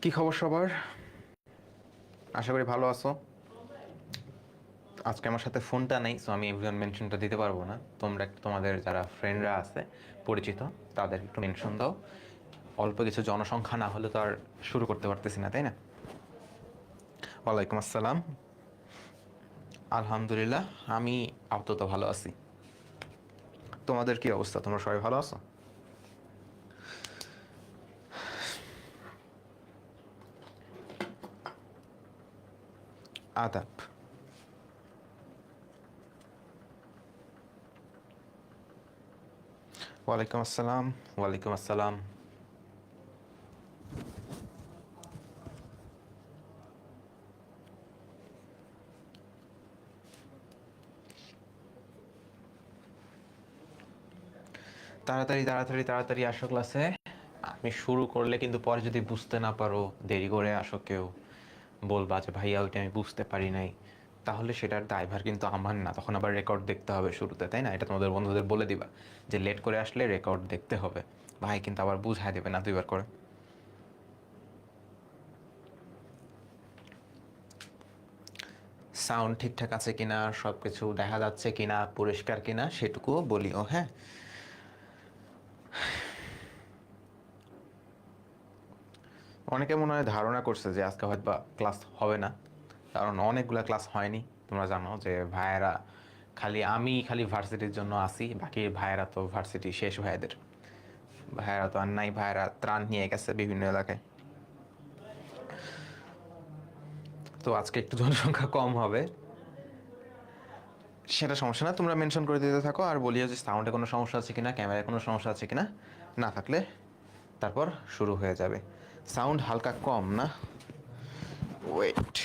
কি খবর সবার? আশা করি ভালো আছো। আজকে আমার সাথে ফোনটা নেই, সো আমি এভরিওয়ান মেনশনটা দিতে পারবো না। তোমরা একটু তোমাদের যারা ফ্রেন্ডরা আছে পরিচিত তাদের একটু মেনশন দাও। অল্প কিছু জনসংখ্যা না হলে তো আর শুরু করতে পারতেছি না, তাই না? ওয়ালাইকুম আসসালাম। আলহামদুলিল্লাহ, আমি আপাতত ভালো আছি। তোমাদের কি অবস্থা? তোমরা সবাই ভালো আছো? আদাব। ওয়ালাইকুম আসসালাম। ওয়ালাইকুম আসসালাম। তাড়াতাড়ি তাড়াতাড়ি তাড়াতাড়ি আসো ক্লাসে। আমি শুরু করলে কিন্তু পরে যদি বুঝতে না পারো, দেরি করে আসো কেউ, বলবা যে ভাইয়া ওইটা আমি বুঝতে পারি নাই, তাহলে সেটার দায়ভার কিন্তু আমার না। তখন আবার রেকর্ড দেখতে হবে শুরুতে, তাই না? এটা তোমাদের বন্ধুদের বলে দিবা যে লেট করে আসলে রেকর্ড দেখতে হবে। ভাই কিন্তু আবার বুঝাই দেবে না দুইবার করে। সাউন্ড ঠিকঠাক আছে কিনা, সব কিছু দেখা যাচ্ছে কিনা, পরিষ্কার কিনা সেটুকুও বলিও, হ্যাঁ? অনেকে মনে হয় ধারণা করছে যে আজকে হয়তো বা ক্লাস হবে না, কারণ অনেকগুলা ক্লাস হয়নি। তোমরা জানো যে ভাইয়েরা আমি খালি ভার্সিটির জন্য আসি, বাকি ভাইয়েরা তো ভার্সিটি শেষ। ভাইয়েরা তো আর নাই, ভাইয়েরা ত্রাণ নিয়ে গেছে বিভিন্ন এলাকায়। তো আজকে একটু জনসংখ্যা কম হবে, সেটা সমস্যা না। তোমরা মেনশন করে দিতে থাকো আর বলিও যে সাউন্ডে কোনো সমস্যা আছে কিনা, ক্যামেরায় কোনো সমস্যা আছে কিনা। না থাকলে তারপর শুরু হয়ে যাবে। সাউন্ড হালকা কম না? ওয়েট।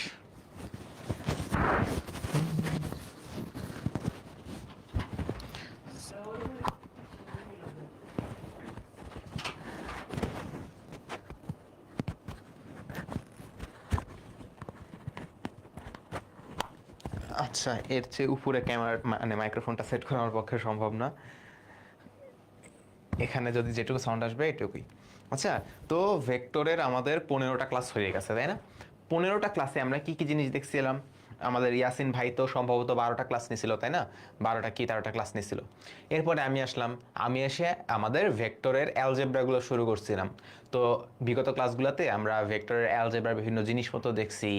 আচ্ছা, এর চেয়ে উপরে ক্যামেরা মানে মাইক্রোফোনটা সেট করা আমার পক্ষে সম্ভব না। এখানে যদি যেটুকু সাউন্ড আসবে এটুকুই। আচ্ছা, তো ভেক্টরের আমাদের 15টা ক্লাস হয়ে গেছে, তাই না? 15টা ক্লাসে আমরা কি কি জিনিস দেখছিলাম? আমাদের ইয়াসিন ভাই তো সম্ভবত 12টা ক্লাস নিছিল, তাই না? 12টা কি 13টা ক্লাস নিছিল। এরপরে আমি আসলাম। আমি এসে আমাদের ভেক্টরের অ্যালজেব্রাগুলো শুরু করছিলাম। তো বিগত ক্লাসগুলোতে আমরা ভেক্টরের অ্যালজেব্রার বিভিন্ন জিনিসপত্র দেখছি,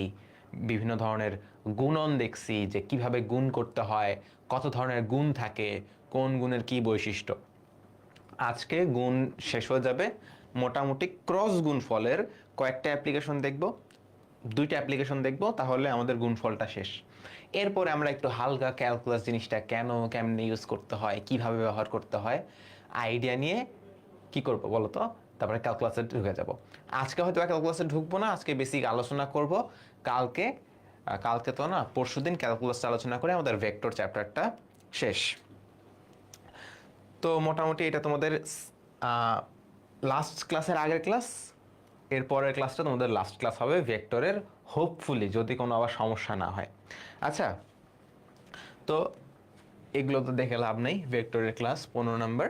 বিভিন্ন ধরনের গুণন দেখছি, যে কিভাবে গুণ করতে হয়, কত ধরনের গুণ থাকে, কোন গুণের কি বৈশিষ্ট্য। আজকে গুণ শেষ হয়ে যাবে। মোটামুটি ক্রস গুণফলের কয়েকটা অ্যাপ্লিকেশন দেখব, 2টা অ্যাপ্লিকেশন দেখব, তাহলে আমাদের গুণফলটা শেষ। এরপরে আমরা একটু হালকা ক্যালকুলাস জিনিসটা কেমনে ইউজ করতে হয়, কিভাবে ব্যবহার করতে হয় আইডিয়া নিয়ে কি করব বলো তো, তারপরে ক্যালকুলাসে ঢুকে যাব। আজকে হয়তো ক্যালকুলাসে ঢুকবো না, আজকে বেসিক আলোচনা করব। কালকে কালকে তো না, পরশুদিন ক্যালকুলাসটা আলোচনা করে আমাদের ভেক্টর চ্যাপ্টারটা শেষ। তো মোটামুটি এটা তোমাদের লাস্ট ক্লাসের আগের ক্লাস। এরপরের ক্লাসটা তোমাদের লাস্ট ক্লাস হবে ভেক্টরের, হোপফুলি যদি কোনো আবার সমস্যা না হয়। আচ্ছা, তো এগুলো তো দেখে লাভ নেই। ভেক্টরের ক্লাস 15 নম্বর।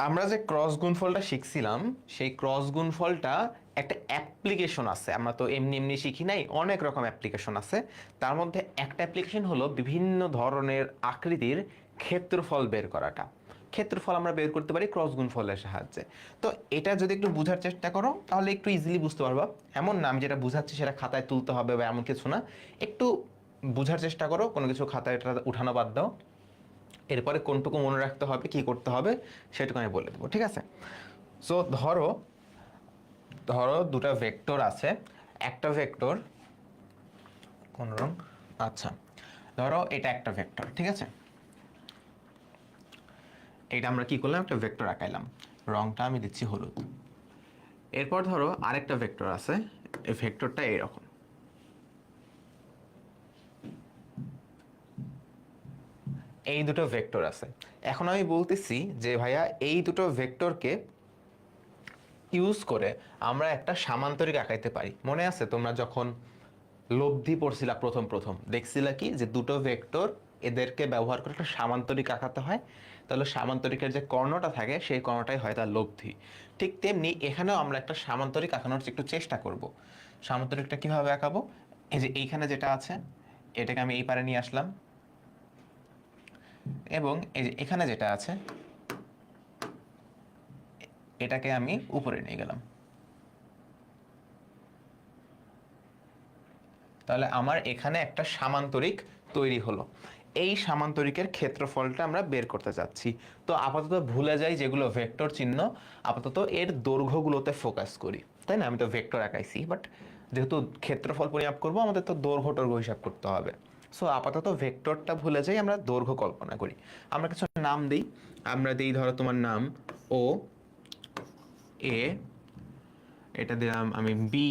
আমরা যে ক্রস গুণফলটা শিখছিলাম, সেই ক্রস গুণফলটা একটা অ্যাপ্লিকেশন আছে। আমরা তো এমনি এমনি শিখি নাই, অনেক রকম অ্যাপ্লিকেশন আছে। তার মধ্যে একটা অ্যাপ্লিকেশন হলো বিভিন্ন ধরনের আকৃতির ক্ষেত্রফল বের করাটা। ক্ষেত্রফল আমরা বের করতে পারি ক্রস গুণফলের সাহায্যে। তো এটা যদি একটু বোঝার চেষ্টা করো তাহলে একটু ইজিলি বুঝতে পারবা। এমন না আমি যেটা বুঝাচ্ছি সেটা খাতায় তুলতে হবে বা এমন কিছু না। একটু বোঝার চেষ্টা করো, কোনো কিছু খাতায় এটা উঠানো বাদ দাও। এরপরে কোনটুকু মনে রাখতে হবে, কি করতে হবে সেটুকু আমি বলে দেবো, ঠিক আছে? সো ধরো ধরো দুটা ভেক্টর আছে। একটা ভেক্টর কোন রং? আচ্ছা, ধরো এটা একটা ভেক্টর, ঠিক আছে? এটা আমরা কি করলাম, একটা ভেক্টর আঁকাইলাম, রংটা আমি দিচ্ছি হলুদ। এরপর ধরো আরেকটা ভেক্টর আছে, এই ভেক্টরটা এইরকম। এই দুটো ভেক্টর আছে। এখন আমি বলতেছি যে ভাইয়া এই দুটো ভেক্টরকে ইউজ করে আমরা একটা সামান্তরিক আঁকাইতে পারি। মনে আছে তোমরা যখন লব্ধি পড়ছিলা প্রথম প্রথম, দেখছিলা কি যে দুটো ভেক্টর এদেরকে ব্যবহার করে একটা সামান্তরিক আঁকাতে হয়। তাহলে সামান্তরিকের যে কর্ণটা থাকে সেই কর্ণটাই হয় তার লব্ধি। ঠিক তেমনি এখানেও আমরা একটা সামান্তরিক আঁকানোর একটু চেষ্টা করব। সামান্তরিকটা কিভাবে আঁকাবো? এই যে এইখানে যেটা আছে এটাকে আমি এই পারে নিয়ে আসলাম, এবং এই যে এখানে যেটা আছে এটাকে আমি উপরে নিয়ে গেলাম। তাহলে আমার এখানে একটা সামান্তরিক তৈরি হলো। এই সামান্তরিকের ক্ষেত্রফলটা আমরা বের করতে যাচ্ছি। তো আপাতত ভুলে যাই যেগুলো ভেক্টর চিহ্ন, আপাতত এর দৈর্ঘ্যগুলোতে ফোকাস করি, তাই না? আমি তো ভেক্টর আঁকাইছি, বাট যেহেতু ক্ষেত্রফল পরিমাপ করব আমাদের তো দৈর্ঘ্য টর্ঘ্য হিসাব করতে হবে। সো আপাতত ভেক্টরটা ভুলে যাই, আমরা দৈর্ঘ্য কল্পনা করি। আমরা কিছু নাম দিই, আমরা দিই ধরো তোমার নাম ও এ, এটা দিলাম আমি বি,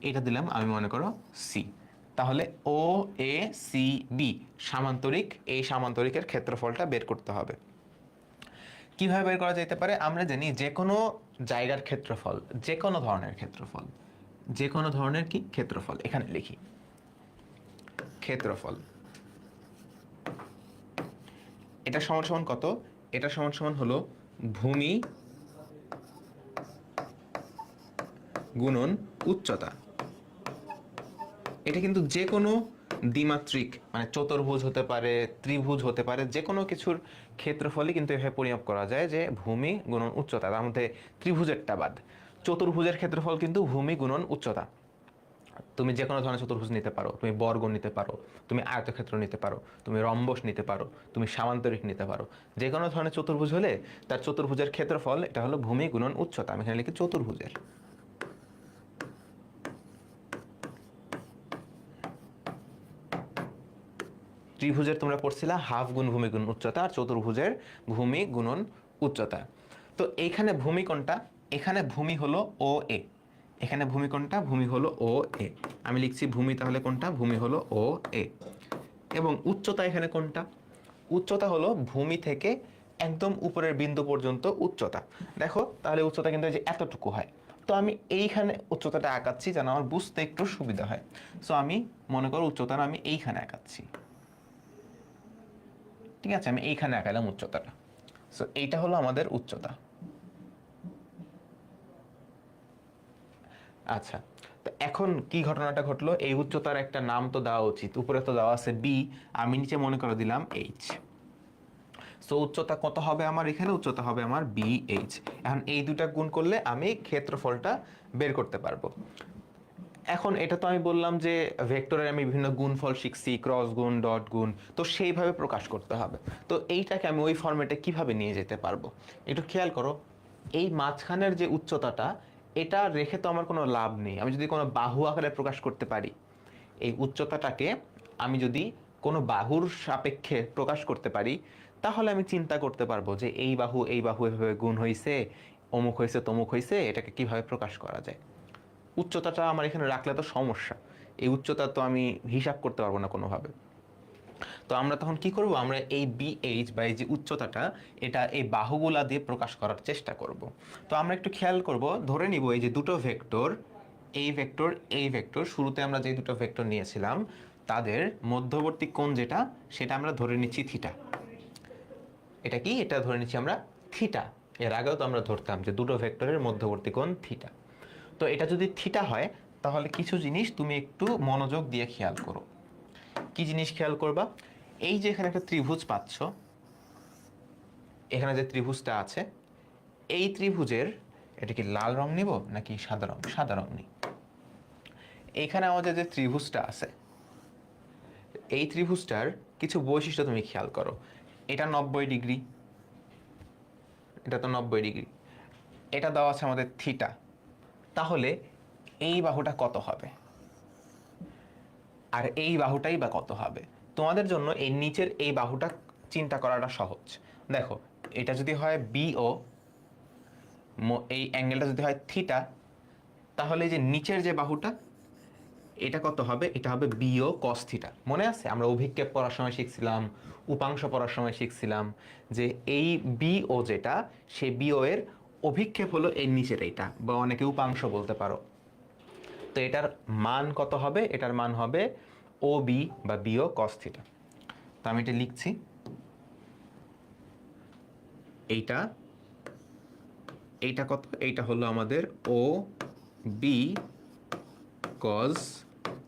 এটা দিলাম আমি মনে করো সি। তাহলে ও এ সি বি সামান্তরিক, এই সামান্তরিকের ক্ষেত্রফলটা বের করতে হবে। কিভাবে বের করা যেতে পারে? আমরা জানি যে কোনো জায়গার ক্ষেত্রফল, যে কোনো ধরনের ক্ষেত্রফল, যে কোনো ধরনের কি ক্ষেত্রফল, এখানে লিখি ক্ষেত্রফল, এটা সমান সমান কত? এটা সমান সমান হলো ভূমি গুণন উচ্চতা। এটা কিন্তু যে কোনো দ্বিমাত্রিক মানে চতুর্ভুজ হতে পারে, ত্রিভুজ হতে পারে, যে কোনো কিছুর ক্ষেত্রফলই কিন্তু এভাবে পরিমাপ করা যায় যে ভূমি গুণন উচ্চতা। তার মধ্যে ত্রিভুজেরটা বাদ, চতুর্ভুজের ক্ষেত্রফল কিন্তু ভূমি গুণন উচ্চতা। তুমি যে কোনো ধরনের চতুর্ভুজ নিতে পারো, তুমি বর্গ নিতে পারো, তুমি আয়তক্ষেত্র নিতে পারো, তুমি রম্বস নিতে পারো, তুমি সামান্তরিক নিতে পারো। যে কোনো ধরনের চতুর্ভুজ হলে তার চতুর্ভুজের ক্ষেত্রফল এটা হলো ভূমি গুণন উচ্চতা। আমি এখানে লিখি চতুর্ভুজের। ত্রিভুজের তোমরা পড়ছিলা হাফ গুণ ভূমি গুণ উচ্চতা, আর চতুর্ভুজের ভূমি গুণন উচ্চতা। তো এইখানে ভূমি কোনটা? এখানে ভূমি হলো ও এ, এখানে ভূমি কোনটা? ভূমি হলো ও এ। আমি লিখছি ভূমি তাহলে কোনটা? ভূমি হলো ও এ। এবং উচ্চতা এখানে কোনটা? উচ্চতা হলো ভূমি থেকে একদম উপরের বিন্দু পর্যন্ত উচ্চতা। দেখো তাহলে উচ্চতা কিন্তু এই যে এতটুকু হয়। তো আমি এইখানে উচ্চতাটা আঁকাচ্ছি যেন আমার বুঝতে একটু সুবিধা হয়। সো আমি মনে করো উচ্চতাটা আমি এইখানে আঁকাচ্ছি, ঠিক আছে? আমি এইখানে আঁকালাম উচ্চতাটা। সো এইটা হলো আমাদের উচ্চতা। আচ্ছা, তো এখন কি ঘটনাটা ঘটলো? এই উচ্চতার একটা নাম তো দেওয়া উচিত। উপরে তো দেওয়া আছে বি, আমি নিচে মনে করে দিলাম এইচ। সো উচ্চতা কত হবে আমার? এখানে উচ্চতা হবে আমার বি এইচ। এখন এই দুটা গুণ করলে আমি ক্ষেত্রফলটা বের করতে পারবো। এখন এটা তো আমি বললাম যে ভেক্টরের আমি বিভিন্ন গুণফল শিখছি, ক্রস গুণ, ডট গুণ, তো সেইভাবে প্রকাশ করতে হবে। তো এইটাকে আমি ওই ফরম্যাটে কিভাবে নিয়ে যেতে পারবো? একটু খেয়াল করো, এই মাঝখানের যে উচ্চতাটা, এটা রেখে তো আমার কোনো লাভ নেই। আমি যদি কোনো বাহু আকারে প্রকাশ করতে পারি, এই উচ্চতাটাকে আমি যদি কোনো বাহুর সাপেক্ষে প্রকাশ করতে পারি, তাহলে আমি চিন্তা করতে পারবো যে এই বাহু এভাবে গুণ হয়েছে, অমুক হয়েছে তমুক হয়েছে, এটাকে কিভাবে প্রকাশ করা যায়। উচ্চতাটা আমার এখানে রাখলে তো সমস্যা, এই উচ্চতা তো আমি হিসাব করতে পারবো না কোনোভাবে। তো আমরা তখন কি করব? আমরা এই বিএইচ বা এই যে উচ্চতাটা, এটা এই বাহুগুলা দিয়ে প্রকাশ করার চেষ্টা করব। তো আমরা একটু খেয়াল করব, ধরে নিব এই যে দুটো ভেক্টর, এই ভেক্টর এই ভেক্টর, শুরুতে আমরা যে দুটো ভেক্টর নিয়েছিলাম তাদের মধ্যবর্তী কোণ যেটা, সেটা আমরা ধরে নিচ্ছি থিটা। এটা কি? এটা ধরে নিচ্ছি আমরা থিটা। এর আগেও তো আমরা ধরতাম যে দুটো ভেক্টরের মধ্যবর্তী কোণ থিটা। তো এটা যদি থিটা হয়, তাহলে কিছু জিনিস তুমি একটু মনোযোগ দিয়ে খেয়াল করো। কি জিনিস খেয়াল করবা? এই যে এখানে একটা ত্রিভুজ পাচ্ছ, এখানে যে ত্রিভুজটা আছে, এই ত্রিভুজের, এটা কি লাল রং নিব নাকি সাদা রং? সাদা রং নিই। এইখানে আমাদের যে ত্রিভুজটা আছে, এই ত্রিভুজটার কিছু বৈশিষ্ট্য তুমি খেয়াল করো। এটা 90 ডিগ্রি, এটা তো 90 ডিগ্রি, এটা দেওয়া আছে আমাদের থিটা। তাহলে এই বাহুটা কত হবে? আর এই বাহুটাই বা কত হবে? তোমাদের জন্য এই নিচের এই বাহুটা চিন্তা করাটা সহজ। দেখো, এটা যদি হয় বিও, এই অ্যাঙ্গেলটা যদি হয় থিটা, তাহলে এই যে নিচের যে বাহুটা, এটা কত হবে? এটা হবে বিও কস থিটা। মনে আছে আমরা অভিক্ষেপ পড়ার সময় শিখছিলাম, উপাংশ পড়ার সময় শিখছিলাম যে এই বিও যেটা, সেই বিও এর অভিক্ষেপ হলো এই নিচের এইটা, বা অনেকে উপাংশ বলতে পারো। তো এটার মান কত হবে? এটার মান হবে ও বি বা বিও কস থিটা। তো আমি এটা লিখছি, এইটা এইটা কত, এইটা হলো আমাদের ও বি কজ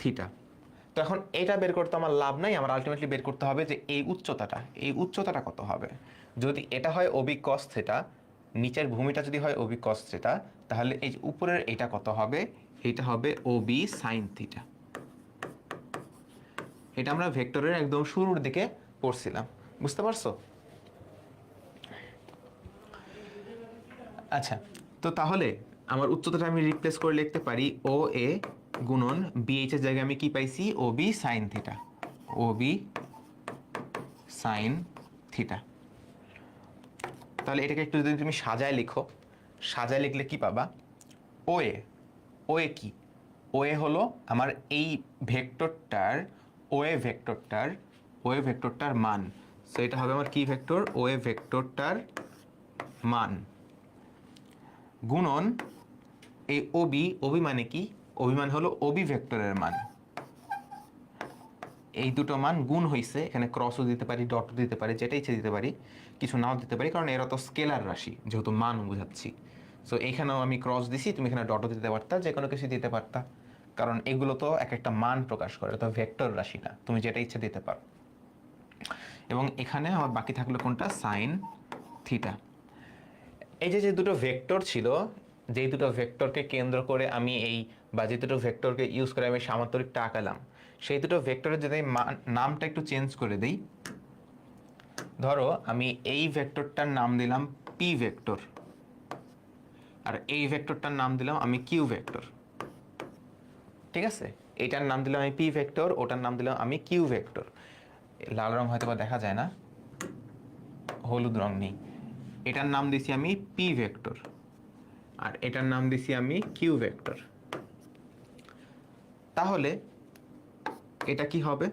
থিটা। তো এখন এটা বের করতে আমার লাভ নাই, আমার আলটিমেটলি বের করতে হবে যে এই উচ্চতাটা কত হবে। যদি এটা হয় ওবি কস থিটা, নিচের ভূমিটা যদি হয় ওবি কস থিটা, তাহলে এই যে উপরের এটা কত হবে, এটা হবে ওবি সাইন থিটা। এটা আমরা ভেক্টরের একদম শুরুর দিকে পড়ছিলাম, বুঝতে পারছো? আচ্ছা, তো তাহলে আমার উচ্চতাটা আমি রিপ্লেস করে লিখতে পারি ও এ গুণন বিএইচ এর জায়গায় আমি কি পাইছি, ও বি সাইন থিটা, ও বি সাইন থিটা। তাহলে এটাকে একটু যদি তুমি সাজায় লিখো, সাজায় লিখলে কি পাবা, ও এ কি, ও এ হলো আমার এই ভেক্টরটার মান। সো এটা হবে আমার কি ভেক্টর, ও এ ভেক্টরটার মান গুণন এই ওবি মানে কি, ওবি মানে হলো ওবি ভেক্টরের মান। এই দুটো মান গুণ হইছে, এখানে ক্রসও দিতে পারি, ডটও দিতে পারি, যেটা ইচ্ছে দিতে পারি, কিছু নাও দিতে পারি, কারণ এরা তো স্কেলার রাশি, যেহেতু মান বোঝাচ্ছি। সো এইখানেও আমি ক্রস দিছি, তুমি এখানে ডটও দিতে পারতা, যে কোনো কিছু দিতে পারতা, কারণ এগুলো তো এক একটা মান প্রকাশ করে, তো ভেক্টর রাশি না, তুমি যেটা ইচ্ছে দিতে পারো। এবং এখানে আমার বাকি থাকলো কোনটা, সাইন থিটা। এই যে দুটো ভেক্টর ছিল, যেই দুটো ভেক্টরকে কেন্দ্র করে আমি যে দুটো ভেক্টরকে ইউজ করে আমি সামান্তরিকটা আঁকালাম, সেই দুটো ভেক্টরের যদি নামটা একটু চেঞ্জ করে দিই, ধরো আমি এই ভেক্টরটার নাম দিলাম পি ভেক্টর, আর এই ভেক্টরটার নাম দিলাম আমি কিউ ভেক্টর, ঠিক আছে? এইটার নাম দিলাম আমি পি ভেক্টর, ওটার নাম দিলাম আমি কিউ ভেক্টর। লাল রং হয়তো বা দেখা যায় না, হলুদ রং নেই। এটার নাম দিছি আমি পি ভেক্টর, আর এটার নাম দিছি আমি কিউ ভেক্টর। তাহলে এটা কি হবে,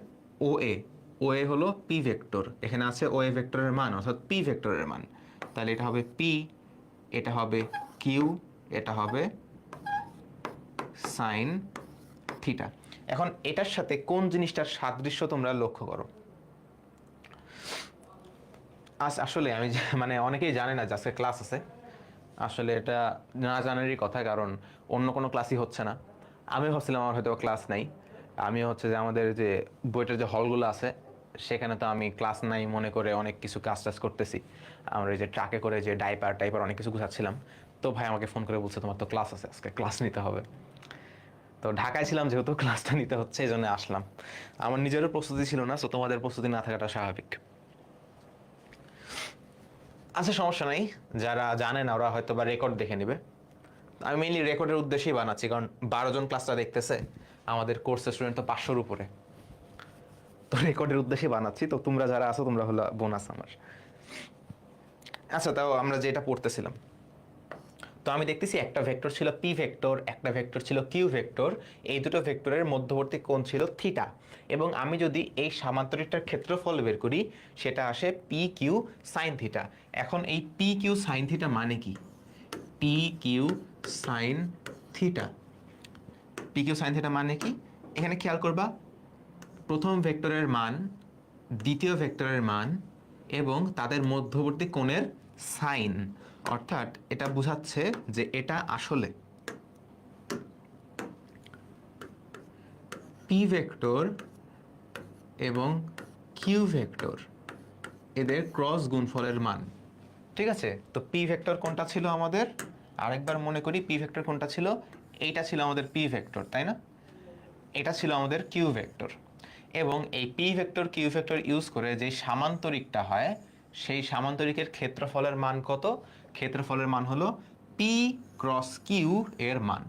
ও এ হলো পি ভেক্টর, এখানে আছে ও এ ভেক্টরের মান, অর্থাৎ পি ভেক্টরের মান। তাহলে এটা হবে পি, এটা হবে কিউ, এটা হবে সাইন থিটা। এখন এটার সাথে কোন জিনিসটার সাদৃশ্য তোমরা লক্ষ্য করো। আসলে আমি মানে অনেকেই জানে না যে আজকে ক্লাস আছে, আসলে এটা না জানারই কথা, কারণ অন্য কোনো ক্লাসই হচ্ছে না। আমি ভাবছিলাম আমার হয়তো ক্লাস নাই, আমি হচ্ছে যে আমাদের যে বইটার যে হলগুলো আছে সেখানে তো আমি ক্লাস নাই মনে করে অনেক কিছু কাজ টাজ করতেছি। আমরা এই যে ট্রাকে করে যে ডাইপার অনেক কিছু গুছাচ্ছিলাম, তো ভাই আমাকে ফোন করে বলছে তোমার তো ক্লাস আছে, আজকে ক্লাস নিতে হবে। তো ঢাকায় ছিলাম যেহেতু, ক্লাসটা নিতে হচ্ছে, এই জন্য আসলাম। আমার নিজেরও প্রস্তুতি ছিল না, তো তোমাদের প্রস্তুতি না থাকাটা স্বাভাবিক। আচ্ছা, সমস্যা নাই, যারা জানে না ওরা হয়তো বা রেকর্ড দেখে নেবে। আমি মেইনলি রেকর্ডের উদ্দেশ্যেই বানাচ্ছি, কারণ 12 জন ক্লাসটা দেখতেছে, আমাদের কোর্সের স্টুডেন্ট তো 500-র উপরে, তো রেকর্ডের উদ্দেশ্যে বানাচ্ছি। তো তোমরা যারা আছো তোমরা হলো বোনাস আমার। আচ্ছা, তাও আমরা যেটা পড়তেছিলাম, তো আমি দেখতেছি একটা ভেক্টর ছিল পি ভেক্টর, একটা ভেক্টর ছিল কিউ ভেক্টর, এই দুটো ভেক্টরের মধ্যবর্তী কোণ ছিল থিটা, এবং আমি যদি এই সামান্তরিকটার ক্ষেত্রফল বের করি সেটা আসে পি কিউ সাইন থিটা। এখন এই পি কিউ সাইন থিটা মানে কি, P Q sine theta, P Q sine theta মানে কি, এখানে খেয়াল করবা, প্রথম ভেক্টরের মান, দ্বিতীয় ভেক্টরের মান এবং তাদের মধ্যবর্তী কোণের সাইন, অর্থাৎ এটা বোঝাচ্ছে যে এটা আসলে পি ভেক্টর এবং কিউ ভেক্টর এদের ক্রস গুণফলের মান, ঠিক আছে? তো পি ভেক্টর কোনটা ছিল আমাদের, আরেকবার মনে করি, পি ভেক্টর কোনটা ছিল, এইটা ছিল আমাদের পি ভেক্টর, তাই না? এটা ছিল আমাদের কিউ ভেক্টর, এবং এই P vector Q vector use করে যে সামান্তরিকটা হয়, সেই সামান্তরিকের ক্ষেত্রফলের মান কত, ক্ষেত্রফলের মান হলো পি ক্রস কিউ এর মান।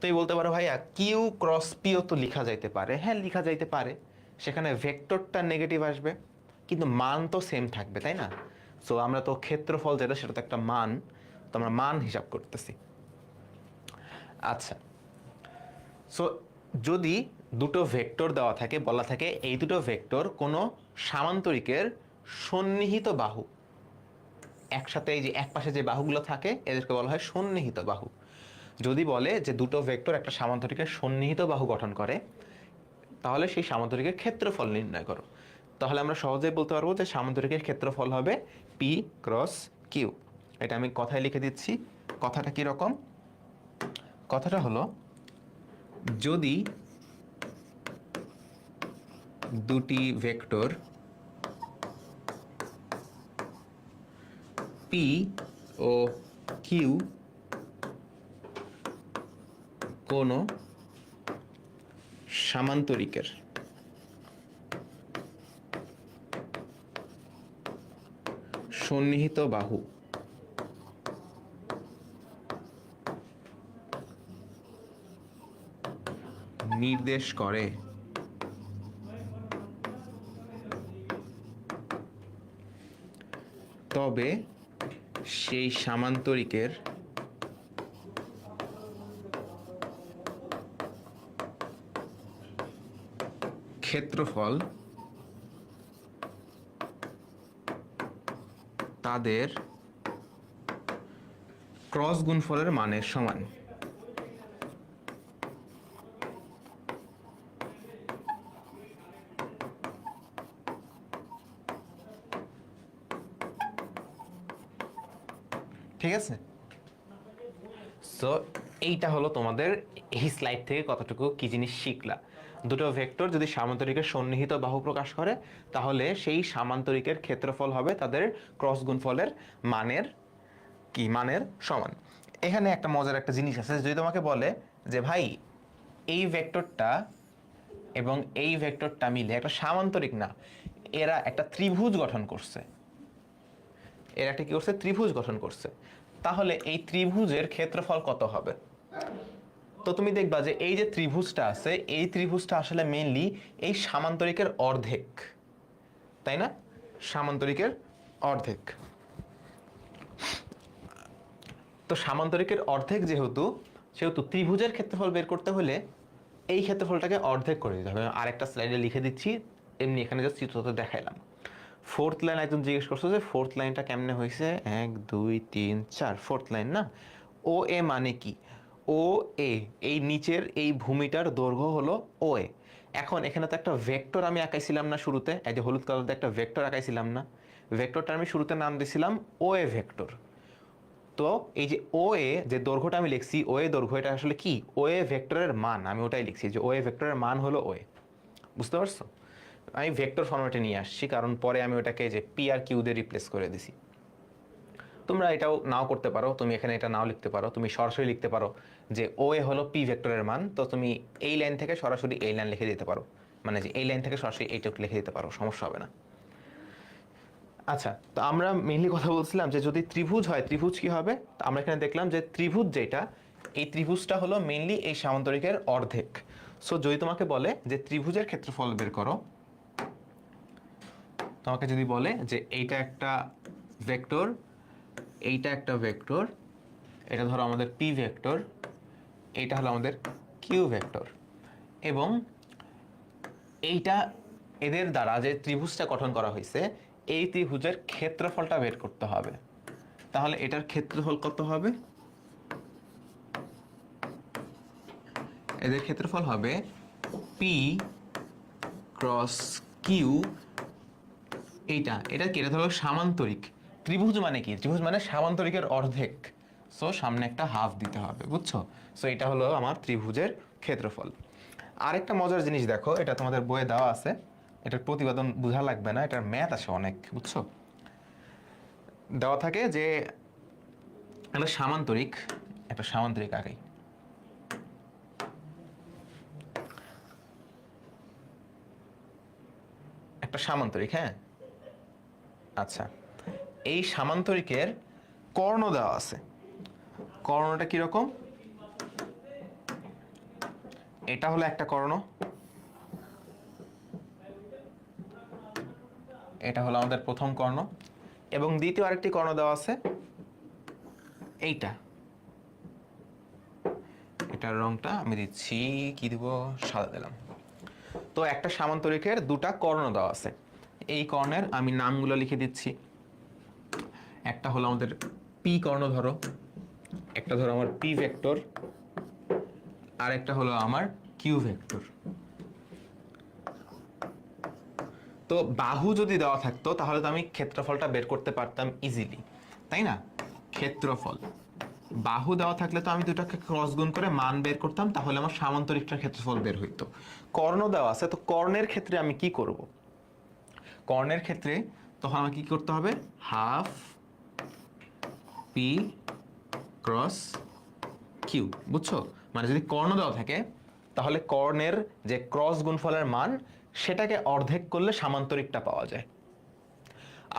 তুই বলতে পারো ভাইয়া কিউ ক্রস পিও তো লেখা যাইতে পারে, হ্যাঁ লেখা যাইতে পারে, সেখানে ভেক্টরটা নেগেটিভ আসবে কিন্তু মান তো সেম থাকবে, তাই না? সো আমরা তো ক্ষেত্রফল যেটা সেটা তো একটা মান, তো আমরা মান হিসাব করতেছি। আচ্ছা, সো যদি দুটো ভেক্টর দেওয়া থাকে, বলা থাকে এই দুটো ভেক্টর কোনো সামান্তরিকের সন্নিহিত বাহু, একসাথে এই যে এক পাশে যে বাহুগুলো থাকে এদেরকে বলা হয় সন্নিহিত বাহু। যদি বলে যে দুটো ভেক্টর একটা সামান্তরিকের সন্নিহিত বাহু গঠন করে, তাহলে সেই সামান্তরিকের ক্ষেত্রফল নির্ণয় করো। তাহলে আমরা সহজেই বলতে পারবো যে সামান্তরিকের ক্ষেত্রফল হবে পি ক্রস কিউ। এটা আমি কথায় লিখে দিচ্ছি। কথাটা কি রকম? কথাটা হলো, যদি দুটি ভেক্টর পি ও কিউ কোনো সামান্তরিকের সন্নিহিত বাহু নির্দেশ করে, তবে সেই সামান্তরিকের ক্ষেত্রফল তাদের ক্রস গুণফলের মানের সমান। ঠিক আছে? সো এইটা হলো তোমাদের এই স্লাইড থেকে কতটুকু কি জিনিস শিখলা। দুটো ভেক্টর যদি সামান্তরিকের সন্নিহিত বাহু প্রকাশ করে, তাহলে সেই সামান্তরিকের ক্ষেত্রফল হবে তাদের ক্রস গুণফলের মানের সমান। এখানে একটা মজার একটা জিনিস আছে, যদি তোমাকে বলে যে ভাই এই ভেক্টরটা এবং এই ভেক্টরটা মিলে একটা সামান্তরিক না, এরা একটা ত্রিভুজ গঠন করছে, এরা একটা কি করছে? ত্রিভুজ গঠন করছে, তাহলে এই ত্রিভুজের ক্ষেত্রফল কত হবে? তো তুমি দেখবা যে এই যে ত্রিভুজটা আছে, এই ত্রিভুজটা আসলে মেইনলি এই সামান্তরিকের অর্ধেক, তাই না? সামান্তরিকের অর্ধেক। তো সামান্তরিকের অর্ধেক যেহেতু, সেহেতু ত্রিভুজের ক্ষেত্রফল বের করতে হলে এই ক্ষেত্রফলটাকে অর্ধেক করে দিতে হবে। আরেকটা স্লাইডে লিখে দিচ্ছি, এমনি এখানে জাস্ট চিত্রতে দেখাইলাম। ফোর্থ লাইন একজন জিজ্ঞেস করছো যে ফোর্থ লাইনটা কেমনে হয়েছে? 1 2 3 4, ফোর্থ লাইন না? ও এ মানে কি? ও এ, এই নিচের এই ভূমিটার দৈর্ঘ্য হলো ও এ। এখন এখানে তো একটা ভেক্টর আমি আঁকাইছিলাম না শুরুতে? এই যে হলুদ কালার দিয়ে একটা ভেক্টর আঁকাইছিলাম না? ভেক্টরটা আমি শুরুতে নাম দিছিলাম ও এ ভেক্টর। তো এই যে ও এ যে দৈর্ঘ্যটা আমি লিখছি, ও এ দৈর্ঘ্য, এটা আসলে কি? ও এ ভেক্টরের মান, আমি ওটাই লিখছি যে ও এ ভেক্টরের মান হলো ও এ। বুঝতে পারছো? আমি ভেক্টর ফরম্যাটে নিয়ে আসছি, কারণ পরে আমি ওটাকে যে পি আর কিউ দিয়ে রিপ্লেস করে দিছি। তোমরা এটাও নাও করতে পারো, তুমি এখানে এটা নাও লিখতে পারো, তুমি সরাসরি লিখতে পারো যে ও এ হলো পি ভেক্টরের মান, তো তুমি এই লাইন থেকে সরাসরি এই লাইন লিখে দিতে পারো, মানে যে এই লাইন থেকে সরাসরি এইটুকু লিখে দিতে পারো, সমস্যা হবে না। আচ্ছা, তো আমরা মেইনলি কথা বলছিলাম যে যদি ত্রিভুজ হয়, ত্রিভুজ কি হবে? আমরা এখানে দেখলাম যে ত্রিভুজ যেটা, এই ত্রিভুজটা হলো মেইনলি এই সামান্তরিকের অর্ধেক। সো যদি তোমাকে বলে যে ত্রিভুজের ক্ষেত্রফল বের করো, তোমাকে যদি বলে যে এইটা একটা ভেক্টর, এইটা একটা ভেক্টর, এটা ধরো আমাদের পি ভেক্টর, এইটা হলো আমাদের কিউ ভেক্টর, এবং এইটা এদের দ্বারা যে ত্রিভুজটা গঠন করা হয়েছে, এই ত্রিভুজের ক্ষেত্রফলটা বের করতে হবে। তাহলে এটার ক্ষেত্রফল কত হবে? এদের ক্ষেত্রফল হবে পি ক্রস কিউ। এটা কি? এটা ধরো সামান্তরিক। ত্রিভুজ মানে কি? ত্রিভুজ মানে সামান্তরিকের অর্ধেক। সো সামনে একটা হাফ দিতে হবে, বুঝছো? সো এটা হলো আমার ত্রিভুজের ক্ষেত্রফল। আরেকটা মজার জিনিস দেখো, এটা তোমাদের বইয়ে দেওয়া আছে, এটার প্রতিবেদন বোঝা লাগবে না, এটার ম্যাথ আছে অনেক, বুঝছো? দেওয়া থাকে যে একটা সামান্তরিক আঁকাই। একটা সামান্তরিক, হ্যাঁ? আচ্ছা, এই সামান্তরিকের কর্ণ দেওয়া আছে। কর্ণটা কিরকম? এটা হলো একটা কর্ণ, এটা হলো আমাদের প্রথম কর্ণ, এবং দ্বিতীয় আরেকটি কর্ণ দেওয়া আছে, এইটা। এটার রংটা আমি দিচ্ছি, কি দিব? সাদা দিলাম। তো একটা সামান্তরিকের দুটা কর্ণ দেওয়া আছে, এই কর্ণের আমি নামগুলো লিখে দিচ্ছি। একটা হলো আমাদের পি কর্ণ, ধরো একটা ধরো আমার পি ভেক্টর, আর একটা হলো আমার কিউ ভেক্টর। তো বাহু যদি দেওয়া থাকতো তাহলে তো আমি ক্ষেত্রফলটা বের করতে পারতাম ইজিলি, তাই না? ক্ষেত্রফল বাহু দেওয়া থাকলে তো আমি দুটাকে ক্রস গুণ করে মান বের করতাম, তাহলে আমার সামান্তরিকটার ক্ষেত্রফল বের হইতো। কর্ণ দেওয়া আছে, তো কর্ণের ক্ষেত্রে আমি কি করব? কর্ণের ক্ষেত্রে তখন আমাকে কি করতে হবে? হাফ পি ক্রস কিউ, বুঝছো? মানে যদি কর্ণ দেওয়া থাকে তাহলে কর্ণের যে ক্রস গুণফলের মান সেটাকে অর্ধেক করলে সামান্তরিকটা পাওয়া যায়।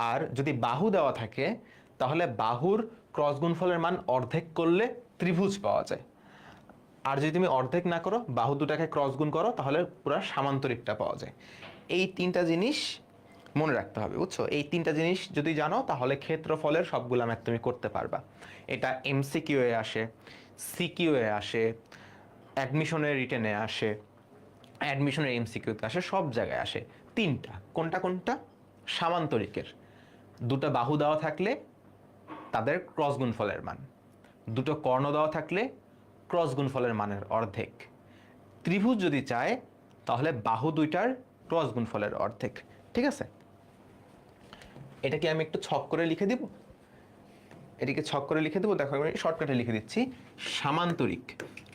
আর যদি বাহু দেওয়া থাকে তাহলে বাহুর ক্রস গুণফলের মান অর্ধেক করলে ত্রিভুজ পাওয়া যায়। আর যদি তুমি অর্ধেক না করো, বাহু দুটাকে ক্রস গুণ করো, তাহলে পুরো সামান্তরিকটা পাওয়া যায়। এই তিনটা জিনিস মনে রাখতে হবে, বুঝছো? এই তিনটা জিনিস যদি জানো তাহলে ক্ষেত্রফলের সবগুলা ম্যাথ তুমি করতে পারবা। এটা এমসিকিউ এ আসে, সিকিউ এ আসে, অ্যাডমিশনের রিটেনে আসে, অ্যাডমিশনের এমসিকিউতে আসে, সব জায়গায় আসে। তিনটা কোনটা কোনটা? সামান্তরিকের দুটো বাহু দেওয়া থাকলে তাদের ক্রস গুণফলের মান, দুটো কর্ণ দেওয়া থাকলে ক্রস গুণফলের মানের অর্ধেক, ত্রিভুজ যদি চায় তাহলে বাহু দুইটার ক্রস গুণফলের অর্ধেক। ঠিক আছে, এটাকে আমি একটু ছক করে লিখে দিব, এটিকে ছক করে লিখে দেবো। দেখো আমি শর্টকাটে লিখে দিচ্ছি, সামান্তরিক।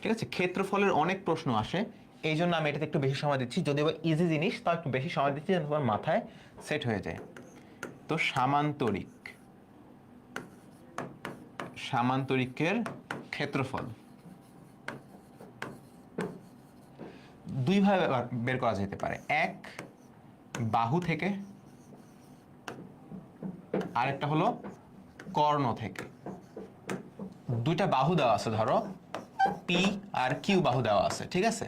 ঠিক আছে, ক্ষেত্রফলের অনেক প্রশ্ন আসে, এই জন্য আমি এটাতে একটু বেশি সময় দিচ্ছি। যদিও ইজি জিনিস, তাও একটু বেশি সময় দিচ্ছি যেন তোমার মাথায় সেট হয়ে যায়। তো সামান্তরিক, সামান্তরিকের ক্ষেত্রফল দুইভাবে বের করা যেতে পারে, এক বাহু থেকে, আরেকটা হলো কর্ণ থেকে। দুইটা বাহু দেওয়া আছে, ধরো পি আর কিউ বাহু দেওয়া আছে, ঠিক আছে,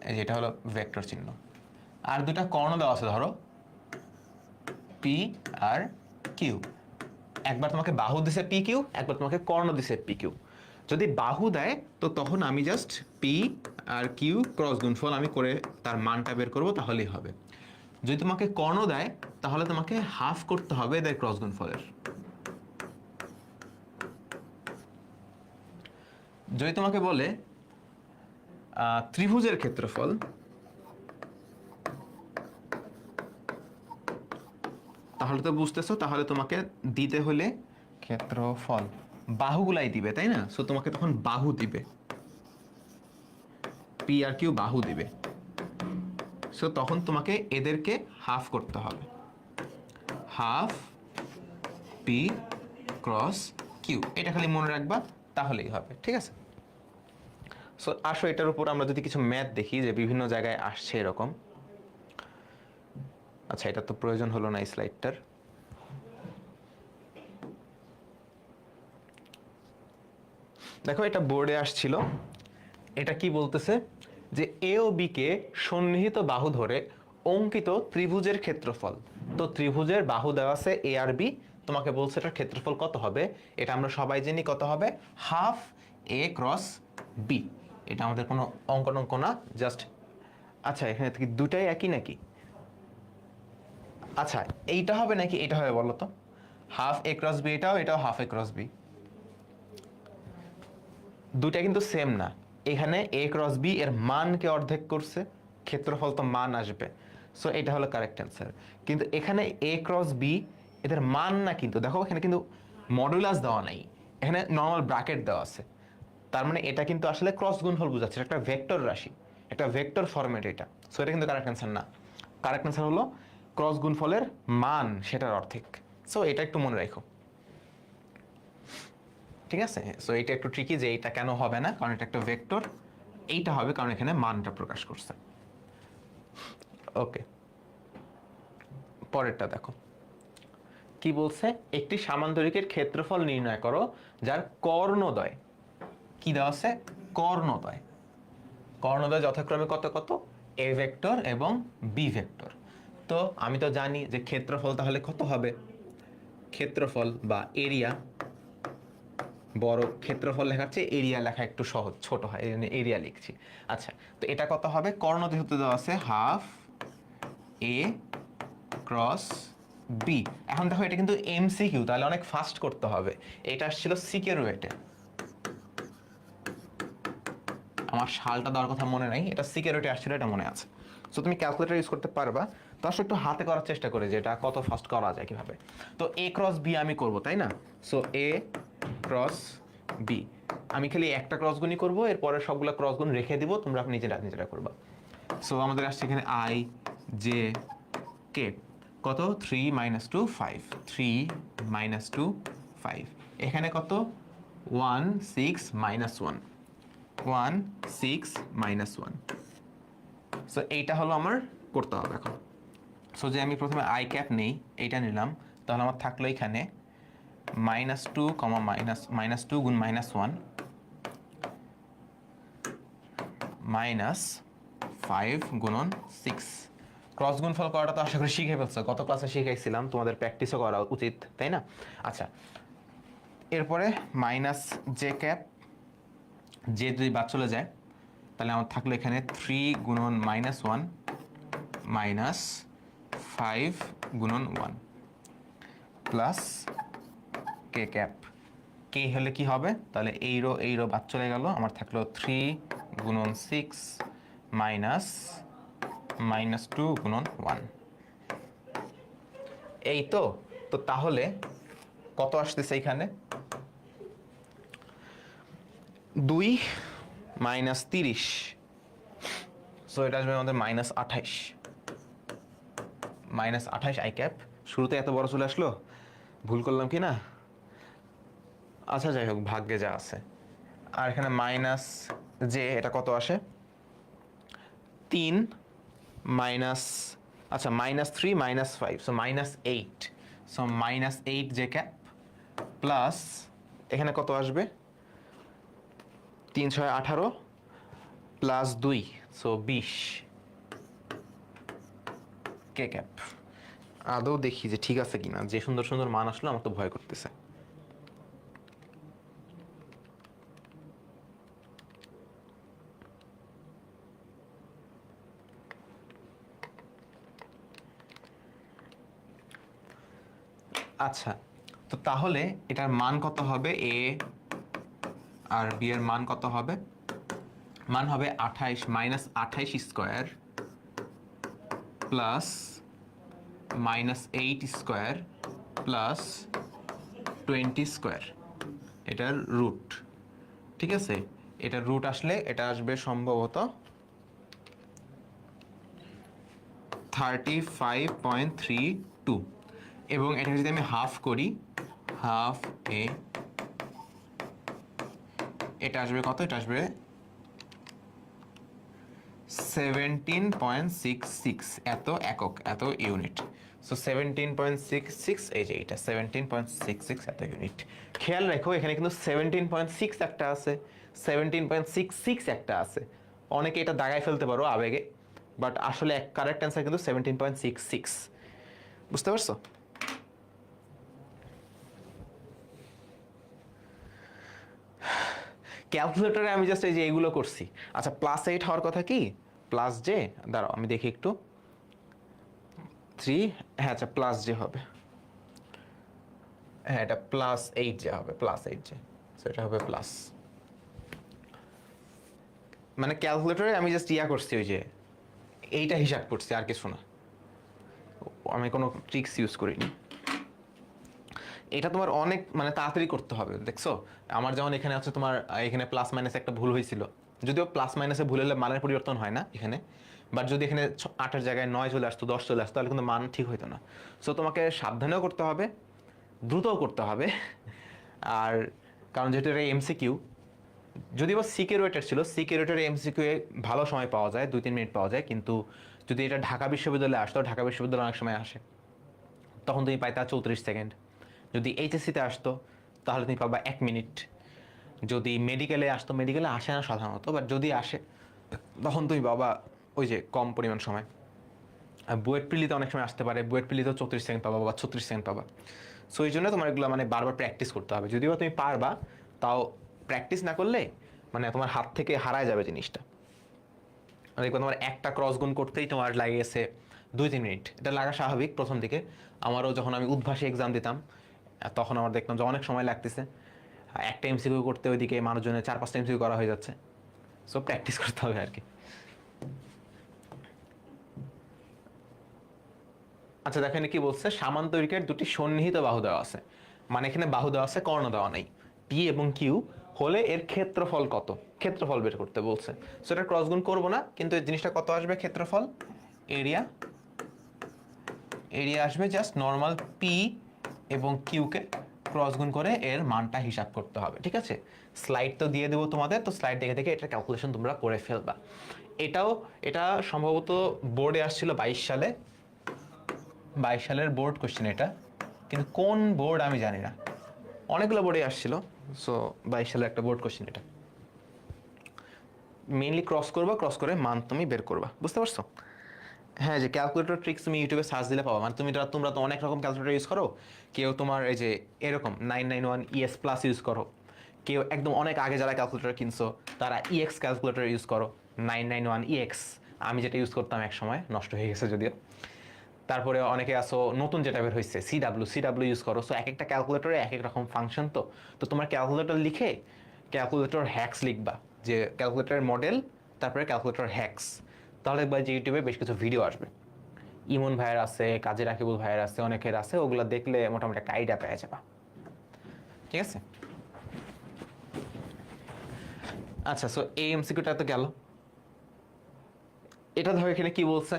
এই যেটা হলো ভেক্টর চিহ্ন। আর দুটা কর্ণ দেওয়া আছে, ধরো পি আর কিউ। একবার তোমাকে বাহু দিছে পি কিউ, একবার তোমাকে কর্ণ দিছে পি কিউ। যদি বাহু দেয় তো তখন আমি just P R Q cross গুণফল আমি করে তার মানটা বের করবো, তাহলেই হবে। যদি তোমাকে কর্ণ দেয় তাহলে তোমাকে হাফ করতে হবে এদের ক্রস গুণফলের। যদি তোমাকে বলে ত্রিভুজের ক্ষেত্রফল, তাহলে তো বুঝতেছো, তাহলে তোমাকে দিতে হলে ক্ষেত্রফল বাহুগুলাই দিবে, তাই না? সো তোমাকে তখন বাহু দিবে, পি আর কিউ বাহু দিবে। সো তখন তোমাকে এদেরকে হাফ করতে হবে, হাফ পি ক্রস কিউ, এটা খালি মনে রাখবা, তাহলেই হবে। ঠিক আছে, সো আসো এটার উপর আমরা যদি কিছু ম্যাথ দেখি যে বিভিন্ন জায়গায় আসছে এরকম। আচ্ছা, এটা তো প্রয়োজন হলো না এই স্লাইডটার। দেখো এটা বোর্ডে আসছিল, এটা কি বলতেছে যে এ ও বি কে সন্নিহিত বাহু ধরে অঙ্কিত ত্রিভুজের ক্ষেত্রফল। তো ত্রিভুজের বাহু দেওয়া আছে এ আর বি, তোমাকে বলছে এটার ক্ষেত্রফল কত হবে। এটা আমরা সবাই জানি কত হবে, হাফ এ ক্রস বি। এটা আমাদের কোনো অঙ্ক না, জাস্ট। আচ্ছা, এখানে কি দুটাই একই নাকি? আচ্ছা, এইটা হবে নাকি এটা হবে বলো তো? হাফ এ ক্রস বি, এটাও এটাও হাফ এ ক্রস বি, দুইটা কিন্তু সেম না। এখানে এ ক্রস বি এর মানকে অর্ধেক করছে, ক্ষেত্রফল তো মান আসবে, সো এটা হলো কারেক্ট অ্যান্সার। কিন্তু এখানে এ ক্রস বি এদের মান না, কিন্তু দেখো এখানে কিন্তু মডুলাস দেওয়া নাই, এখানে নর্মাল ব্র্যাকেট দেওয়া আছে। তার মানে এটা কিন্তু আসলে ক্রস গুণফল বোঝাচ্ছে, একটা ভেক্টর রাশি, একটা ভেক্টর ফরম্যাট এটা। সো এটা কিন্তু কারেক্ট অ্যান্সার না। কারেক্ট অ্যান্সার হলো ক্রস গুণফলের মান সেটার অর্ধেক। সো এটা একটু মনে রাখো, ঠিক আছে? সো এটা একটু ট্রিকি যে এটা কেন হবে না, কারণ এটা একটা ভেক্টর। এইটা হবে কারণ এখানে মানটা প্রকাশ করছে। ওকে, পরেরটা দেখো কি বলছে, একটি সামান্তরিকের ক্ষেত্রফল নির্ণয় করো যার কর্ণদ্বয় কি দেওয়া আছে, কর্ণদ্বয়। কর্ণদ্বয় যথাক্রমে কত কত, এ ভেক্টর এবং বি ভেক্টর। তো আমি তো জানি যে ক্ষেত্রফল তাহলে কত হবে, ক্ষেত্রফল বা এরিয়া, বড় ক্ষেত্রফল লেখার চেয়ে এরিয়া লেখা একটু সহজ, ছোট হয়, এই জন্য এরিয়া লিখছি। আচ্ছা, তো এটা কত হবে, কর্ণ যেহেতু দেওয়া আছে হাফ এ ক্রস বি। এখন দেখো এটা কিন্তু এমসিকিউ, তাহলে অনেক ফাস্ট করতে হবে। এটা আসছিল সিকের ওয়েটে, আমার সালটা দেওয়ার কথা মনে নাই, এটা সিকের ওয়েটে আসছিল, এটা মনে আছে। সো তুমি ক্যালকুলেটর ইউজ করতে পারবা। তো আসলে একটু হাতে করার চেষ্টা করি যে এটা কত ফাস্ট করা যায় কিভাবে। তো এ ক্রস বি আমি করব, তাই না? সো এ ক্রস বি, আমি খালি একটা ক্রস গুণই করবো, এরপরে সবগুলো ক্রস গুণ রেখে দিব, তোমরা নিজেরা নিজেরা করবা। সো আমাদের আসছে এখানে আই জে কে কত 3 - 2 5, 3 - 2 5, এখানে কত 1 6 - 1, 1 6 - 1। সো এইটা হলো আমার করতে হবে এখন। সো যে আমি প্রথমে আই ক্যাপ নেই, এইটা নিলাম, তাহলে আমার থাকলো এখানে -2, -2 গুণ -1 -5 গুণন 6। ক্রস গুণফল করাটা তো আশা করি শিখে ফেলছো, গত ক্লাসে শিখাইছিলাম, তোমাদের প্র্যাকটিসও করা উচিত, তাই না? আচ্ছা, এরপরে মাইনাস জে ক্যাপ, যে যদি বাদ চলে যায় তাহলে আমার থাকলো এখানে 3 গুণন -1 -5 গুণন 1 প্লাস কে ক্যাপ। কে হলে কি হবে, তাহলে এই রো বাদ চলে গেল, আমার থাকলো 3 গুণন 6 -2 গুণন 1। এই তো। তো তাহলে কত আসতেছে এখানে, 2 - 30, সো এটা আসবে আমাদের -28, -28 আই ক্যাপ। শুরুতে এত বড় চলে আসলো, ভুল করলাম কি না? আচ্ছা যাই হোক, ভাগ্যে যা আছে। আর এখানে মাইনাস যে এটা কত আসে, 3 মাইনাস, আচ্ছা -3 -5, so -8, so -8 J cap plus এখানে কত আসবে, 3 6 18 প্লাস 2, সো 20 কে ক্যাপ। আদৌ দেখি যে ঠিক আছে কিনা, যে সুন্দর সুন্দর মান আসলো আমার তো ভয় করতেছে। আচ্ছা, তো তাহলে এটার মান কত হবে, এ আর বি এর মান কত হবে, মান হবে 28 -28 square plus -8 square plus 20 square, এটার রুট। ঠিক আছে, এটার রুট আসলে এটা আসবে সম্ভবত 35.32, এবং এটা যদি আমি হাফ করি, হাফ এ, এটা আসবে কত, এটা আসবে 17.66 এত একক, এত ইউনিট। সো 17.66, এই যে এটা 17.66 এত ইউনিট। খেয়াল রেখো এখানে কিন্তু 17.6 একটা আছে, 17.66 একটা আছে। অনেকে এটা দাগায় ফেলতে পারো আবেগে, বাট আসলে কারেক্ট অ্যান্সার কিন্তু 17.66। বুঝতে পারছো? ক্যালকুলেটরে আমি জাস্ট এই যে এইগুলো করছি। আচ্ছা, +8 হওয়ার কথা কি, প্লাস জে, দাঁড়াও আমি দেখি একটু, 3, হ্যাঁ আচ্ছা প্লাস জে হবে, হ্যাঁ এটা +8 জে হবে, +8 জে, সো এটা হবে প্লাস। মানে ক্যালকুলেটরে আমি জাস্ট করছি, ওই যে এইটা হিসাব করছি, আর কিছু না, আমি কোনো ট্রিক্স ইউজ করিনি। এটা তোমার অনেক মানে তাড়াতাড়ি করতে হবে, দেখছো? আমার যেমন এখানে আছে তোমার, এখানে প্লাস মাইনাস একটা ভুল হয়েছিল, যদিও প্লাস মাইনাসে ভুল হলে মানের পরিবর্তন হয় না এখানে, বাট যদি এখানে 8-এর জায়গায় 9 চলে আসতো, 10 চলে আসতো, তাহলে কিন্তু মান ঠিক হইতো না। সো তোমাকে সাবধানেও করতে হবে, দ্রুতও করতে হবে। আর কারণ যেহেতু এটা এমসিকিউ, যদিও সিকে রুয়েটের ছিল, সিকে রুয়েটের এমসিকিউ এ ভালো সময় পাওয়া যায়, 2-3 মিনিট পাওয়া যায়, কিন্তু যদি এটা ঢাকা বিশ্ববিদ্যালয়ে আসতো, ঢাকা বিশ্ববিদ্যালয়ে অনেক সময় আসে, তখন তুমি পাইতা 34 সেকেন্ড। যদি এইচএসসিতে আসতো তাহলে তুমি পাবা 1 মিনিট। যদি মেডিকেলে আসতো, মেডিকেলে আসে না সাধারণত, বাট যদি আসে তখন তুমি পাবা ওই যে কম পরিমাণ সময়। আর বুয়েট প্রিলিতে অনেক সময় আসতে পারে, বুয়েট প্রিলিতেও 34 সেকেন্ড পাবা বা 36 সেকেন্ড পাবা। সো এই জন্য তোমার এগুলো মানে বারবার প্র্যাকটিস করতে হবে, যদিও তুমি পারবা, তাও প্র্যাকটিস না করলে মানে তোমার হাত থেকে হারায় যাবে জিনিসটা। দেখবে তোমার একটা ক্রস গুণ করতেই তোমার লাগে গেছে 2-3 মিনিট। এটা লাগা স্বাভাবিক প্রথম দিকে, আমারও যখন আমি উদ্ভাসী এক্সাম দিতাম তখন আমার দেখতাম যে অনেক সময় লাগতেছে, একটা এমসিকিউ করতে ওইদিকে মানুষজনের 4-5টা এমসিকিউ করা হয়ে যাচ্ছে। সো প্র্যাকটিস করতে হবে আর কি। আচ্ছা দেখো এখানে কি বলছে, সামান্তরিকের দুটি সন্নিহিত বাহু দেওয়া আছে, মানে এখানে বাহু দেওয়া আছে, কর্ণ দেওয়া নাই। পি এবং কিউ হলে এর ক্ষেত্রফল কত, ক্ষেত্রফল বের করতে বলছে। সো এটা ক্রস গুণ করবো না, কিন্তু এই জিনিসটা কত আসবে, ক্ষেত্রফল এরিয়া, এরিয়া আসবে জাস্ট নর্মাল পি এবং কিউকে ক্রস গুণ করে এর মানটা হিসাব করতে হবে। ঠিক আছে, স্লাইড তো দিয়ে দেবো তোমাদের, তো স্লাইড দেখে দেখে এটা ক্যালকুলেশন তোমরা করে ফেলবা। এটা সম্ভবত বোর্ডে আসছিল 22 সালে, 22 সালের বোর্ড কোশ্চেন এটা, কিন্তু কোন বোর্ড আমি জানি না, অনেকগুলো বোর্ডে আসছিল। সো 22 সালের একটা বোর্ড কোশ্চেন এটা। মেইনলি ক্রস করবা, ক্রস করে মান তুমি বের করবা, বুঝতে পারছো? হ্যাঁ, যে ক্যালকুলেটর ট্রিক্স তুমি ইউটিউবে সার্চ দিলে পাবা, মানে তোমরা তো অনেক রকম ক্যালকুলেটর ইউজ করো। কেউ তোমার এই যে এরকম 991 ES প্লাস ইউজ করো, কেউ একদম অনেক আগে যারা ক্যালকুলেটর কিনছো তারা EX ক্যালকুলেটর ইউজ করো, 991EX। আমি যেটা ইউজ করতাম এক সময়, নষ্ট হয়ে গেছে যদিও। তারপরে অনেকে আসো নতুন যেটা বের হয়েছে CW ইউজ করো। সো এক একটা ক্যালকুলেটরে এক এক রকম ফাংশন, তো তোমার ক্যালকুলেটর লিখে ক্যালকুলেটর হ্যাক্স লিখবা, যে ক্যালকুলেটরের মডেল তারপরে ক্যালকুলেটর হ্যাক্স, তাহলে দেখবা যে ইউটিউবে বেশ কিছু ভিডিও আসবে। ইমন ভাইয়ের আছে, কাজী রাকিবুল ভাইয়ের আছে, অনেকের আছে, ওগুলো দেখলে মোটামুটি একটা আইডিয়া পেয়ে যাবা। ঠিক আছে, আচ্ছা। সো এই এমসিকিউটা তো গেল। এটা ধরো এখানে কি বলছে,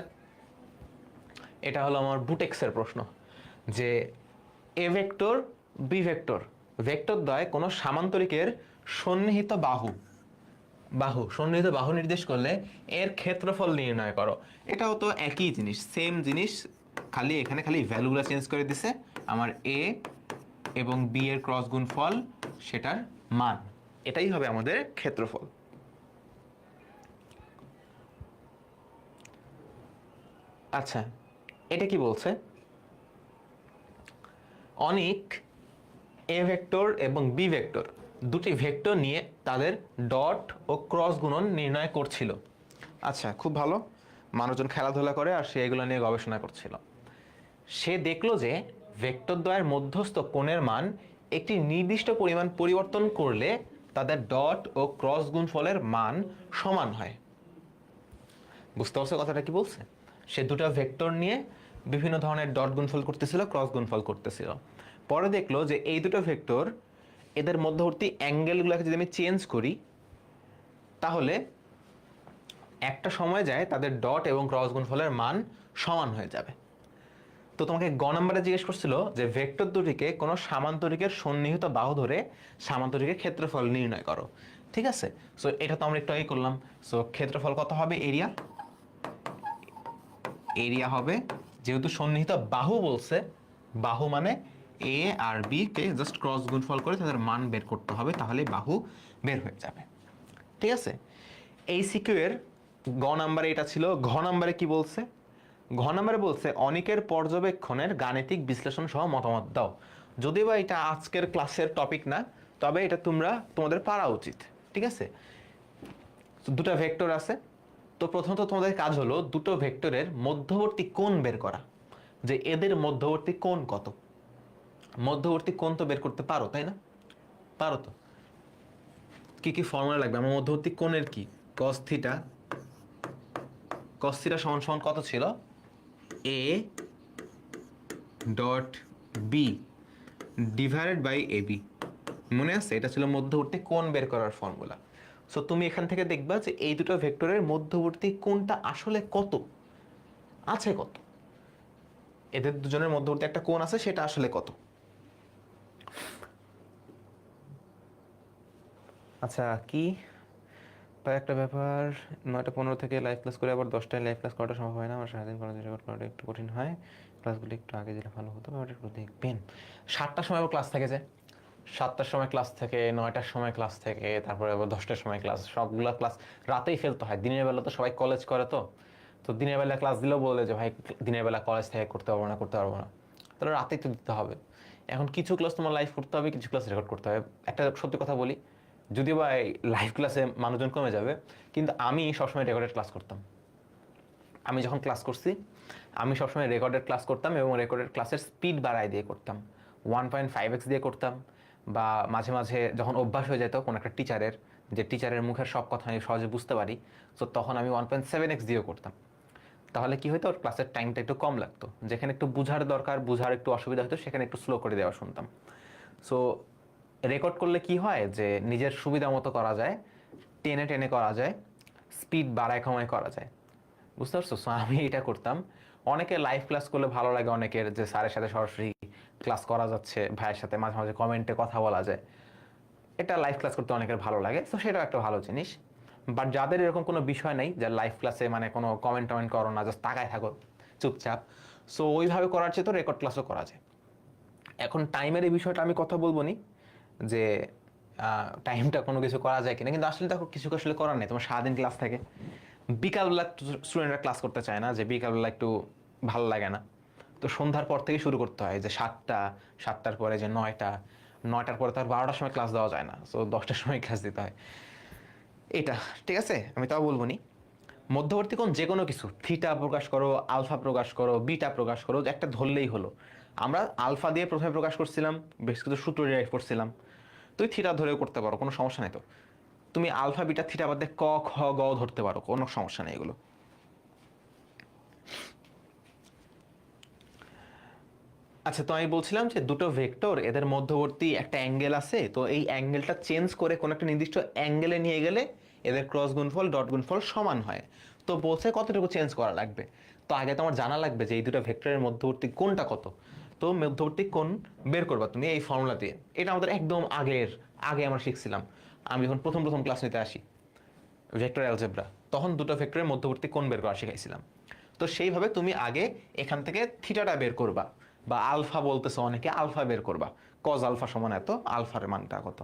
এটা হলো আমার বুটেক্সের প্রশ্ন, যে A vector B vector vector দ্বয় কোনো সামান্তরিকের সন্নিহিত সন্নিহিত বাহু নির্দেশ করলে এর ক্ষেত্রফল নির্ণয় করো। এটাও তো একই জিনিস, সেম জিনিস, খালি এখানে খালি ভ্যালুগুলো চেঞ্জ করে দিছে। আমার এ এবং বি এর ক্রস গুণফল, সেটার মান, এটাই হবে আমাদের ক্ষেত্রফল। আচ্ছা, এটা কি বলছে, অনিক এ ভেক্টর এবং বি ভেক্টর দুটি ভেক্টর নিয়ে তাদের ডট ও ক্রস গুণন নির্ণয় করছিল। আচ্ছা, খুব ভালো, মানুষজন খেলাধুলা করে আর সে এগুলো নিয়ে গবেষণা করছিল। সে দেখলো যে ভেক্টর দ্বয়ের মধ্যস্থ কোণের মান একটি নির্দিষ্ট পরিমাণ পরিবর্তন করলে তাদের ডট ও ক্রস গুণফলের মান সমান হয়। বুঝতে পারছো কথাটা কি বলছে? সে দুটো ভেক্টর নিয়ে বিভিন্ন ধরনের ডট গুণফল করতেছিল, ক্রস গুণফল করতেছিল। পরে দেখলো যে এই দুটো ভেক্টর, এদের মধ্যবর্তী অ্যাঙ্গেলগুলোকে যদি আমি চেঞ্জ করি, তাহলে একটা সময় যায় তাদের ডট এবং ক্রস গুণফলের মান সমান হয়ে যাবে। তো তোমাকে গ নাম্বারে জিজ্ঞেস করছিল যে ভেক্টর দুটিকে কোনো সামান্তরিকের সন্নিহিত বাহু ধরে সামান্তরিকের ক্ষেত্রফল নির্ণয় করো। ঠিক আছে, সো এটা তো আমরা একটু আগে করলাম। সো ক্ষেত্রফল কত হবে, এরিয়া, এরিয়া হবে, যেহেতু সন্নিহিত বাহু বলছে, বাহু মানে এ আর বি কে জাস্ট ক্রস গুণফল করে তাদের মান বের করতে হবে, তাহলে বাহু বের হয়ে যাবে। ঠিক আছে, এই সিকিউ এর গ নাম্বারে এটা ছিল। ঘ নাম্বারে কি বলছে, ঘ নাম্বারে বলছে অনিকের পর্যবেক্ষণের গাণিতিক বিশ্লেষণ সহ মতামত দাও। যদিও বা এটা আজকের ক্লাসের টপিক না, তবে এটা তোমাদের পারা উচিত। ঠিক আছে, দুটো ভেক্টর আছে, তো প্রথমত তোমাদের কাজ হলো দুটো ভেক্টরের মধ্যবর্তী কোণ বের করা, যে এদের মধ্যবর্তী কোণ কত। মধ্যবর্তী কোণ তো বের করতে পারো, তাই না? পারো তো। কি কি ফর্মুলা লাগবে আমার মধ্যবর্তী কোণের, কি cos থিটা, cos থিটা সমান সমান কত ছিল, a dot B divided by ab। মনে আছে, এটা ছিল মধ্যবর্তী কোণ বের করার ফর্মুলা। সো তুমি এখান থেকে দেখবা যে এই দুটো ভেক্টরের মধ্যবর্তী কোণটা আসলে কত আছে, কত এদের দুজনের মধ্যবর্তী একটা কোণ আছে, সেটা আসলে কত। আচ্ছা, কি তাই একটা ব্যাপার, 9টা 15 থেকে লাইভ ক্লাস করে আবার 10টায় লাইভ ক্লাস করাটা সম্ভব হয় না, আমার সারাদিন কলেজে রেকর্ড করাটা একটু কঠিন হয়, ক্লাসগুলো একটু আগে দিলে ভালো হতো, ব্যাপারটা একটু দেখবেন। 7টার সময় আবার ক্লাস থাকে, যে 7টার সময় ক্লাস থেকে, 9টার সময় ক্লাস থেকে, তারপরে আবার 10টার সময় ক্লাস, সবগুলো ক্লাস রাতেই ফেলতে হয়। দিনের বেলা তো সবাই কলেজ করে, তো দিনের বেলা ক্লাস দিলেও বলে যে ভাই দিনের বেলা কলেজ থেকে করতে পারবো না, তাহলে রাতেই তো দিতে হবে। এখন কিছু ক্লাস তোমার লাইভ করতে হবে, কিছু ক্লাস রেকর্ড করতে হবে। একটা সত্যি কথা বলি, যদিও বা লাইভ ক্লাসে মানুষজন কমে যাবে, কিন্তু আমি সবসময় রেকর্ডেড ক্লাস করতাম। আমি যখন ক্লাস করছি, আমি সবসময় রেকর্ডেড ক্লাস করতাম, এবং রেকর্ডেড ক্লাসের স্পিড বাড়ায় দিয়ে করতাম, 1.5x দিয়ে করতাম, বা মাঝে মাঝে যখন অভ্যাস হয়ে যেত কোনো একটা টিচারের, যে টিচারের মুখের সব কথা আমি সহজে বুঝতে পারি, তো তখন আমি 1.7x দিয়েও করতাম। তাহলে কি হতো, ওর ক্লাসের টাইমটা একটু কম লাগতো, যেখানে একটু বুঝার দরকার, বুঝার একটু অসুবিধা হতো, সেখানে একটু স্লো করে দেওয়া শুনতাম। সো রেকর্ড করলে কি হয় যে নিজের সুবিধা মতো করা যায়, টেনে টেনে করা যায়, স্পিড বাড়ায় কমায় করা যায়, বুঝতে পারছো? সো আমি এটা করতাম। অনেকে লাইভ ক্লাস করলে ভালো লাগে, অনেকের যে স্যারের সাথে সরাসরি ক্লাস করা যাচ্ছে, ভাইয়ের সাথে মাঝে মাঝে কমেন্টে কথা বলা যায়, এটা লাইভ ক্লাস করতে অনেকের ভালো লাগে। তো সেটাও একটা ভালো জিনিস। বাট যাদের এরকম কোনো বিষয় নেই যে লাইভ ক্লাসে মানে কোনো কমেন্ট টমেন্ট করো না, জাস্ট তাকায় থাকো চুপচাপ, সো ওইভাবে করার চেয়ে তো রেকর্ড ক্লাসও করা যায়। এখন টাইমের এই বিষয়টা আমি কথা বলবো নি যে টাইমটা কোনো কিছু করা যায় কিনা, কিন্তু আসলে দেখো কিছু আসলে করার নেই, তোমার সারাদিন ক্লাস থাকে, বিকালবেলা স্টুডেন্টরা ক্লাস করতে চায় না, যে বিকালবেলা একটু ভালো লাগে না, তো সন্ধ্যার পর থেকে শুরু করতে হয়, যে 7টার পরে যে 9টার পরে তার 12টার সময় ক্লাস দেওয়া যায় না, সো 10টার সময় ক্লাস দিতে হয়। এটা ঠিক আছে, আমি তাও বলবো নি। মধ্যবর্তী কোণ যে কোনো কিছু, থিটা প্রকাশ করো, আলফা প্রকাশ করো, বিটা প্রকাশ করো, একটা ধরলেই হলো। আমরা আলফা দিয়ে প্রথমে প্রকাশ করছিলাম, বেশ কিছু সূত্র ডিরাইভ করছিলাম, তুই থিটা ধরেও করতে পারো, কোনো সমস্যা নেই তো। তুমি আলফা বিটা থিটা বাদে ক খ গ ধরতে পারো, কোনো সমস্যা নেই এগুলো। আচ্ছা, তো আমি বলছিলাম যে দুটো ভেক্টর, এদের মধ্যবর্তী একটা অ্যাঙ্গেল আছে, তো এই অ্যাঙ্গেলটা চেঞ্জ করে কোনো একটা নির্দিষ্ট অ্যাঙ্গেলে নিয়ে গেলে এদের ক্রস গুণফল ডট গুণফল সমান হয়। তো বলছে কতটুকু চেঞ্জ করা লাগবে, তো আগে তো আমার জানা লাগবে যে এই দুটো ভেক্টরের মধ্যবর্তী কোণটা কত। তো মধ্যবর্তী কোণ বের করবা তুমি এই ফর্মুলা দিয়ে, এটা আমাদের একদম আগে আমরা শিখছিলাম। আমি যখন প্রথম ক্লাস নিতে আসি ভেক্টর অ্যালজেব্রা, তখন দুটো ভেক্টরের মধ্যবর্তী কোণ বের করা শিখাইছিলাম। তো সেইভাবে তুমি আগে এখান থেকে থিটাটা বের করবা, বা আলফা বলতেছো অনেকে, আলফা বের করবা, কজ আলফা সমান এত, আলফার মানটা কত।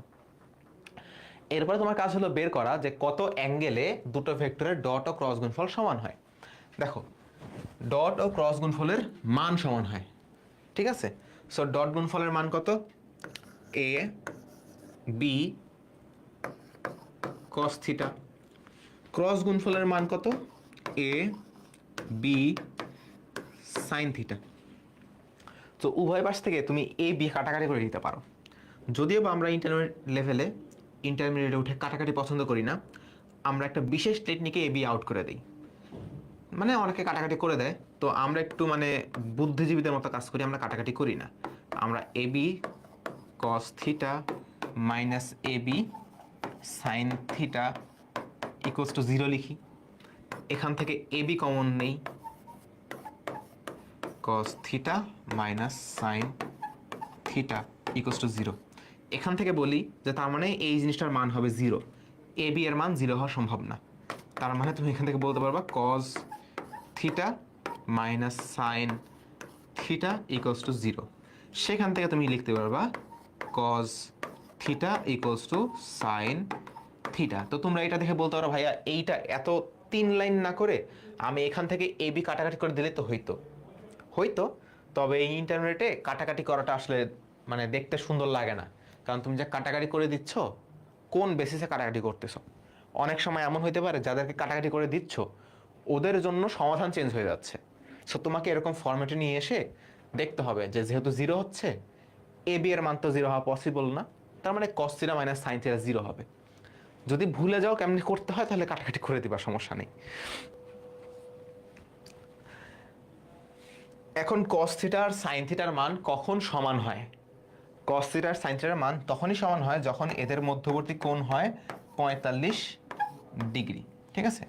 এরপরে তোমার কাজ হলো বের করা যে কত অ্যাঙ্গেলে দুটো ভেক্টরের ডট ও ক্রস গুণফল সমান হয়। দেখো, ডট ও ক্রস গুণফলের মান সমান হয়, ঠিক আছে? সো ডট গুণফলের মান কত, এ বি কস থিটা, ক্রস গুণফলের মান কত, এ বি সাইন থিটা। তো উভয় পাশ থেকে তুমি এ বি কাটাকাটি করে দিতে পারো, যদিও বা আমরা ইন্টারমিডিয়েটে উঠে কাটাকাটি পছন্দ করি না, আমরা একটা বিশেষ টেকনিকে এ বি আউট করে দিই, মানে অনেকে কাটাকাটি করে দেয়, তো আমরা একটু মানে বুদ্ধিজীবীদের মতো কাজ করি, আমরা কাটাকাটি করি না, আমরা A B cos theta minus A B sine theta equals to 0 লিখি। এখান থেকে এ বি কমন নেই, cos theta minus sine theta equals to 0। এখান থেকে বলি যে তার মানে এই জিনিসটার মান হবে 0, এ বি এর মান 0 হওয়া সম্ভব না, তার মানে তুমি এখান থেকে বলতে পারবা cos theta minus sine theta equals to 0। সেখান থেকে তুমি লিখতে পারবা cos theta equals two sine theta. তো তোমরা এটা দেখে বলতে পারো ভাইয়া এইটা এত 3 লাইন না করে আমি এখান থেকে এ বি কাটাকাটি করে দিলে তো হয়তো, তবে এই ইন্টারনেটে কাটাকাটি করাটা আসলে মানে দেখতে সুন্দর লাগে না, কারণ তুমি যে কাটাকাটি করে দিচ্ছ কোন বেসিসে কাটাকাটি করতেছো। অনেক সময় এমন হইতে পারে যাদেরকে কাটাকাটি করে দিচ্ছ ওদের জন্য সমাধান চেঞ্জ হয়ে যাচ্ছে, সো তোমাকে এরকম ফরম্যাটে নিয়ে এসে দেখতে হবে যে যেহেতু 0 হচ্ছে, এ বি এর মান তো 0 হওয়া পসিবল না, তার মানে কস থিটা মাইনাস সাইন থিটা 0 হবে। যদি ভুলে যাও কেমনি করতে হয় তাহলে কাটাকাটি করে দিবা, সমস্যা নেই। এখন কস থিটা আর সাইন থিটার মান কখন সমান হয়? কস থিটা আর সাইন থিটার মান তখনই সমান হয় যখন এদের মধ্যবর্তী কোণ হয় 45 ডিগ্রি, ঠিক আছে?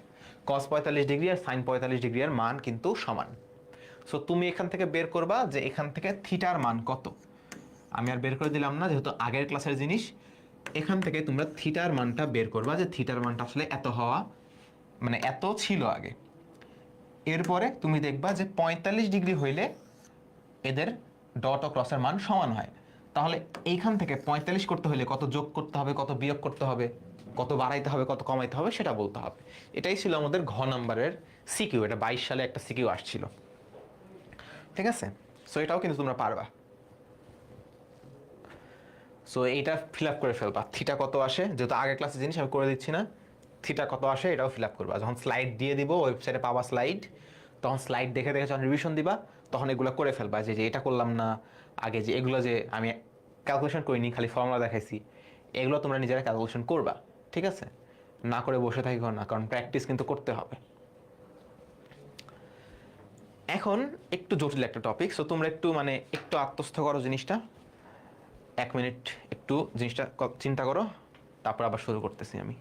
কস 45 ডিগ্রি আর সাইন 45 ডিগ্রি এর মান কিন্তু সমান। সো তুমি এখান থেকে বের করবা যে এখান থেকে থিটার মান কত। আমি আর বের করে দিলাম না, যেহেতু আগের ক্লাসের জিনিস। এখান থেকে তোমরা থিটার মানটা বের করবা যে থিটার মানটা আসলে এত হওয়া মানে এত ছিল আগে। এরপরে তুমি দেখবা যে 45 ডিগ্রি হইলে এদের ডট ও ক্রসের মান সমান হয়। তাহলে এইখান থেকে 45 করতে হলে কত যোগ করতে হবে, কত বিয়োগ করতে হবে, কত বাড়াইতে হবে, কত কমাইতে হবে সেটা বলতে হবে। এটাই ছিল আমাদের ঘ নাম্বারের সিকিউ, এটা 22 সালে একটা সিকিউ আসছিল, ঠিক আছে? সো এটাও কিন্তু তোমরা পারবা। সো এইটা ফিল আপ করে ফেলবা, থিটা কত আসে, যেহেতু আগের ক্লাসে জিনিস আমি করে দিচ্ছি না, থিটা কত আসে এটাও ফিল আপ করবা। যখন স্লাইড দিয়ে দিব, ওয়েবসাইটে পাবা স্লাইড, তখন স্লাইড দেখে দেখে যখন রিভিশন দিবা তখন এগুলো করে ফেলবা, যে এটা করলাম না আগে, যে এগুলো যে আমি ক্যালকুলেশন করিনি, খালি ফর্মুলা দেখাইছি, এগুলো তোমরা নিজেরা ক্যালকুলেশন করবা, ঠিক আছে? না করে বসে থাকিও না, কারণ প্র্যাকটিস কিন্তু করতে হবে। এখন একটু জটিল একটা টপিক, সো তোমরা একটু মানে একটু আত্মস্থ করো জিনিসটা, 1 মিনিট একটু জিনিসটা চিন্তা করো, তারপর আবার শুরু করতেছি আমি।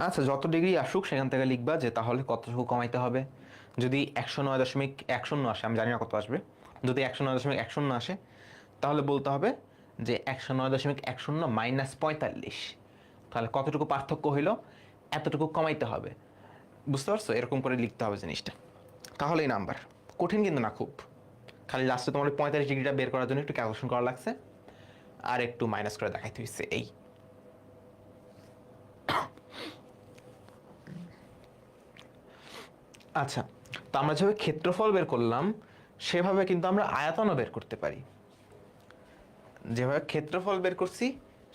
আচ্ছা, যত ডিগ্রি আসুক সেখান থেকে লিখবা যে তাহলে কতটুকু কমাইতে হবে। যদি 109.10 আসে, আমি জানি না কত আসবে, যদি 109.10 আসে তাহলে বলতে হবে যে 109.10 মাইনাস 45, তাহলে কতটুকু পার্থক্য হইলো, এতটুকু কমাইতে হবে। বুঝতে পারছো? এরকম করে লিখতে হবে জিনিসটা, তাহলেই নাম্বার। কঠিন কিন্তু না খুব, খালি লাস্টে তোমার 45 ডিগ্রিটা বের করার জন্য একটু ক্যালকুলেশন করা লাগছে, আর একটু মাইনাস করে দেখাইতে হচ্ছে এই। আচ্ছা, তো আমরা যেভাবে ক্ষেত্রফল বের করলাম সেভাবে কিন্তু আমরা আয়তনও বের করতে পারি। যেভাবে ক্ষেত্রফল বের করছি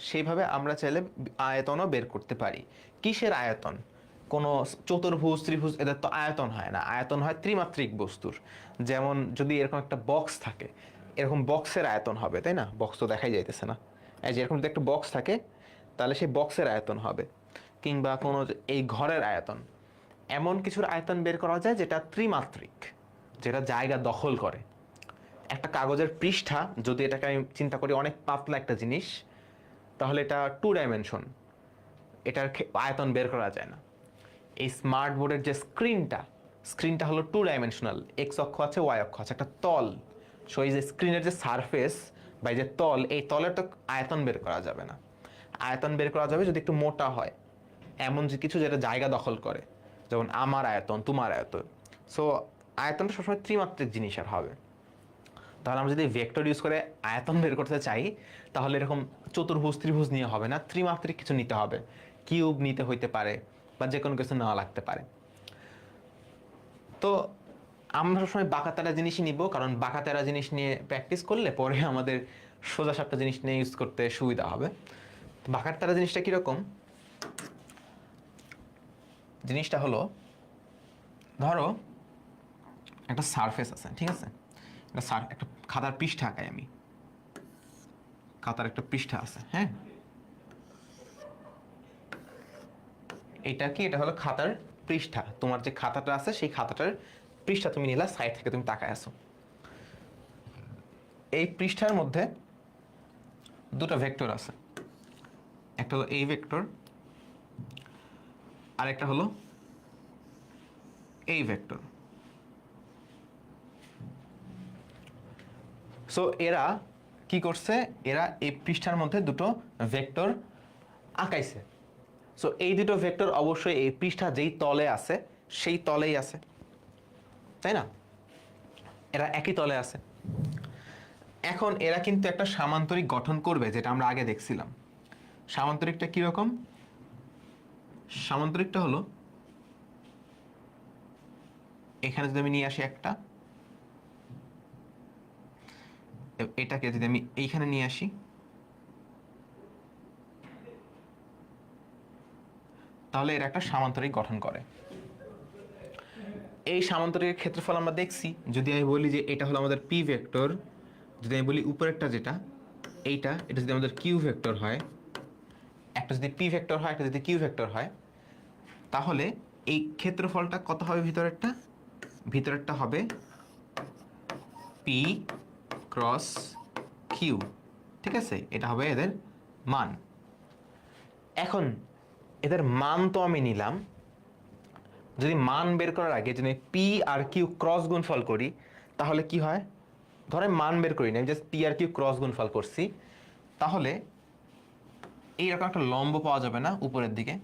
সেইভাবে আমরা চাইলে আয়তনও বের করতে পারি। কিসের আয়তন? কোনো চতুর্ভুজ, ত্রিভুজ এদের তো আয়তন হয় না, আয়তন হয় ত্রিমাত্রিক বস্তুর। যেমন যদি এরকম একটা বক্স থাকে, এরকম বক্সের আয়তন হবে, তাই না? বক্স তো দেখাই যাইতেছে না, এই যে এরকম যদি একটা বক্স থাকে তাহলে সেই বক্সের আয়তন হবে, কিংবা কোনো এই ঘরের আয়তন। এমন কিছুর আয়তন বের করা যায় যেটা ত্রিমাত্রিক, যেটা জায়গা দখল করে। একটা কাগজের পৃষ্ঠা, যদি এটাকে আমি চিন্তা করি অনেক পাতলা একটা জিনিস, তাহলে এটা 2 ডাইমেনশন, এটার আয়তন বের করা যায় না। এই স্মার্ট বোর্ডের যে স্ক্রিনটা হলো 2 ডাইমেনশনাল, এক্স অক্ষ আছে, ওয়াই অক্ষ আছে, একটা তল। সো এই যে স্ক্রিনের যে সারফেস বা যে তল, এই তলের তো আয়তন বের করা যাবে না। আয়তন বের করা যাবে যদি একটু মোটা হয়, এমন যে কিছু যেটা জায়গা দখল করে, যেমন আমার আয়তন, তোমার আয়তন। সো আয়তনটা সবসময় ত্রিমাত্রিক জিনিস আর হবে। তাহলে আমরা যদি ভেক্টর ইউজ করে আয়তন বের করতে চাই, তাহলে এরকম চতুর্ভুজ, ত্রিভুজ নিয়ে হবে না, ত্রিমাত্রিক কিছু নিতে হবে। কিউব নিতে হইতে পারে, বা যে কোনো কিছু নেওয়া লাগতে পারে। তো আমরা সবসময় বাঁকাতেরা জিনিসই নিব, কারণ বাঁকাতেরা জিনিস নিয়ে প্র্যাকটিস করলে পরে আমাদের সোজা সাপটা জিনিস নিয়ে ইউজ করতে সুবিধা হবে। বাঁকাতেরা জিনিসটা কীরকম? জিনিসটা হলো, ধরো একটা সারফেস আছে, ঠিক আছে? একটা খাতার পৃষ্ঠা আঁকাই আমি, খাতার একটা পৃষ্ঠা আছে, হ্যাঁ? এটা কি? এটা হলো খাতার পৃষ্ঠা। তোমার যে খাতাটা আছে সেই খাতাটার পৃষ্ঠা তুমি নিলা, সাইড থেকে তুমি তাকায় আছো। এই পৃষ্ঠার মধ্যে দুটো ভেক্টর আছে, একটা হলো এই ভেক্টর, আর একটা হলো এই ভেক্টর। সো এরা কি করছে? এরা এই পৃষ্ঠার মধ্যে দুটো ভেক্টর আঁকাইছে। সো এই দুটো ভেক্টর অবশ্যই এই পৃষ্ঠা যেই তলে আছে সেই তলেই আছে, তাই না? এরা একই তলে আছে। এখন এরা কিন্তু একটা সামান্তরিক গঠন করবে, যেটা আমরা আগে দেখছিলাম। সামান্তরিকটা কিরকম? সামান্তরিকটা হলো, এখানে যদি আমি নিয়ে আসি একটা, এটাকে যদি আমি এইখানে নিয়ে আসি, তাহলে এরা একটা সামান্তরিক গঠন করে। এই সামান্তরিকের ক্ষেত্রফল আমরা দেখছি। যদি আমি বলি যে এটা হলো আমাদের পি ভেক্টর, যদি আমি বলি উপরেরটা যেটা এইটা, এটা যদি আমাদের কিউ ভেক্টর হয়, একটা যদি পি ভেক্টর হয়, একটা যদি কিউ ভেক্টর হয়, তাহলে এই ক্ষেত্রফলটা কত হবে? ভিতরেরটা হবে পি ক্রস কিউ, ঠিক আছে? এটা হবে এদের মান। এখন এদের মান তো আমি নিলাম, যদি মান বের করার আগে যদি পি আর কিউ ক্রস গুণফল করি তাহলে কি হয়? ধরে মান বের করি না, আমি just P R Q cross গুণফল করছি, তাহলে এইরকম একটা লম্ব পাওয়া যাবে না উপরের দিকে?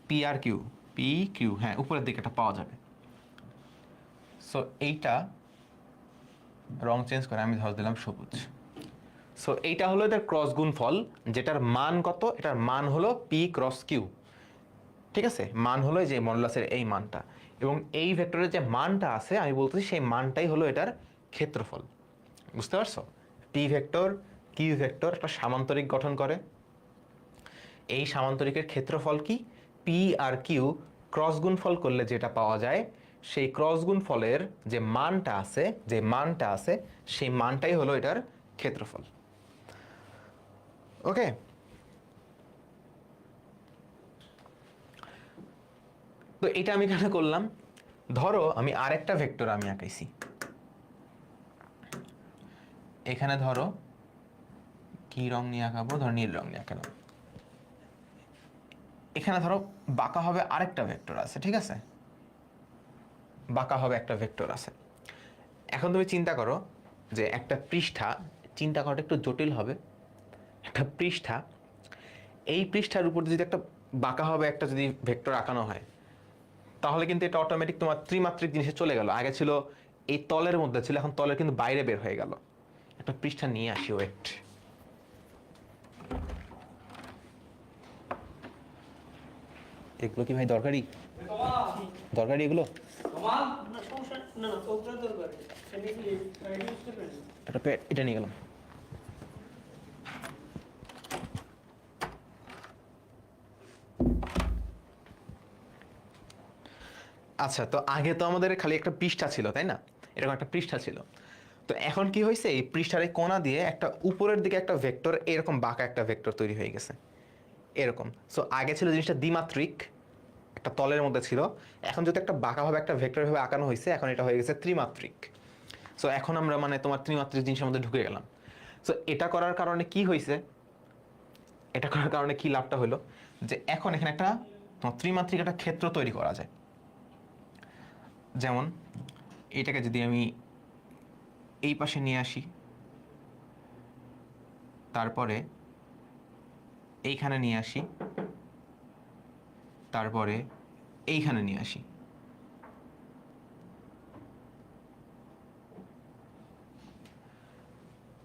P R Q, P Q, হ্যাঁ উপরের দিকে একটা পাওয়া যাবে। সো এইটা রং চেঞ্জ করে আমি ধরে দিলাম সবুজ। সো এইটা হলো এদের ক্রস গুণফল, যেটার মান কত? এটার মান হলো পি ক্রস কিউ, ঠিক আছে? মান হলো যে মডুলাসের এই মানটা, এবং এই ভেক্টরের যে মানটা আছে আমি বলতেছি সেই মানটাই হলো এটার ক্ষেত্রফল। বুঝতে পারছো? পি ভেক্টর কিউ ভেক্টর একটা সামান্তরিক গঠন করে, এই সামান্তরিকের ক্ষেত্রফল কি? পি আর কিউ ক্রস গুণফল করলে যেটা পাওয়া যায় সেই ক্রস গুণফলের যে মানটা আছে সেই মানটাই হলো এটার ক্ষেত্রফল। ওকে, তো এটা আমি কেন করলাম? ধরো আমি আরেকটা ভেক্টর আমি আঁকাইছি, এখানে ধরো কি রং নিয়ে আঁকাবো, ধরো নীল রং নিয়ে আঁকালাম। এখানে ধরো বাঁকা হবে আরেকটা ভেক্টর আছে, ঠিক আছে, বাঁকা হবে একটা ভেক্টর আছে। এখন তুমি চিন্তা করো যে একটা পৃষ্ঠা, চিন্তা করাটা একটু জটিল হবে, একটা পৃষ্ঠা, এই পৃষ্ঠার উপর যদি একটা বাঁকা হবে একটা যদি ভেক্টর আঁকানো হয় তাহলে কিন্তু এটা অটোমেটিক তোমার ত্রিমাত্রিক জিনিসে চলে গেল। আগে ছিল এই তলের মধ্যে ছিল, এখন তলের কিন্তু বাইরে বের হয়ে গেল। একটা পৃষ্ঠা নিয়ে আসি, ওয়েট। এগুলো কি ভাই দরকারি দরকারি এগুলো? এটা নিয়ে গেলাম। আচ্ছা, তো আগে তো আমাদের খালি একটা পৃষ্ঠা ছিল, তাই না? এরকম একটা পৃষ্ঠা ছিল। তো এখন কি হয়েছে, এই পৃষ্ঠার এই কোণা দিয়ে একটা উপরের দিকে একটা ভেক্টর, এরকম বাঁকা একটা ভেক্টর তৈরি হয়ে গেছে এরকম। সো আগে ছিল জিনিসটা দ্বিমাত্রিক, একটা তলের মধ্যে ছিল। এখন যদি একটা বাঁকাভাবে একটা ভেক্টর ভাবে আঁকানো হয়েছে, এখন এটা হয়ে গেছে ত্রিমাত্রিক। সো এখন আমরা মানে তোমার ত্রিমাত্রিক জিনিসের মধ্যে ঢুকে গেলাম। সো এটা করার কারণে কি হয়েছে, এটা করার কারণে কি লাভটা হলো, যে এখন এখানে একটা ত্রিমাত্রিক একটা ক্ষেত্র তৈরি করা যায়। যেমন এটাকে যদি আমি এই পাশে নিয়ে আসি, তারপরে এইখানে নিয়ে আসি, তারপরে এইখানে নিয়ে আসি,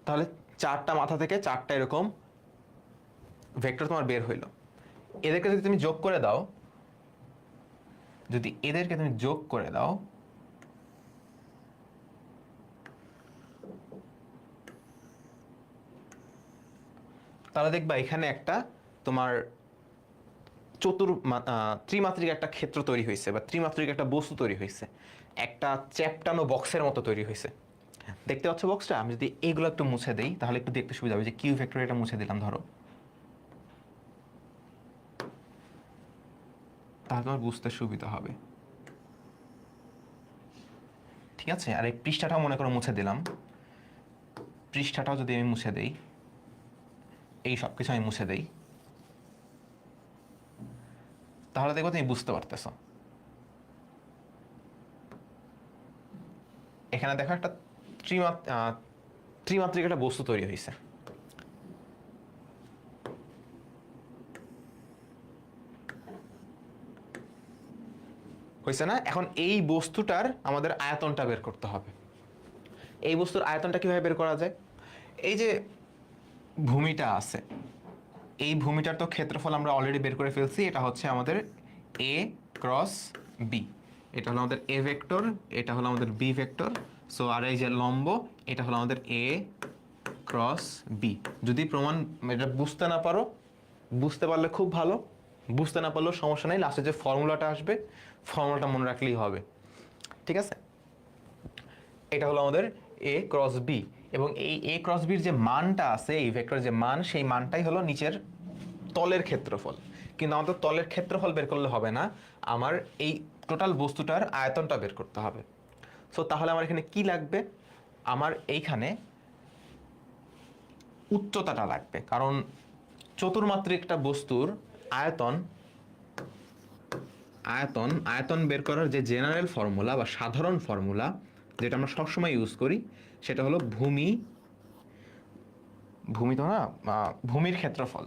তাহলে চারটা মাথা থেকে চারটা এরকম ভেক্টর তোমার বের হইলো। এদেরকে যদি তুমি যোগ করে দাও, যদি এদেরকে তুমি যোগ করে দাও, তাহলে দেখবা এখানে একটা তোমার ত্রিমাত্রিক একটা ক্ষেত্র তৈরি হয়েছে, বা ত্রিমাত্রিক একটা বস্তু তৈরি হয়েছে, একটা চ্যাপ্টানো বক্সের মতো তৈরি হয়েছে। দেখতে পাচ্ছ বক্সটা? আমি যদি এগুলো একটু মুছে দেই তাহলে একটু দেখতে সুবিধা হবে। যে কিউ ভেক্টর এটা মুছে দিলাম ধরো, তাহলে তোমার বুঝতে সুবিধা হবে। ঠিক আছে, আর এই পৃষ্ঠাটাও মনে করো মুছে দিলাম, পৃষ্ঠাটাও যদি আমি মুছে দেই, এই সব কিছু আমি মুছে দেই, তাহলে দেখবো তুমি বুঝতে পারতেছ। এখানে দেখো একটা ত্রিমাত্রিক একটা বস্তু তৈরি হয়েছে। হয়েছে না? এখন এই বস্তুটার আমাদের আয়তনটা বের করতে হবে। এই বস্তুর আয়তনটা কিভাবে বের করা যায়? এই যে ভূমিটা আছে, এই ভূমিটার তো ক্ষেত্রফল আমরা অলরেডি বের করে ফেলছি। এটা হচ্ছে আমাদের এ ক্রস বি, এটা হলো আমাদের এ ভেক্টর, এটা হলো আমাদের বি ভেক্টর। সো আর এই যে লম্ব, এটা হলো আমাদের এ ক্রস বি। যদি প্রমাণ এটা বুঝতে না পারো, বুঝতে পারলে খুব ভালো, বুঝতে না পারলেও সমস্যা নেই, লাস্টে যে ফর্মুলাটা আসবে ফর্মুলাটা মনে রাখলেই হবে। ঠিক আছে, এটা হলো আমাদের এ ক্রস বি, এবং এই এ ক্রস বির যে মানটা আছে, এই ভেক্টরের যে মান, সেই মানটাই হলো নিচের তলের ক্ষেত্রফল। কিন্তু আমাদের তলের ক্ষেত্রফল বের করলে হবে না, আমার এই টোটাল বস্তুটার আয়তনটা বের করতে হবে। সো তাহলে আমার এখানে কি লাগবে? আমার এইখানে উচ্চতাটা লাগবে, কারণ চতুর্মাত্রিক একটা বস্তুর আয়তন আয়তন আয়তন বের করার যে জেনারেল ফর্মুলা বা সাধারণ ফর্মুলা যেটা আমরা সবসময় ইউজ করি, সেটা হলো ভূমি তো না, ভূমির ক্ষেত্রফল।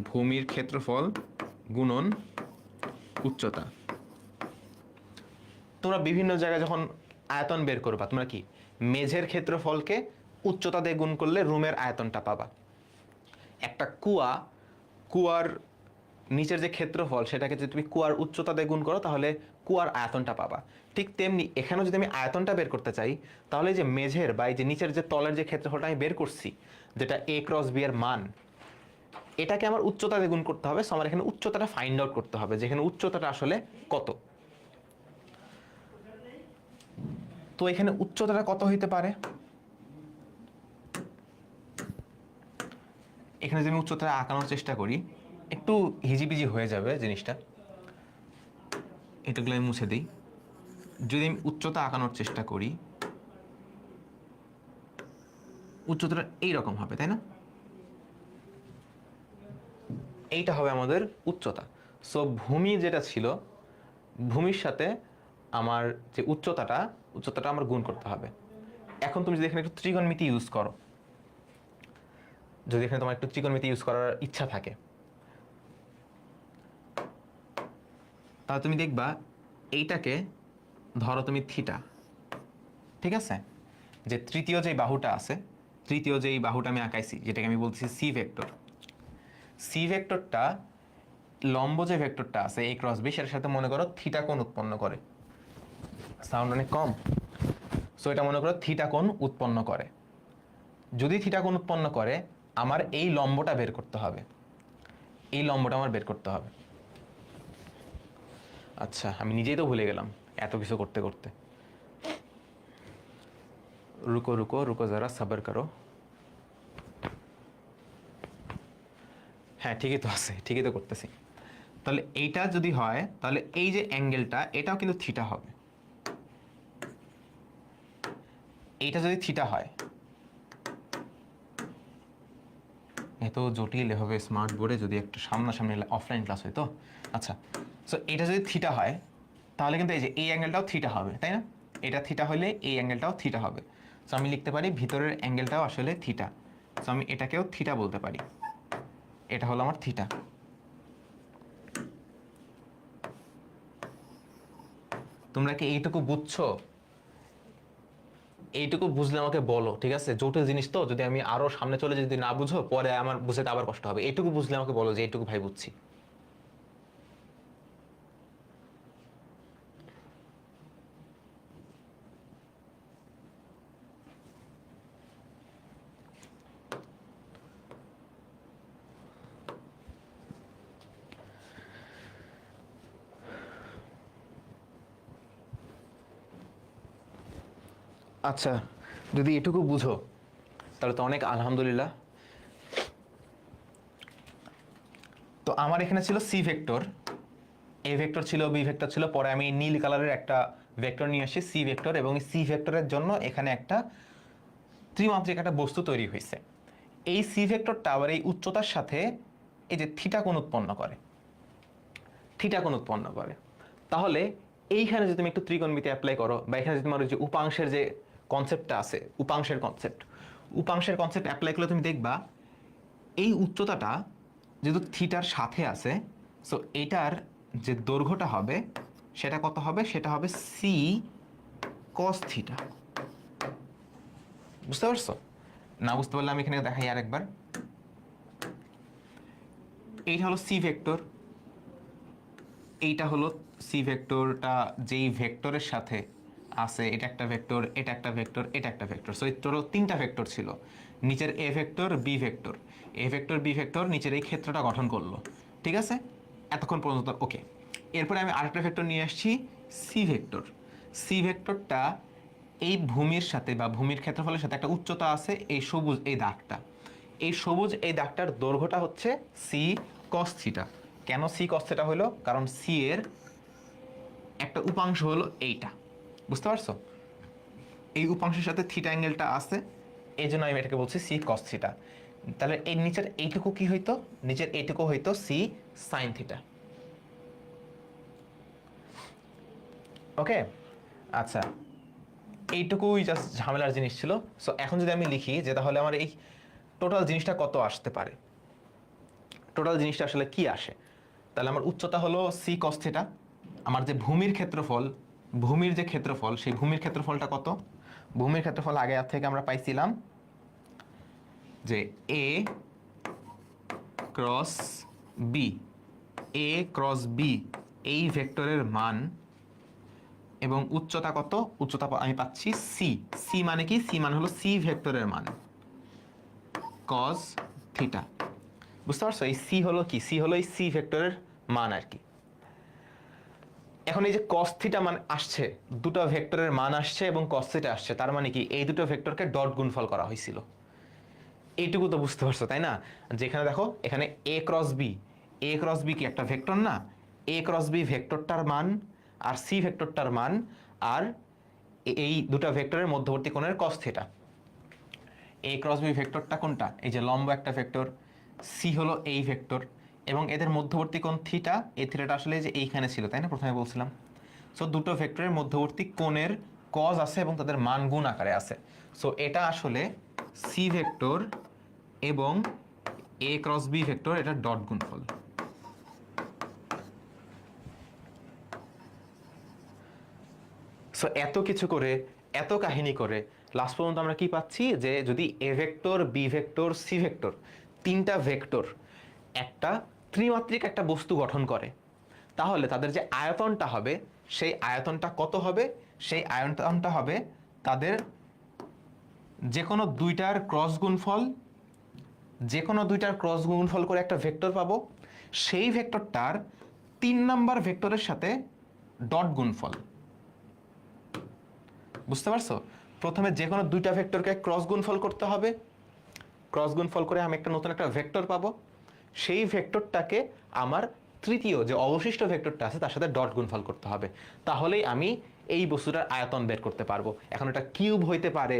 ভূমির ক্ষেত্রফল গুণন উচ্চতা। তোমরা বিভিন্ন জায়গায় যখন আয়তন বের করবা, তোমরা কি মেঝের ক্ষেত্রফলকে উচ্চতা দিয়ে গুণ করলে রুমের আয়তনটা পাবা। একটা কুয়ার নিচের যে ক্ষেত্রফল সেটাকে যদি তুমি কুয়ার উচ্চতা দিয়ে গুণ করো তাহলে কুয়ার আয়তনটা পাবা। ঠিক তেমনি এখানেও যদি আমি আয়তনটা বের করতে চাই তাহলে যে মেঝের বা এই যে নিচের যে তলের যে ক্ষেত্রফলটা আমি বের করছি, যেটা a ক্রস b এর মান, এটাকে আমার উচ্চতা দিয়ে গুণ করতে হবে। সো আমার এখানে উচ্চতাটা ফাইন্ড আউট করতে হবে, যেখানে উচ্চতাটা আসলে কত। তো এখানে উচ্চতাটা কত হইতে পারে? এখানে যদি আমি উচ্চতাটা আঁকানোর চেষ্টা করি একটু হিজিবিজি হয়ে যাবে জিনিসটা, এটাগুলো আমি মুছে দিই। যদি আমি উচ্চতা আঁকানোর চেষ্টা করি, উচ্চতাটা এইরকম হবে, তাই না? এইটা হবে আমাদের উচ্চতা। সো ভূমি যেটা ছিল, ভূমির সাথে আমার যে উচ্চতাটা আমার গুণ করতে হবে। এখন তুমি যদি এখানে একটু ত্রিকোণমিতি ইউজ করো, যদি এখানে তোমার একটু ত্রিকোণমিতি ইউজ করার ইচ্ছা থাকে, তাহলে তুমি দেখবা এইটাকে ধরো তুমি থিটা, ঠিক আছে? যে তৃতীয় যে বাহুটা আছে, তৃতীয় যেই বাহুটা আমি আঁকাইছি, যেটাকে আমি বলছি সি ভেক্টর, সি ভেক্টরটা লম্ব যে ভেক্টরটা আছে a ক্রস b, সেটার সাথে মনে করো থিটা কোণ উৎপন্ন করে। সাউন্ড অনেক কম। সো এটা মনে করো থিটা কোণ উৎপন্ন করে। যদি থিটা কোণ উৎপন্ন করে, আমার এই লম্বটা বের করতে হবে, এই লম্বটা আমার বের করতে হবে। আচ্ছা, আমি নিজেই তো ভুলে গেলাম এত কিছু করতে করতে। রুকো রুকো রুকো যারা, সবর করো। হ্যাঁ, ঠিকই তো আছে, ঠিকই তো করতেছি। তাহলে এইটা যদি হয় তাহলে এই যে অ্যাঙ্গেলটা এটাও কিন্তু থিটা হবে। এইটা যদি থিটা হয়, এত জটিল হবে স্মার্ট বোর্ডে যদি একটা সামনাসামনি অফলাইন ক্লাস হইতো। আচ্ছা, সো এটা যদি থিটা হয় তাহলে কিন্তু এই যে এই অ্যাঙ্গেলটাও থিটা হবে, তাই না? এটা থিটা হলে এই অ্যাঙ্গেলটাও থিটা হবে। সো আমি লিখতে পারি ভিতরের অ্যাঙ্গেলটাও আসলে থিটা। সো আমি এটাকেও থিটা বলতে পারি। এটা হলো আমার থিটা। তোমরা কি এইটুকু বুঝছো? এইটুকু বুঝলে আমাকে বলো, ঠিক আছে? জটিল জিনিস তো, যদি আমি আরো সামনে চলে যদি না বুঝো পরে আমার বুঝতে আবার কষ্ট হবে। এইটুকু বুঝলে আমাকে বলো যে এইটুকু ভাই বুঝছি। আচ্ছা, যদি এটুকু বুঝো তাহলে তো অনেক আলহামদুলিল্লাহ। তো আমার এখানে ছিল সি ভেক্টর, এ ভেক্টর ছিল, বি ভেক্টর ছিল, পরে আমি নীল কালারের একটা ভেক্টর নিয়ে আসি সি ভেক্টর, এবং সি ভেক্টরের জন্য এখানে একটা ত্রিমাত্রিক একটা বস্তু তৈরি হয়েছে। এই সি ভেক্টরটা আবার এই উচ্চতার সাথে এই যে থিটা কোণ উৎপন্ন করে, থিটা কোণ উৎপন্ন করে। তাহলে এইখানে যদি তুমি একটু ত্রিকোণমিতি অ্যাপ্লাই করো, বা এখানে যদি তোমার যে উপাংশের যে কনসেপ্টটা আছে, উপাংশের কনসেপ্ট অ্যাপ্লাই করলে তুমি দেখবা এই উচ্চতাটা যেহেতু থিটার সাথে আছে, সো এটার যে দৈর্ঘ্যটা হবে সেটা কত হবে? সেটা হবে সি কস থিটা। বুঝতে পারছো? না বুঝতে পারলে আমি এখানে দেখাই আরেকবার। এইটা হলো সি ভেক্টর, এইটা হলো সি ভেক্টরটা যেই ভেক্টরের সাথে আছে, এটা একটা ভেক্টর, এটা একটা ভেক্টর, এটা একটা ভেক্টর। সো টোটাল তিনটা ভেক্টর ছিল। নিচের A vector, B vector, A vector B vector নিচের এই ক্ষেত্রটা গঠন করলো, ঠিক আছে? এতক্ষণ পর্যন্ত ওকে। এরপরে আমি আরেকটা ভেক্টর নিয়ে আসছি সি ভেক্টর। সি ভেক্টরটা এই ভূমির সাথে বা ভূমির ক্ষেত্রফলের সাথে একটা উচ্চতা আছে, এই সবুজ এই দাগটা, এই সবুজ এই দাগটার দৈর্ঘ্যটা হচ্ছে সি কস থিটা। কেন সি কস থিটা হলো? কারণ সি এর একটা উপাংশ হলো এইটা। বুঝতে পারছো? এই উপাংশের সাথে থিটা অ্যাঙ্গেলটা আছে, এই জন্য আমি এটাকে বলছি সি কস থিটা। তাহলে এই নিচের এইটুকু কি হইতো? নিচের এইটুকু হইতো সি সাইন থিটা। ওকে, আচ্ছা, এইটুকুই জাস্ট ঝামেলার জিনিস ছিল। সো এখন যদি আমি লিখি যে তাহলে আমার এই টোটাল জিনিসটা কত আসতে পারে, টোটাল জিনিসটা আসলে কি আসে, তাহলে আমার উচ্চতা হলো সি কস থিটা। আমার যে ভূমির ক্ষেত্রফল, ভূমির যে ক্ষেত্রফল, সেই ভূমির ক্ষেত্রফলটা কত? ভূমির ক্ষেত্রফল আগে থেকে আমরা পাইছিলাম যে এ ক্রস বি, এ ক্রস বি এই ভেক্টরের মান এবং উচ্চতা কত, উচ্চতা আমি পাচ্ছি সি। সি মানে কি, সি মানে হলো সি ভেক্টরের মান কজ থিটা। বুঝতে পারছো, এই সি হলো কি, সি হলো এই সি ভেক্টরের মান আর কি। এখন এই যে কস থিটা মান আসছে, দুটো ভেক্টরের মান আসছে এবং কস থিটা আসছে, তার মানে কি এই দুটো ভেক্টরকে ডট গুণফল করা হয়েছিল। এইটুকু তো বুঝতে পারছো তাই না? যেখানে দেখো এখানে এ ক্রস বি, এ ক্রস বি কি একটা ভেক্টর না? এ ক্রস বি ভেক্টরটার মান আর সি ভেক্টরটার মান, আর এই দুটো ভেক্টরের মধ্যবর্তী কোণের কস থিটা। এ ক্রস বি ভেক্টরটা কোনটা, এই যে লম্ব একটা ভেক্টর, সি হলো এই ভেক্টর, এবং এদের মধ্যবর্তী কোণ থিটা, এই থিটাটা আসলে যে এইখানে ছিল তাই না, প্রথমে বলছিলাম। সো দুটো ভেক্টরের মধ্যবর্তী কোণের কজ আছে এবং তাদের মান গুণ আকারে আছে। সো এটা আসলে সি ভেক্টর এবং এ ক্রস বি ভেক্টর, এটা ডট গুণফল। সো এত কিছু করে, এত কাহিনী করে লাস্ট পর্যন্ত আমরা কি পাচ্ছি, যে যদি A vector, B vector, C vector, তিনটা ভেক্টর একটা ত্রিমাত্রিক একটা বস্তু গঠন করে, তাহলে তাদের যে আয়তনটা হবে, সেই আয়তনটা কত হবে? সেই আয়তনটা হবে তাদের যে কোনো দুইটার ক্রস গুণফল, যে কোনো দুইটার ক্রস গুণফল করে একটা ভেক্টর পাবো, সেই ভেক্টরটার 3 নাম্বার ভেক্টরের সাথে ডট গুণফল। বুঝতে পারছো? প্রথমে যে কোনো দুইটা ভেক্টরকে ক্রস গুণফল করতে হবে, ক্রস গুণফল করে আমি একটা নতুন একটা ভেক্টর পাবো, সেই ভেক্টরটাকে আমার তৃতীয় যে অবশিষ্ট ভেক্টরটা আছে তার সাথে ডট গুণফল করতে হবে, তাহলেই আমি এই বস্তুটার আয়তন বের করতে পারবো। এখন এটা কিউব হইতে পারে,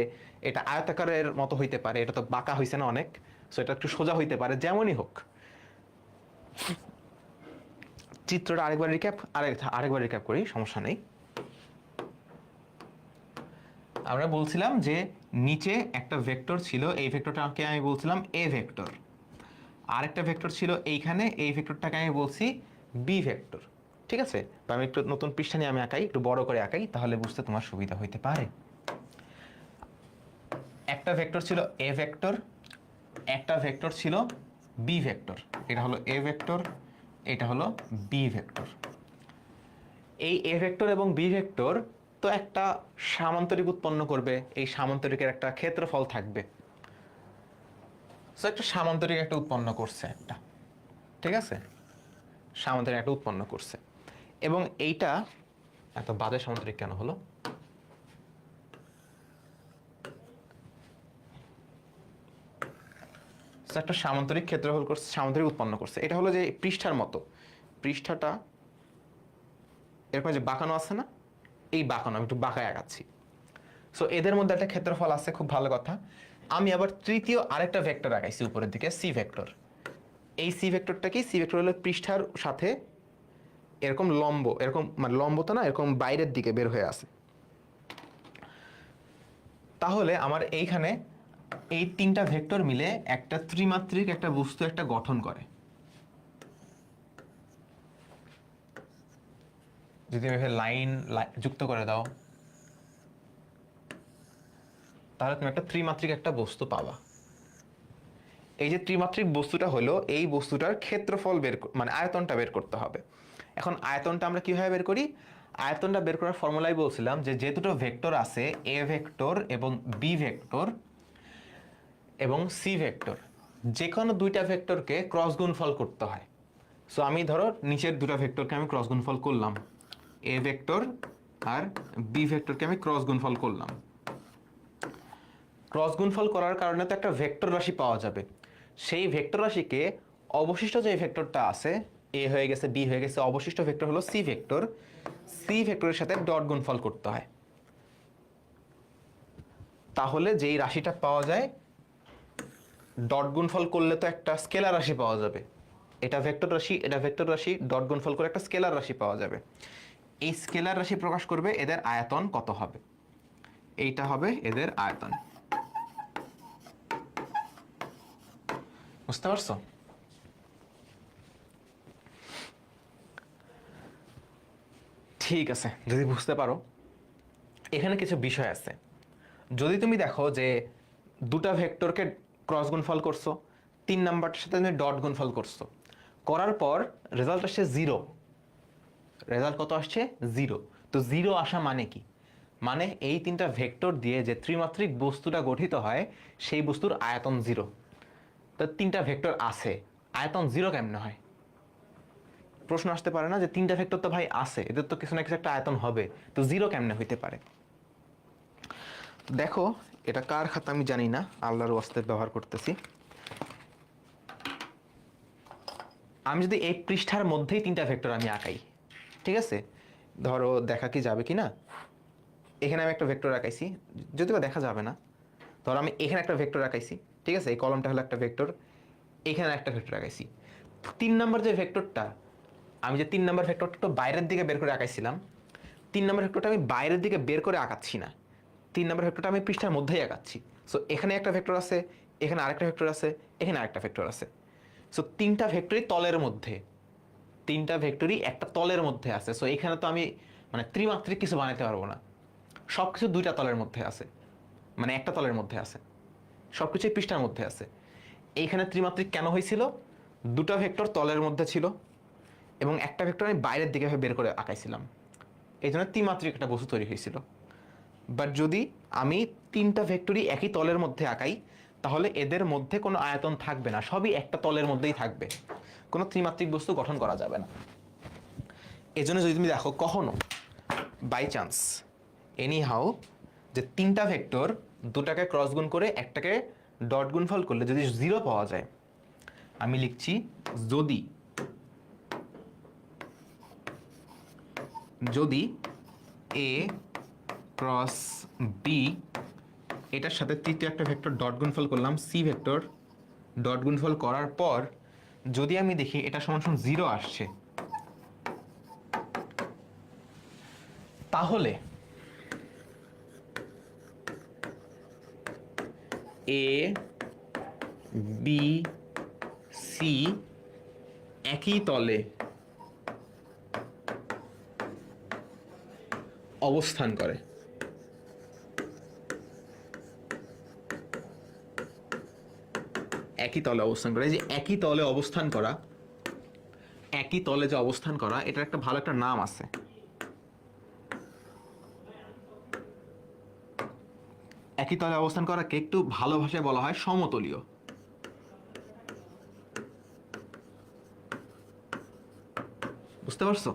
এটা আয়তাকারের মতো হইতে পারে, এটা তো বাঁকা হইছে না অনেক, সো এটা একটু সোজা হইতে পারে, যেমনই হোক। চিত্রটা আরেকবার রিক্যাপ করি, সমস্যা নেই। আমরা বলছিলাম যে নিচে একটা ভেক্টর ছিল, এই ভেক্টরটাকে আমি বলছিলাম এ ভেক্টর, আরেকটা ভেক্টর ছিল এইখানে, এই ভেক্টরটাকে আমি বলছি বি ভেক্টর। ঠিক আছে, তো আমি একটু নতুন পৃষ্ঠা নিয়ে আমি আঁকাই, একটু বড় করে আঁকাই, তাহলে বুঝতে তোমার সুবিধা হইতে পারে। একটা ভেক্টর ছিল এ ভেক্টর, একটা ভেক্টর ছিল বি ভেক্টর, এটা হলো এ ভেক্টর, এটা হলো বি ভেক্টর। এই এ ভেক্টর এবং বি ভেক্টর তো একটা সামান্তরিক উৎপন্ন করবে, এই সামান্তরিকের একটা ক্ষেত্রফল থাকবে। সো একটা সামান্তরিক একটা উৎপন্ন করছে একটা, ঠিক আছে, সামান্তরিক একটা উৎপন্ন করছে, এবং এইটা এত বাজে সামান্তরিক কেন হলো? একটা সামান্তরিক ক্ষেত্রফল করছে, সামান্তরিক উৎপন্ন করছে। এটা হলো যে পৃষ্ঠার মতো, পৃষ্ঠাটা এরকম যে বাঁকানো আছে না, এই বাঁকানো, আমি একটু বাঁকায় আঁকাচ্ছি। সো এদের মধ্যে একটা ক্ষেত্রফল আছে, খুব ভালো কথা। আমি আবার তৃতীয় আরেকটা ভেক্টর আঁকাইছি উপরের দিকে, সি ভেক্টর। এই সি ভেক্টরটা কি, সি ভেক্টর হলো পৃষ্ঠার সাথে এরকম লম্ব, এরকম মানে লম্ব তো না, এরকম বাইরের দিকে বের হয়ে আছে। তাহলে আমার এইখানে এই তিনটা ভেক্টর মিলে একটা ত্রিমাত্রিক একটা বস্তু একটা গঠন করে। যদি আমি লাইন যুক্ত করে দাও, তাহলে তুমি একটা ত্রিমাত্রিক একটা বস্তু পাবা। এই যে ত্রিমাত্রিক বস্তুটা হলো, এই বস্তুটার ক্ষেত্রফল বের, মানে আয়তনটা বের করতে হবে। এখন আয়তনটা আমরা কিভাবে বের করি? আয়তনটা বের করার ফর্মুলাই বলছিলাম যে দুটো ভেক্টর আছে, এ ভেক্টর এবং বি ভেক্টর এবং সি ভেক্টর, যে কোনো দুইটা ভেক্টরকে ক্রস গুণফল করতে হয়। সো আমি ধরো নিচের দুটো ভেক্টরকে আমি ক্রস গুণফল করলাম, এ ভেক্টর আর বি ভেক্টরকে আমি ক্রস গুণফল করলাম। ক্রস গুণফল করার কারণে তো একটা ভেক্টর রাশি পাওয়া যাবে। সেই ভেক্টর রাশিকে অবশিষ্ট যে ভেক্টরটা আছে, এ হয়ে গেছে, বি হয়ে গেছে, অবশিষ্ট ভেক্টর হলো সি ভেক্টর, সি ভেক্টরের সাথে ডট গুণফল করতে হয়। তাহলে যেই রাশিটা পাওয়া যায়, ডট গুণফল করলে তো একটা স্কেলার রাশি পাওয়া যাবে। এটা ভেক্টর রাশি, এটা ভেক্টর রাশি, ডট গুণফল করে একটা স্কেলার রাশি পাওয়া যাবে। এই স্কেলার রাশি প্রকাশ করবে এদের আয়তন কত হবে, এইটা হবে এদের আয়তন। বুঝতে পারছো? ঠিক আছে, যদি বুঝতে পারো। এখানে কিছু বিষয় আছে। যদি তুমি দেখো যে দুটা ভেক্টরকে ক্রস গুণফল করছো, 3 নাম্বারটার সাথে তুমি ডট গুণফল করছো, করার পর রেজাল্ট আসছে 0, রেজাল্ট কত আসছে 0। তো 0 আসা মানে কি, মানে এই তিনটা ভেক্টর দিয়ে যে ত্রিমাত্রিক বস্তুটা গঠিত হয় সেই বস্তুর আয়তন 0। তো তিনটা ভেক্টর আছে, আয়তন 0 কেমনে হয়? প্রশ্ন আসতে পারে না যে তিনটা ভেক্টর তো ভাই আছে, এদের তো কিছু না কিছু একটা আয়তন হবে, তো 0 কেমনে হইতে পারে? দেখো এটা কার খাতা আমি জানি না, আল্লাহর ওয়াস্তে ব্যবহার করতেছি। আমি যদি এই পৃষ্ঠার মধ্যেই তিনটা ভেক্টর আমি আঁকাই, ঠিক আছে, ধরো দেখা কি যাবে কি না, এখানে আমি একটা ভেক্টর আঁকাইছি, যদিও দেখা যাবে না, ধরো আমি এখানে একটা ভেক্টর আঁকাইছি, ঠিক আছে, এই কলমটা হলো একটা ভেক্টর, এখানে একটা ভেক্টর আঁকাইছি। 3 নম্বর যে ভেক্টরটা, আমি যে 3 নম্বর ভেক্টরটা একটু বাইরের দিকে বের করে আঁকাইছিলাম, 3 নম্বর ভেক্টরটা আমি বাইরের দিকে বের করে আঁকাচ্ছি না, 3 নম্বর ভেক্টরটা আমি পৃষ্ঠার মধ্যেই আঁকাচ্ছি। সো এখানে একটা ভেক্টর আছে, এখানে আরেকটা ভেক্টর আছে, এখানে আরেকটা ভেক্টর আছে। সো তিনটা ভেক্টরই তলের মধ্যে, তিনটা ভেক্টরই একটা তলের মধ্যে আছে। সো এখানে তো আমি মানে ত্রিমাত্রিক কিছু বানাতে পারবো না, সব কিছু দুইটা তলের মধ্যে আছে, মানে একটা তলের মধ্যে আছে, সব কিছুই পৃষ্ঠার মধ্যে আছে। এইখানে ত্রিমাত্রিক কেন হয়েছিল? দুটো ভেক্টর তলের মধ্যে ছিল এবং একটা ভেক্টর আমি বাইরের দিকে বের করে আঁকাইছিলাম, এই জন্য ত্রিমাত্রিক একটা বস্তু তৈরি হয়েছিল। বাট যদি আমি তিনটা ভেক্টরই একই তলের মধ্যে আঁকাই, তাহলে এদের মধ্যে কোনো আয়তন থাকবে না, সবই একটা তলের মধ্যেই থাকবে, কোনো ত্রিমাত্রিক বস্তু গঠন করা যাবে না। এজন্য যদি তুমি দেখো কখনো বাই চান্স এনি হাউ যে তিনটা ভেক্টর দুটাকে ক্রস গুণ করে একটাকে ডট গুণফল করলে যদি 0 পাওয়া যায়, আমি লিখছি যদি যদি এ ক্রস বি, এটার সাথে তৃতীয় একটা ভেক্টর ডট গুণফল করলাম সি ভেক্টর, ডট গুণফল করার পর যদি আমি দেখি এটা সমান সমান 0 আসছে, তাহলে এ বি সি একই তলে অবস্থান করে। একই তলে অবস্থান করে, এই যে একই তলে অবস্থান করা, একই তলে যে অবস্থান করা, এটার একটা ভালো একটা নাম আছে, একই তলে অবস্থান করাকে একটু ভালো ভাষায় বলা হয় সমতলীয়। বুঝতে পারছো?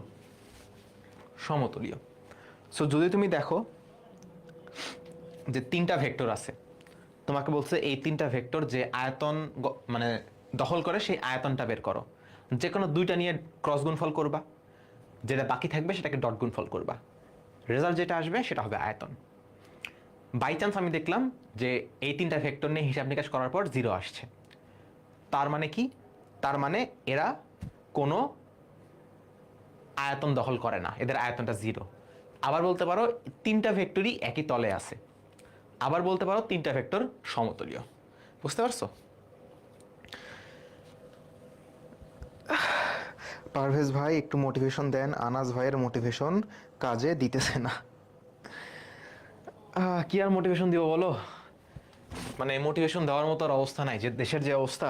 সমতলীয়। সো যদি তুমি দেখো যে তিনটা ভেক্টর আছে, তোমাকে বলছে এই তিনটা ভেক্টর যে আয়তন মানে দখল করে সেই আয়তনটা বের করো, যে কোনো দুইটা নিয়ে ক্রস গুণফল করবা, যেটা বাকি থাকবে সেটাকে ডট গুণফল করবা, রেজাল্ট যেটা আসবে সেটা হবে আয়তন। বাই চান্স আমি দেখলাম যে এই তিনটা ভেক্টর নিয়ে হিসাব নিকাশ করার পর 0 আসছে, তার মানে কি? তার মানে এরা কোনো আয়তন দখল করে না, এদের আয়তনটা 0। আবার বলতে পারো তিনটা ভেক্টরই একই তলে আছে, আবার বলতে পারো তিনটা ভেক্টর সমতলীয়। বুঝতে পারছো? পারভেজ ভাই একটু মোটিভেশন দেন, আনাজ ভাইয়ের মোটিভেশন কাজে দিতেছে না। কি আর মোটিভেশন দিব বলো, মানে মোটিভেশন দেওয়ার মতো আর অবস্থা নাই, যে দেশের যে অবস্থা,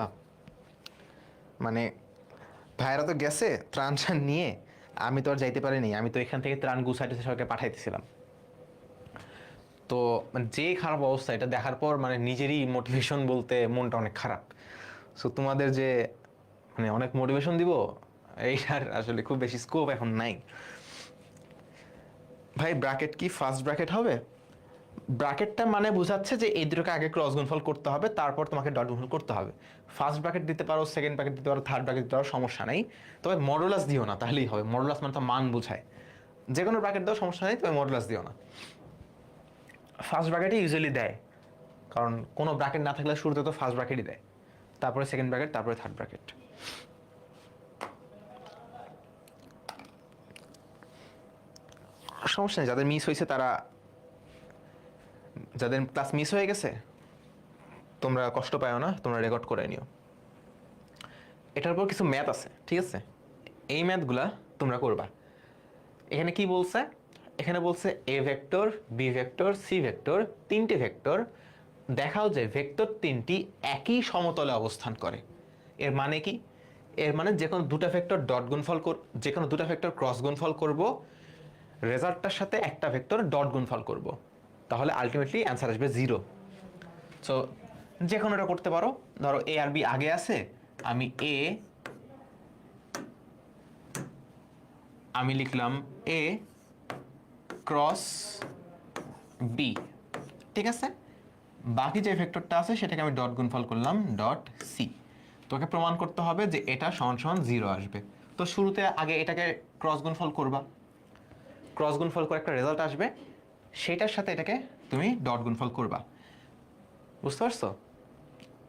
মানে ভাইয়েরা তো গেছে ত্রাণ নিয়ে, আমি তো আর যাইতে পারিনি, আমি তো এখান থেকে ত্রাণ গুছাইতে সবাইকে পাঠাইতেছিলাম। তো মানে যে খারাপ অবস্থা, এটা দেখার পর মানে নিজেরই মোটিভেশন বলতে মনটা অনেক খারাপ। সো তোমাদের যে মানে অনেক মোটিভেশন দিব, এইটার আসলে খুব বেশি স্কোপ এখন নাই। ভাই ব্র্যাকেট কি ফার্স্ট ব্র্যাকেট হবে? ব্র্যাকেটটা মানে বোঝাচ্ছে যে এই দুটোকে আগে ক্রস গুণফল করতে হবে, তারপর তোমাকে ডট গুণফল করতে হবে। ফার্স্ট ব্র্যাকেট দিতে পারো, সেকেন্ড ব্র্যাকেট দিতে পারো, থার্ড ব্র্যাকেট দিতে পারো, সমস্যা নেই। তবে মডুলাস দিও না, তাহলেই হবে। মডুলাস মানে তো মান বোঝায়, যে কোনো ব্র্যাকেট দাও সমস্যা নেই, তবে মডুলাস দিও না। ফার্স্ট ব্র্যাকেটই ইউজুয়ালি দেয়, কারণ কোনো ব্র্যাকেট না থাকলে শুরুতে তো ফার্স্ট ব্র্যাকেটই দেয়, তারপরে সেকেন্ড ব্র্যাকেট, তারপরে থার্ড ব্র্যাকেট। সমস্যা নেই, যাদের মিস হয়েছে তারা, যাদের ক্লাস মিস হয়ে গেছে তোমরা কষ্ট পাও না, তোমরা রেকর্ড করে নিও। এটার উপর কিছু ম্যাথ আছে, ঠিক আছে, এই ম্যাথগুলা তোমরা করবা। এখানে কি বলছে? এখানে বলছে A vector, B vector, C vector, তিনটি ভেক্টর দেখাও যে ভেক্টর তিনটি একই সমতলে অবস্থান করে। এর মানে কি? এর মানে যে কোনো দুটো ভেক্টর ডট গুণফল যে কোনো দুটো ভেক্টর ক্রস গুণফল করব, রেজাল্টটার সাথে একটা ভেক্টর ডট গুণফল করব, তাহলে আলটিমেটলি অ্যান্সার আসবে 0। সো যে কোনো এটা করতে পারো। ধরো এ আর বি আগে আছে, আমি লিখলাম এ ক্রস বি, ঠিক আছে। বাকি যে ভেক্টরটা আছে সেটাকে আমি ডট গুণফল করলাম ডট সি। তোকে প্রমাণ করতে হবে যে এটা সমান সমান 0 আসবে। তো শুরুতে আগে এটাকে ক্রস গুণফল করবা, ক্রস গুণফল করে একটা রেজাল্ট আসবে, সেটার সাথে এটাকে তুমি ডট গুণফল করবা। বুঝতে পারছো?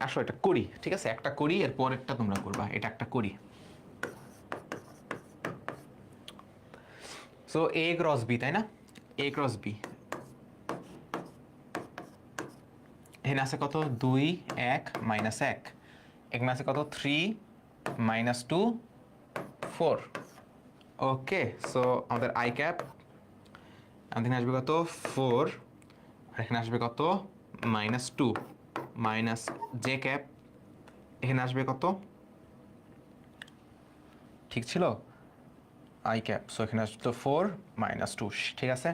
আসো এটা করি, ঠিক আছে, একটা করি, এর পরেরটা তোমরা করবা, এটা একটা করি। সো এ ক্রস বি, তাই না? এ ক্রস বি, এখানে আছে কত 2 1 -1, এখানে আছে কত 3 -2 4। ওকে, সো আমাদের আই ক্যাপ এখানে আসবে কত 4, আর এখানে আসবে কত -2 মাইনাস জে ক্যাপ, এখানে আসবে কত, ঠিক ছিল, আই ক্যাপ, সো এখানে আসতো 4 -2, ঠিক আছে।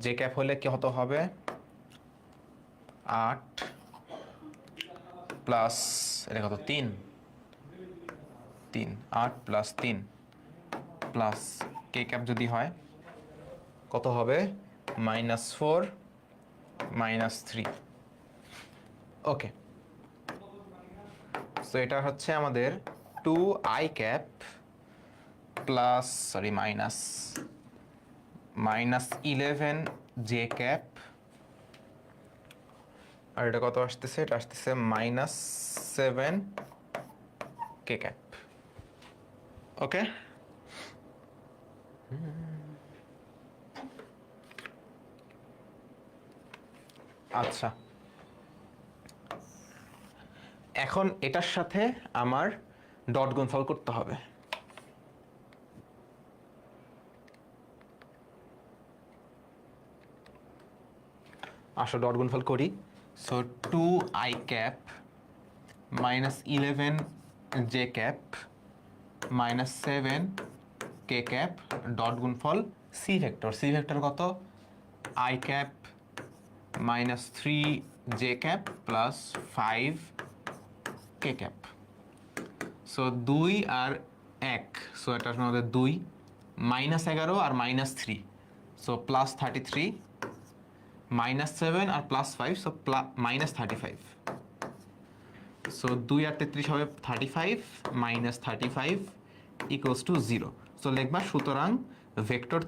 জে ক্যাপ হলে কি হতে হবে 8 প্লাস এটা কত 3 8 প্লাস 3 প্লাস কে ক্যাপ যদি হয় কত হবে -4 -3। ওকে, সো এটা হচ্ছে আমাদের 2 I cap plus -11 J cap, আর এটা কত আসতেছে, এটা আসতেছে -7 কে ক্যাপ। ওকে, আচ্ছা, এখন এটার সাথে আমার ডট গুণফল করতে হবে। আসো ডট গুণফল করি। So 2 I cap -11 J cap -7 K cap dot গুণফল সি ভেক্টর, সি ভেক্টর কত I cap -3 J cap plus 5 K cap. So 2 আর 1, সো এটার মধ্যে 2 -11 আর -3, সো +33 -7 আর +5, সো -35। সো 2 আর 33 হবে 35 -35 ইকুয়ালস টু 0। সো লিখবা সুতরাং ভেক্টর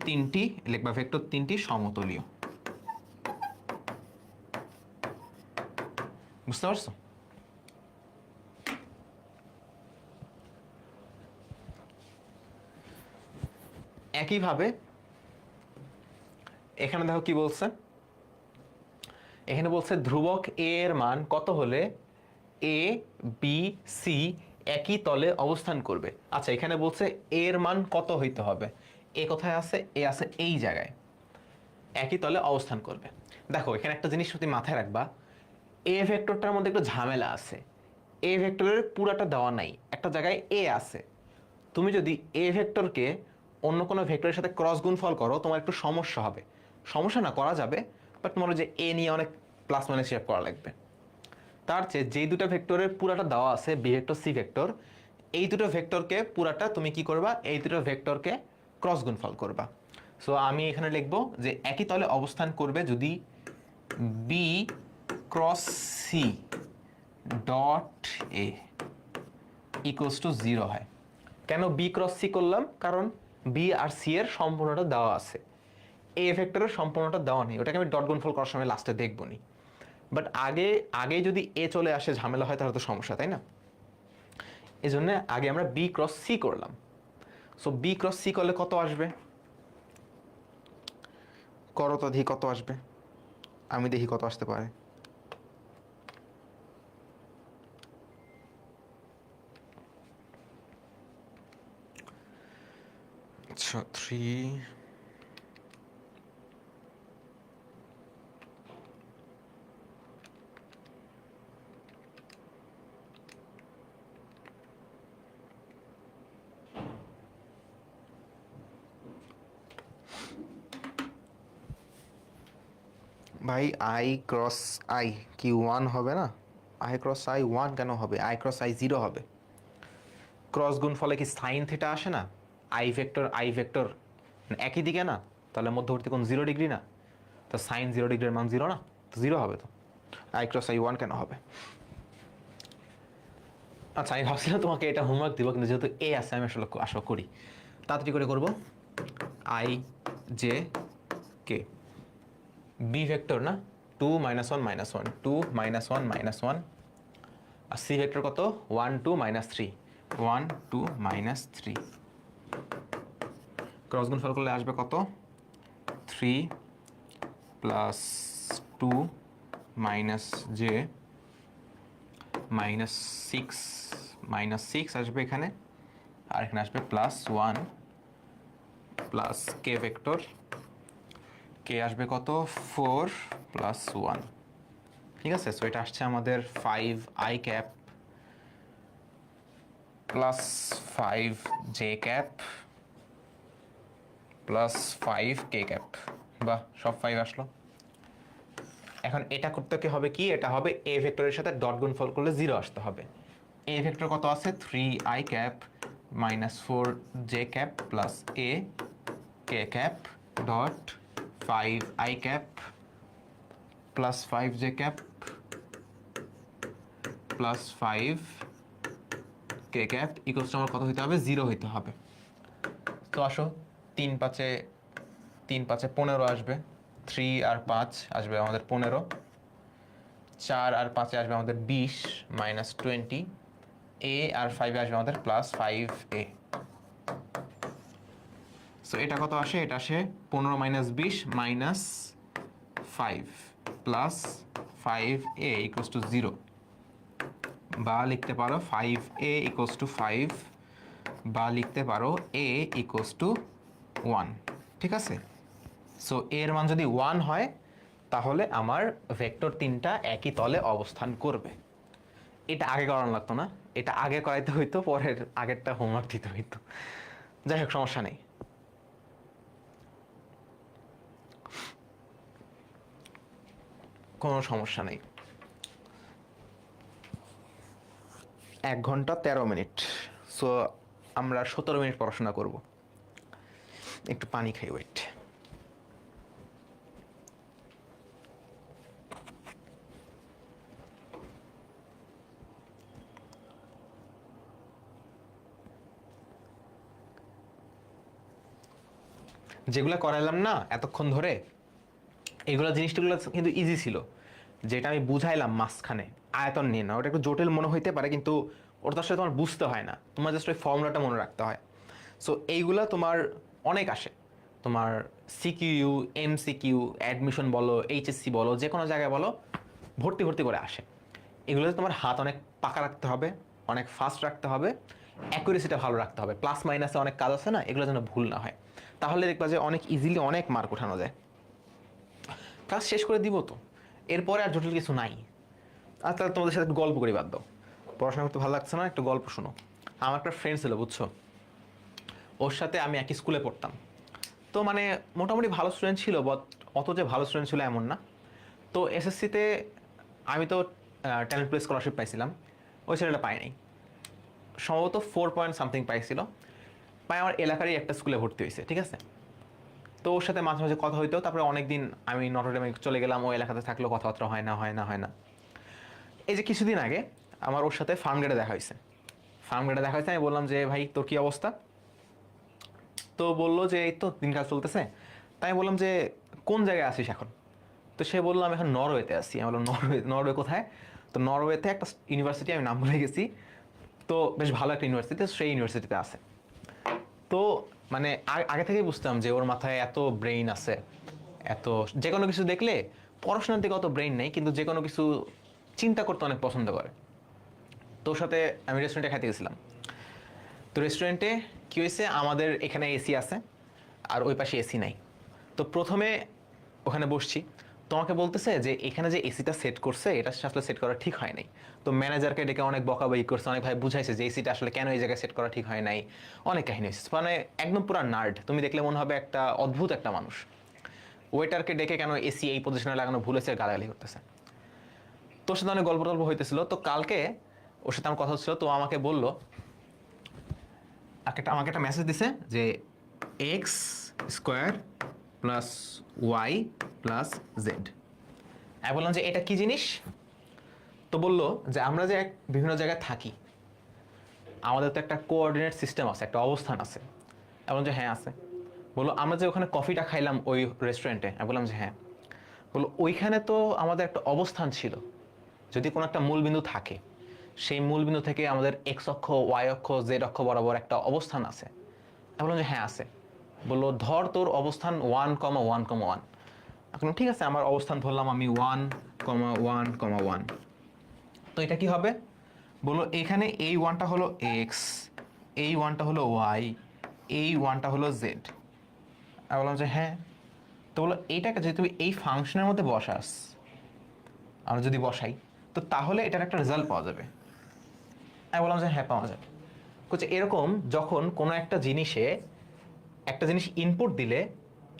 তিনটি সমতলীয়। বুঝতে পারছো? একইভাবে এখানে দেখো কি বলছে, এখানে বলছে ধ্রুবক এ এর মান কত হলে এ বি সি একই তলে অবস্থান করবে। আচ্ছা, এখানে বলছে এ এর মান কত হইতে হবে, এ কোথায় আছে, এ আছে এই জায়গায়, একই তলে অবস্থান করবে। দেখো এখানে একটা জিনিস তুমি মাথায় রাখবা, এ ভেক্টরটার মধ্যে একটু ঝামেলা আছে। এ ভেক্টরের পুরাটা দেওয়া নাই, একটা জায়গায় এ আছে। তুমি যদি এ ভেক্টরকে অন্য কোনো ভেক্টরের সাথে ক্রস গুণফল করো তোমার একটু সমস্যা হবে। সমস্যা না, করা যাবে, বাট তোমার যে এ নিয়ে অনেক প্লাস মাইনাস হিসাব করা লাগবে। তার চেয়ে যেই দুটো ভেক্টরের পুরাটা দেওয়া আছে বি ভেক্টর সি ভেক্টর, এই দুটো ভেক্টরকে পুরাটা তুমি কি করবা, এই দুটো ভেক্টরকে ক্রস গুণফল করবা। সো আমি এখানে লিখবো যে একই তলে অবস্থান করবে যদি B cross C dot A equals to 0 হয়। কেন বি ক্রস সি করলাম, কারণ বি আর সি এর সম্পূর্ণটা দেওয়া আছে, এ ভেক্টরের সম্পূর্ণটা দেওয়া নেই, ওটাকে আমি ডট গুণফল করার সময় লাস্টে দেখবো নি। বাট আগে যদি এ চলে আসে ঝামেলা হয় তাহলে তো সমস্যা, তাই না? এই জন্য আগে আমরা বি ক্রস সি করলাম। সো বি ক্রস সি করলে কত আসবে, করো তো দেখি কত আসবে, আমি দেখি কত আসতে পারে। আচ্ছা 3 -2 ভাই আই ক্রস আই কি 1 হবে না? আই ক্রস আই 1 কেন হবে? আই ক্রস আই 0 হবে। ক্রস গুণ ফলে কি সাইন থিটা আসে না? আই ভেক্টর একই দিকে না? তাহলে মধ্যবর্তী কোণ 0 ডিগ্রি না? তো সাইন 0 ডিগ্রির মান 0 না? তো 0 হবে তো। আই ক্রস আই 1 কেন হবে? আচ্ছা, আমি ভাবছিলাম তোমাকে এটা হোমওয়ার্ক দিব, কিন্তু যেহেতু এ আছে আমি আসলে আশা করি তাড়াতাড়ি করে করব। I J K B vector না? 2 -1 -1 2 -1 -1 আর সি ভেক্টর কত? 1 2 -3 1 2 -3। ক্রস গুণফল করলে আসবে কত? 3 প্লাস 2 মাইনাস জে -6 আসবে এখানে, আর এখানে আসবে +1 প্লাস কে ভেক্টর। কে আসবে কত? 4 + 1। ঠিক আছে, সো এটা আসছে আমাদের 5 I cap plus 5 J cap plus 5 K cap. বাহ, সব 5 আসলো। এখন এটা করতে কি হবে? কি এটা হবে এ ভেক্টরের সাথে ডট গুণফল করলে 0 আসতে হবে। এ ভেক্টর কত আছে? 3 I cap -4 J cap plus A K cap dot 5 I cap plus 5 J cap plus 5 K cap equals to আমার কত হইতে হবে? 0 হইতে হবে। তো আসো, 3 5 15 আসবে। 3 আর 5 আসবে আমাদের 15, 4 আর 5 আসবে আমাদের 20 -20, এ আর 5 আসবে আমাদের +5a। সো এটা কত আসে? এটা আসে 15 - 20 -5 প্লাস 5a ইকুয়ালস টু 0, বা লিখতে পারো 5a ইকুয়ালস টু 5, বা লিখতে পারো a ইকুয়ালস টু 1। ঠিক আছে, সো এর মান যদি 1 হয় তাহলে আমার ভেক্টর 3টা একই তলে অবস্থান করবে। এটা আগে করানো লাগতো না, এটা আগে করাইতে হইতো, পরের আগেরটা হোমওয়ার্ক দিতে হইতো। যাই হোক, সমস্যা নেই। কোনো সমস্যা নেই। 1 ঘন্টা 13 মিনিট, সো আমরা 17 মিনিট পড়াশোনা করব। একটু পানি খাই, ওয়েট। যেগুলো করাইলাম না এতক্ষণ ধরে, এগুলো জিনিসগুলো কিন্তু ইজি ছিল। যেটা আমি বুঝাইলাম মাঝখানে আয়তন নিয়ে না, ওটা একটু জটিল মনে হইতে পারে, কিন্তু ওটা আসলে তোমার বুঝতে হয় না, তোমার জাস্ট ওই ফর্মুলাটা মনে রাখতে হয়। সো এইগুলা তোমার অনেক আসে, তোমার সিকিউ, এমসিকিউ, অ্যাডমিশন বলো, এইচএসসি বলো, যে কোনো জায়গায় বলো, ভর্তি ভর্তি করে আসে। এগুলোতে তোমার হাত অনেক পাকা রাখতে হবে, অনেক ফাস্ট রাখতে হবে, অ্যাকুরেসিটা ভালো রাখতে হবে। প্লাস মাইনাসে অনেক কাজ আছে না, এগুলো যেন ভুল না হয়, তাহলে দেখবা যে অনেক ইজিলি অনেক মার্ক উঠানো যায়। ক্লাস শেষ করে দিব তো, এরপরে আর জটিল কিছু নাই। আর তাহলে তোমাদের সাথে একটু গল্প করি, বাদ দাও, পড়াশোনা করতে ভালো লাগছে না, একটু গল্প শোনো। আমার একটা ফ্রেন্ড ছিল, বুঝছো, ওর সাথে আমি একই স্কুলে পড়তাম। তো মানে মোটামুটি ভালো স্টুডেন্ট ছিল, বাট অত যে ভালো স্টুডেন্ট ছিল এমন না। তো এসএসসিতে আমি তো ট্যালেন্ট প্লে স্কলারশিপ পাইছিলাম, ওই ছেলেটা পায়নি, সম্ভবত 4 পয়েন্ট সামথিং পাইছিল, পাই আমার এলাকারই একটা স্কুলে ভর্তি হয়েছে। ঠিক আছে, তো ওর সাথে মাঝে মাঝে কথা হইতো, তারপরে অনেকদিন আমি নটরডেমে চলে গেলাম, ও এলাকাতে থাকলেও কথাবার্তা হয় না। এই যে কিছুদিন আগে আমার ওর সাথে ফার্মগেটে দেখা হয়েছে। আমি বললাম যে ভাই তোর কি অবস্থা? তো বললো যে এই তো দিনকাল চলতেছে। তাই আমি বললাম যে কোন জায়গায় আছিস এখন? তো সে বললো আমি এখন নরওয়েতে আছি। আমি বললাম নরওয়ে কোথায়? তো নরওয়েতে একটা ইউনিভার্সিটি, আমি নাম ভুলে গেছি, তো বেশ ভালো একটা ইউনিভার্সিটি, সেই ইউনিভার্সিটিতে আছে। তো মানে আগে থেকেই বুঝতাম যে ওর মাথায় এত ব্রেইন আছে, এত যে কোনো কিছু দেখলে, পড়াশোনার দিকে অত ব্রেইন নেই, কিন্তু যে কোনো কিছু চিন্তা করতে অনেক পছন্দ করে। তোর সাথে আমি রেস্টুরেন্টে খাইতে গেছিলাম। তো রেস্টুরেন্টে কী হয়েছে, আমাদের এখানে এসি আছে আর ওই পাশে এসি নাই। তো প্রথমে ওখানে বসছি, তোমাকে বলতেছে যে এখানে যে এসিটা সেট করছে এটা আসলে সেট করা ঠিক হয় নাই। তো ম্যানেজারকে ডেকে অনেক বকাবকি করছে, অনেক ভাই বুঝাইছে যে এসিটা আসলে কেন এই জায়গায় সেট করা ঠিক হয় নাই, অনেক কাহিনী হয়েছে। মানে একদম পুরো নার্ড, তুমি দেখলে মনে হবে একটা অদ্ভুত একটা মানুষ। ওয়েটারকে ডেকে কেন এসি এই পজিশনে লাগানো ভুল হয়েছে গালাগালি করতেছে। তোর সাথে অনেক গল্প টল্প হইতেছিল, তো কালকে ওর সাথে আমার কথা হচ্ছিল, তো আমাকে বললো, আমাকে একটা মেসেজ দিছে যে X square plus Y plus Z. আমি বললাম যে এটা কি জিনিস? তো বললো যে আমরা যে বিভিন্ন জায়গায় থাকি, আমাদের তো একটা কোঅর্ডিনেট সিস্টেম আছে, একটা অবস্থান আছে। আমি বললাম যে হ্যাঁ আছে। বললো আমরা যে ওখানে কফিটা খাইলাম ওই রেস্টুরেন্টে, আমি বললাম যে হ্যাঁ। বললো ওইখানে তো আমাদের একটা অবস্থান ছিল, যদি কোনো একটা মূলবিন্দু থাকে, সেই মূলবিন্দু থেকে আমাদের এক্স অক্ষ, ওয়াই অক্ষ, জেড অক্ষ বরাবর একটা অবস্থান আছে। আমি বললাম যে হ্যাঁ আছে। বললো ধর তোর অবস্থান 1,1,1। এখন ঠিক আছে, আমার অবস্থান ধরলাম আমি 1,1,1। তো এটা কি হবে? বললো এখানে এই ওয়ানটা হলো এক্স, এই ওয়ানটা হলো ওয়াই, এই ওয়ানটা হলো জেড। আমি বললাম যে হ্যাঁ। তো বললো এইটাকে যদি তুমি এই ফাংশনের মধ্যে বসাস, আমরা যদি বসাই, তো তাহলে এটার একটা রেজাল্ট পাওয়া যাবে। আমি বললাম যে হ্যাঁ পাওয়া যাবে। বলছে এরকম যখন কোনো একটা জিনিসে একটা জিনিস ইনপুট দিলে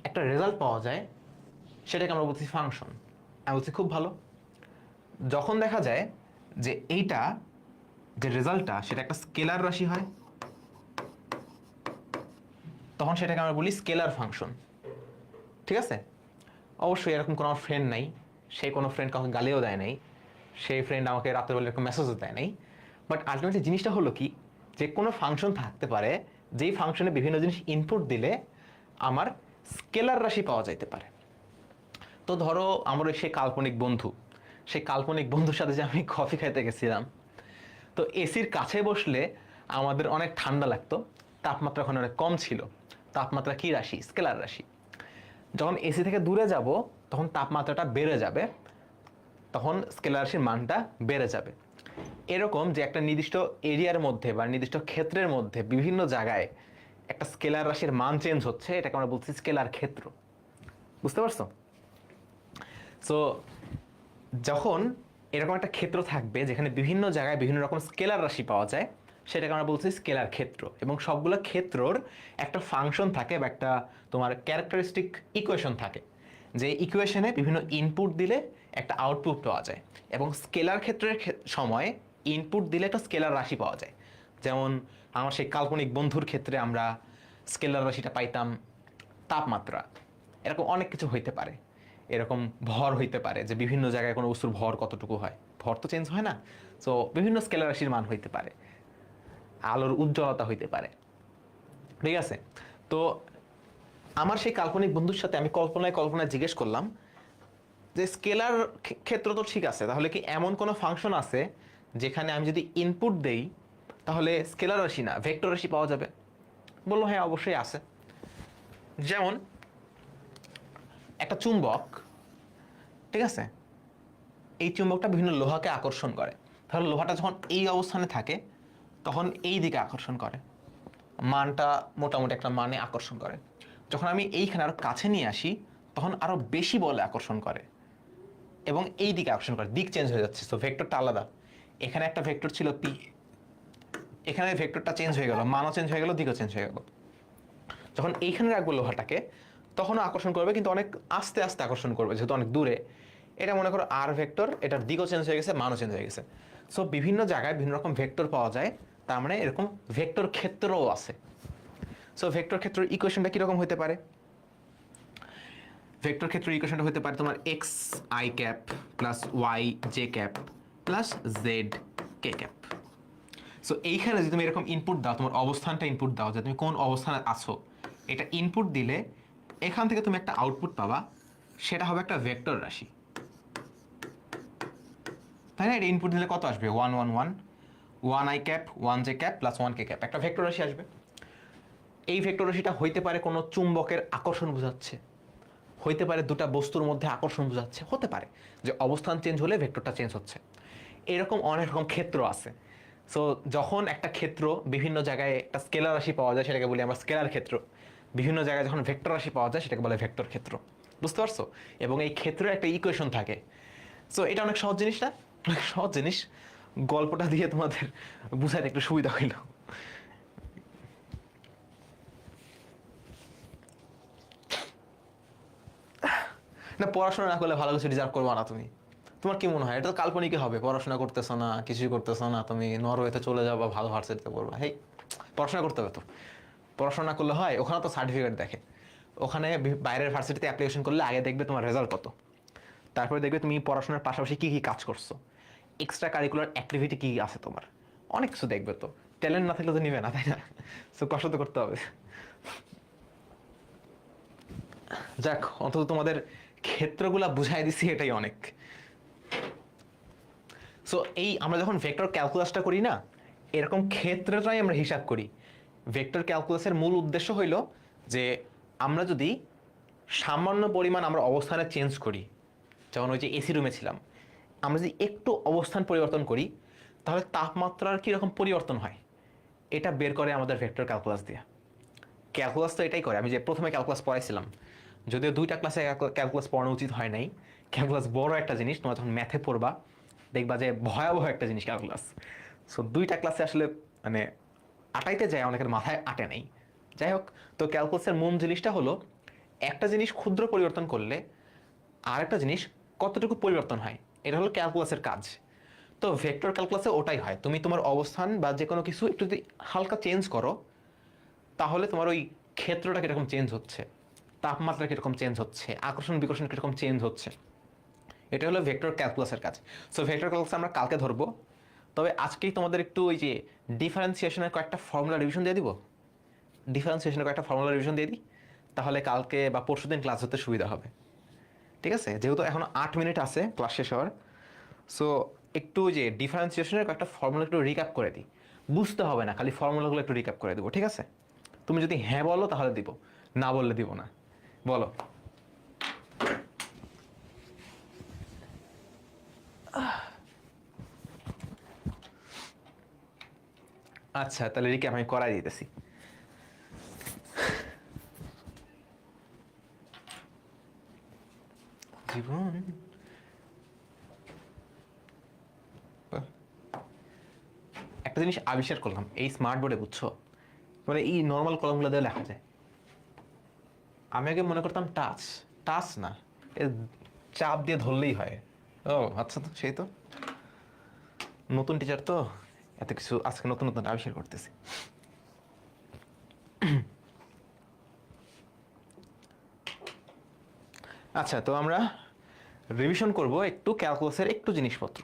একটা রেজাল্ট পাওয়া যায়, সেটাকে আমরা বলছি ফাংশন। আমি বলছি খুব ভালো। যখন দেখা যায় যে এইটা যে রেজাল্টটা সেটা একটা স্কেলার রাশি হয়, তখন সেটাকে আমরা বলি স্কেলার ফাংশন। ঠিক আছে? অবশ্যই এরকম কোনো আমার ফ্রেন্ড নাই, সেই কোনো ফ্রেন্ড কাউকে গালিও দেয় নাই, সেই ফ্রেন্ড আমাকে রাত্রেবেলা এরকম মেসেজও দেয় নাই। বাট আলটিমেটলি জিনিসটা হলো কি, যে কোনো ফাংশন থাকতে পারে যেই ফাংশনে বিভিন্ন জিনিস ইনপুট দিলে আমার স্কেলার রাশি পাওয়া যাইতে পারে। তো ধরো আমার সেই কাল্পনিক বন্ধু, সেই কাল্পনিক বন্ধুর সাথে যে আমি কফি খাইতে গেছিলাম, তো এসির কাছে বসলে আমাদের অনেক ঠান্ডা লাগতো, তাপমাত্রা ওখানে অনেক কম ছিল। তাপমাত্রা কি রাশি? স্কেলার রাশি। যখন এসি থেকে দূরে যাব তখন তাপমাত্রাটা বেড়ে যাবে, তখন স্কেলার রাশির মানটা বেড়ে যাবে। এরকম যে একটা নির্দিষ্ট এরিয়ার মধ্যে বা নির্দিষ্ট ক্ষেত্রের মধ্যে বিভিন্ন জায়গায় একটা স্কেলার রাশির মান চেঞ্জ হচ্ছে, এটাকে আমরা বলছি স্কেলার ক্ষেত্র। বুঝতে পারছো? সো যখন এরকম একটা ক্ষেত্র থাকবে যেখানে বিভিন্ন জায়গায় বিভিন্ন রকম স্কেলার রাশি পাওয়া যায়, সেটাকে আমরা বলছি স্কেলার ক্ষেত্র। এবং সবগুলো ক্ষেত্রর একটা ফাংশন থাকে বা একটা তোমার ক্যারেক্টারিস্টিক ইকুয়েশন থাকে, যে ইকুয়েশনে বিভিন্ন ইনপুট দিলে একটা আউটপুট পাওয়া যায়। এবং স্কেলার ক্ষেত্রের সময় ইনপুট দিলে একটা স্কেলার রাশি পাওয়া যায়। যেমন আমার সেই কাল্পনিক বন্ধুর ক্ষেত্রে আমরা স্কেলার রাশিটা পাইতাম তাপমাত্রা। এরকম অনেক কিছু হইতে পারে, এরকম ভর হইতে পারে, যে বিভিন্ন জায়গায় কোনো বস্তুর ভর কতটুকু হয়, ভর তো চেঞ্জ হয় না। সো বিভিন্ন স্কেলার রাশির মান হইতে পারে, আলোর উজ্জ্বলতা হইতে পারে। ঠিক আছে? তো আমার সেই কাল্পনিক বন্ধুর সাথে আমি কল্পনায় জিজ্ঞেস করলাম যে স্কেলার ক্ষেত্র তো ঠিক আছে, তাহলে কি এমন কোনো ফাংশন আছে যেখানে আমি যদি ইনপুট দেই তাহলে স্কেলার রাশি না ভেক্টর রাশি পাওয়া যাবে? বললো হ্যাঁ অবশ্যই আছে। যেমন একটা চুম্বক, ঠিক আছে, এই চুম্বকটা বিভিন্ন লোহাকে আকর্ষণ করে। তাহলে লোহাটা যখন এই অবস্থানে থাকে তখন এই দিকে আকর্ষণ করে, মানটা মোটামুটি একটা মানে আকর্ষণ করে। যখন আমি এইখানে আরো কাছে নিয়ে আসি তখন আরো বেশি বলে আকর্ষণ করে এবং এই দিকে আকর্ষণ করে, দিক চেঞ্জ হয়ে যাচ্ছে। তো ভেক্টরটা আলাদা, এখানে একটা ভেক্টর ছিল পি, এখানে ভেক্টরটা চেঞ্জ হয়ে গেল, মানও চেঞ্জ হয়ে গেল, দিকও চেঞ্জ হয়ে গেল। যখন এইখানে রাখবো লোহাটাকে তখনও আকর্ষণ করবে, কিন্তু অনেক আস্তে আস্তে আকর্ষণ করবে যেহেতু অনেক দূরে। এটা মনে করো আর ভেক্টর, এটার দিকও চেঞ্জ হয়ে গেছে, মানও চেঞ্জ হয়ে গেছে। সো বিভিন্ন জায়গায় বিভিন্ন রকম ভেক্টর পাওয়া যায়, তার মানে এরকম ভেক্টর ক্ষেত্রও আছে। সো ভেক্টর ক্ষেত্রের ইকুয়েশনটা কিরকম হতে পারে? ভেক্টর ক্ষেত্রের ইকুয়েশনটা হতে পারে তোমার X I cap plus Y J cap plus Z K cap. So এইখানে যদি তুমি এরকম ইনপুট দাও, তোমার অবস্থানটা ইনপুট দাও যে তুমি কোন অবস্থানে আছো, এটা ইনপুট দিলে এখান থেকে তুমি একটা আউটপুট পাবা, সেটা হবে একটা ভেক্টর রাশি, তাই না? এটা ইনপুট দিলে কত আসবে? 1,1,1, 1 I cap 1 J cap plus 1 K cap, একটা ভেক্টর রাশি আসবে। এই ভেক্টর রাশিটা হইতে পারে কোনো চুম্বকের আকর্ষণ বোঝাচ্ছে, হইতে পারে দুটা বস্তুর মধ্যে আকর্ষণ বোঝাচ্ছে, হতে পারে যে অবস্থান চেঞ্জ হলে ভেক্টরটা চেঞ্জ হচ্ছে। এরকম অনেক রকম ক্ষেত্র আছে। সো যখন একটা ক্ষেত্র বিভিন্ন জায়গায় একটা স্কেলার রাশি পাওয়া যায় সেটাকে বলি আমরা স্কেলার ক্ষেত্র, বিভিন্ন জায়গায় যখন ভেক্টর রাশি পাওয়া যায় সেটাকে বলে ভেক্টর ক্ষেত্র। বুঝতে পারছো? এবং এই ক্ষেত্রে একটা ইকুয়েশন থাকে। সো এটা অনেক সহজ জিনিস না? অনেক সহজ জিনিস, গল্পটা দিয়ে তোমাদের বুঝাতে একটু সুবিধা হইল। না পড়াশোনা না করলে ভালো কিছু ডিজার্ভ করবে না তুমি? তোমার কি মনে হয় এটা তো কাল্পনিকই হবে, পড়াশোনা করতেছো না, কিছুই করতেছো না, তুমি নরওয়েতে চলে যাবা, ভালো ভার্সিটিতে পড়বা। হেই, পড়াশোনা করতে হবে তো। পড়াশোনা না করলে হয়? ওখানে তো সার্টিফিকেট দেখে। ওখানে বাইরের ভার্সিটিতে অ্যাপ্লিকেশন করলে আগে দেখবে তোমার রেজাল্ট কত, তারপরে দেখবে তুমি পড়াশোনার পাশাপাশি কী কী কাজ করছো, এক্সট্রা কারিকুলার অ্যাক্টিভিটি কী আছে তোমার, অনেক কিছু দেখবে। তো ট্যালেন্ট না থাকলে তো নিবে না, তাই না? সো কষ্ট তো করতে হবে। যাক, অন্তত তোমাদের ক্ষেত্রগুলা বুঝাই দিছি, এটাই অনেক। সো এই আমরা যখন ভেক্টর ক্যালকুলাসটা করি না, এরকম ক্ষেত্রটাই আমরা হিসাব করি। ভেক্টর ক্যালকুলাসের মূল উদ্দেশ্য হইল যে আমরা যদি সামান্য পরিমাণ আমরা অবস্থানে চেঞ্জ করি, যেমন ওই যে এসি রুমে ছিলাম, আমরা যদি একটু অবস্থান পরিবর্তন করি তাহলে তাপমাত্রার কীরকম পরিবর্তন হয় এটা বের করে আমাদের ভেক্টর ক্যালকুলাস দিয়ে। ক্যালকুলাস তো এটাই করে। আমি যে প্রথমে ক্যালকুলাস পড়াইছিলাম, যদিও 2টা ক্লাসে ক্যালকুলাস পড়ানো উচিত হয় নাই, ক্যালকুলাস বড় একটা জিনিস, তোমরা যখন ম্যাথে পড়বা দেখবা যে ভয়াবহ একটা জিনিস ক্যালকুলাস। সো 2টা ক্লাসে আসলে মানে আটাইতে যায়, অনেকের মাথায় আটে নেই। যাই হোক, তো ক্যালকুলাসের মূল জিনিসটা হলো একটা জিনিস ক্ষুদ্র পরিবর্তন করলে আরেকটা জিনিস কতটুকু পরিবর্তন হয়, এটা হলো ক্যালকুলাসের কাজ। তো ভেক্টর ক্যালকুলাসে ওটাই হয়, তুমি তোমার অবস্থান বা যে কোনো কিছু একটু যদি হালকা চেঞ্জ করো তাহলে তোমার ওই ক্ষেত্রটা কীরকম চেঞ্জ হচ্ছে, তাপমাত্রা কীরকম চেঞ্জ হচ্ছে, আকর্ষণ বিকর্ষণ কীরকম চেঞ্জ হচ্ছে, এটা হলো ভেক্টর ক্যালকুলাসের কাজ। সো ভেক্টর ক্যালকুলাস আমরা কালকে ধরবো। তবে আজকেই তোমাদের একটু ওই যে ডিফারেন্সিয়েশনের কয়েকটা ফর্মুলা রিভিশন দিয়ে দিব। ডিফারেন্সিয়েশনের কয়েকটা ফর্মুলা রিভিশন দিয়ে দিই, তাহলে কালকে বা পরশুদিন ক্লাস হতে সুবিধা হবে। ঠিক আছে? যেহেতু এখনো 8 মিনিট আছে ক্লাস শেষ হওয়ার, সো একটু যে ডিফারেন্সিয়েশনের কয়েকটা ফর্মুলা একটু রিক্যাপ করে দিই। বুঝতে হবে না, খালি ফর্মুলাগুলো একটু রিক্যাপ করে দেবো। ঠিক আছে? তুমি যদি হ্যাঁ বলো তাহলে দিব, না বললে দিব না। বলো। আচ্ছা, তাহলে রিক্যাপ আমি করাই দিতেছি। জীবন একটা জিনিস আবিষ্কার করলাম এই স্মার্ট বোর্ডে, বুঝছো? মানে এই নর্মাল কলমগুলো দিয়ে লেখা যায়। আমি আগে মনে করতাম টাচ, টাচ না, এ চাপ দিয়ে ধরলেই হয়। ও আচ্ছা, তো সেই তো নতুন টিচার তো এত কিছু আজকে নতুন নতুন আবিষ্কার করতেছি। আচ্ছা, তো আমরা রিভিশন করব একটু ক্যালকুলাসের একটু জিনিসপত্র।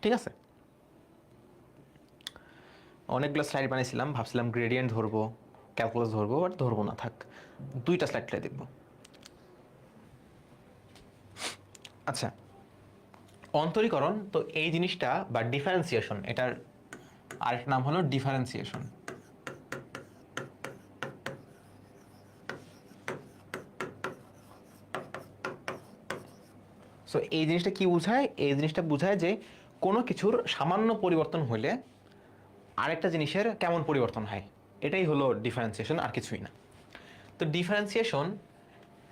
ঠিক আছে? অনেকগুলো স্লাইড বানিয়েছিলাম, ভাবছিলাম গ্রেডিয়েন্ট ধরবো, ক্যালকুলাস ধরবো, বাট ধরবো না, থাক 2টা স্লাইড দেখবো। আচ্ছা, অন্তরীকরণ তো এই জিনিসটা বা ডিফারেন্সিয়েশন, এটার আরেকটা নাম হলো ডিফারেন্সিয়েশন। সো এই জিনিসটা কি বোঝায়? এই জিনিসটা বোঝায় যে কোনো কিছুর সামান্য পরিবর্তন হলে আরেকটা জিনিসের কেমন পরিবর্তন হয়, এটাই হলো ডিফারেন্সিয়েশন, আর কিছুই না। তো ডিফারেন্সিয়েশন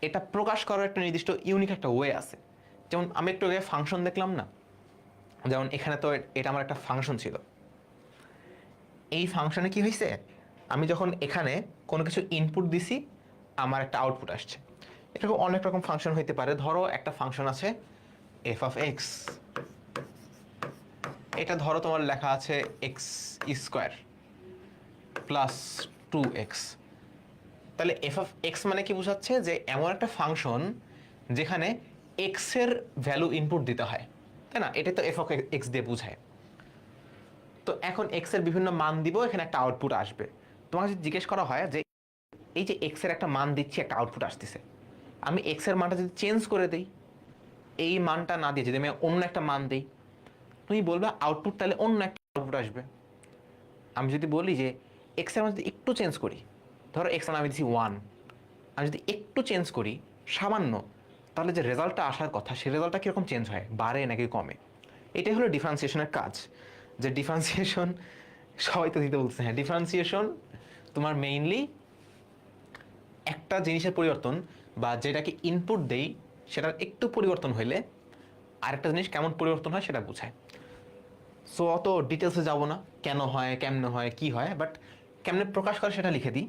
এটা প্রকাশ করার একটা নির্দিষ্ট ইউনিক একটা ওয়ে আছে। যেমন আমি একটু আগে ফাংশন দেখলাম না, যেমন এখানে তো এটা আমার একটা ফাংশন ছিল। এই ফাংশনে কি হয়েছে, আমি যখন এখানে কোনো কিছু ইনপুট দিছি আমার একটা আউটপুট আসছে। এরকম অনেক রকম ফাংশন হইতে পারে। ধরো একটা ফাংশন আছে এফ অফ এক্স, এটা ধরো তোমার লেখা আছে এক্স স্কোয়ার প্লাস 2x। তাহলে এফ অফ এক্স মানে কি বোঝাচ্ছে, যে এমন একটা ফাংশন যেখানে এক্স এর ভ্যালু ইনপুট দিতে হয়, তাই না? এটা তো এফ অফ এক্স দিয়ে বোঝায়। তো এখন এক্স এর বিভিন্ন মান দিব, এখানে একটা আউটপুট আসবে। তোমাকে যদি জিজ্ঞেস করা হয় যে এই যে এক্স এর একটা মান দিচ্ছি, একটা আউটপুট আসতেছে, আমি এক্স এর মানটা যদি চেঞ্জ করে দিই, এই মানটা না দিয়ে যদি আমি অন্য একটা মান দিই, তুমি বলবে আউটপুট তাহলে অন্য একটা আউটপুট আসবে। আমি যদি বলি যে এক্স এর মান যদি একটু চেঞ্জ করি, ধরো এক্স মান আমি দিচ্ছি 1, আমি যদি একটু চেঞ্জ করি সামান্য, তাহলে যে রেজাল্টটা আসার কথা সেই রেজাল্টটা কীরকম চেঞ্জ হয়, বাড়ে নাকি কমে। এটাই হলো ডিফারেন্সিয়েশনের কাজ। যে ডিফারেন্সিয়েশন সবাই তো দিতে বলছে, হ্যাঁ ডিফারেন্সিয়েশন তোমার মেইনলি একটা জিনিসের পরিবর্তন বা যেটাকে ইনপুট দেই সেটার একটু পরিবর্তন হইলে আরেকটা জিনিস কেমন পরিবর্তন হয় সেটা বোঝায়। সো অত ডিটেলসে যাব না, কেন হয়, কেমনে হয়, কি হয়, বাট কেমনে প্রকাশ করে সেটা লিখে দিই।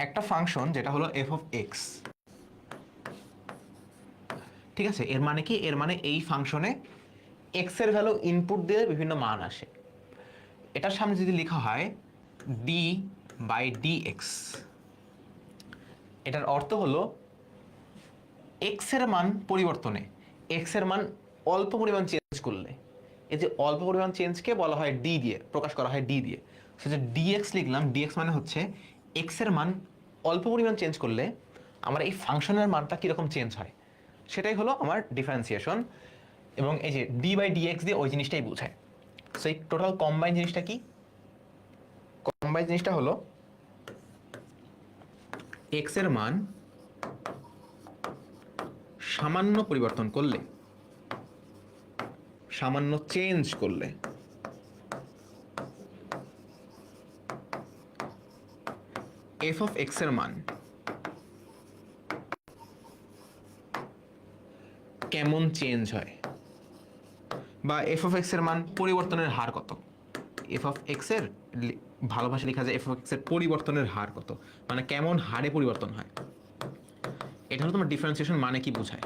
একটা ফাংশন যেটা হলো এফ অফ এক্স, ঠিক আছে, এর মানে কি, এর মানে এই ফাংশনে এক্স এর ভ্যালু ইনপুট দিয়ে বিভিন্ন মান আসে। এটার সামনে যদি লেখা হয় ডি বাই ডি এক্স, এটার অর্থ হলো এক্স এর মান পরিবর্তনে এক্স এর মান অল্প পরিমাণ চেঞ্জ করলে, এই যে অল্প পরিমাণ চেঞ্জকে বলা হয় ডি দিয়ে, প্রকাশ করা হয় ডি দিয়ে। সো যে ডিএক্স লিখলাম, ডিএক্স মানে হচ্ছে এক্স এর মান অল্প পরিমাণ চেঞ্জ করলে আমার এই ফাংশনের মানটা কীরকম চেঞ্জ হয়, সেটাই হলো আমার ডিফারেন্সিয়েশন। এবং এই যে ডি বাই ডিএক্স দিয়ে ওই জিনিসটাই বোঝায়। সো এই টোটাল কম্বাইন জিনিসটা কি, কম্বাইন জিনিসটা হলো এক্স এর মান সামান্য পরিবর্তন করলে, সামান্য চেঞ্জ করলে এফ অফ এক্স এর মান কেমন চেঞ্জ হয়, বা এফ অফ এক্স এর মান পরিবর্তনের হার কত। এফ অফ এক্স এর ভালো ভাষা লেখা যায় এফ অফ এক্স এর পরিবর্তনের হার কত, মানে কেমন হারে পরিবর্তন হয়। এটা হলো তোমার ডিফারেন্সিয়েশন মানে কি বোঝায়।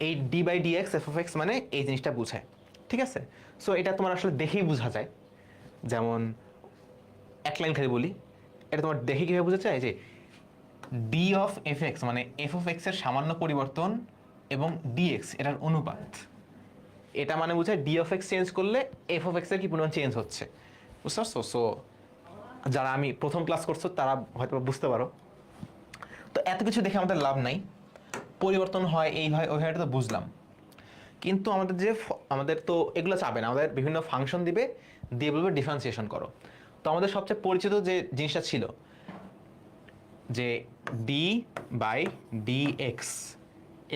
এই D by D X F of X মানে এই জিনিসটা বোঝায়। ঠিক আছে, সো এটা তোমার আসলে দেখেই বোঝা যায়। যেমন এক লাইন খালি বলি, এটা তোমার দেখে কীভাবে বোঝা যায়, যে ডি অফ এফ এক্স মানে এফ অফ এক্স এর সামান্য পরিবর্তন এবং ডিএক্স এটার অনুপাত। এটা মানে বোঝায় ডি অফ এক্স চেঞ্জ করলে এফ অফ এক্স এর কি পরিমাণ চেঞ্জ হচ্ছে, বুঝতে পারছো। সো যারা আমি প্রথম ক্লাস করছো তারা হয়তো বুঝতে পারো। তো এত কিছু দেখে আমাদের লাভ নাই, পরিবর্তন হয় এইভাবে ওইভাবে তো বুঝলাম, কিন্তু আমাদের যে আমাদের তো এগুলো চাবে না, আমাদের বিভিন্ন ফাংশন দিবে, দিয়ে বলবে ডিফারেন্সিয়েশন করো। তো আমাদের সবচেয়ে পরিচিত যে জিনিসটা ছিল যে ডি বাই ডি এক্স,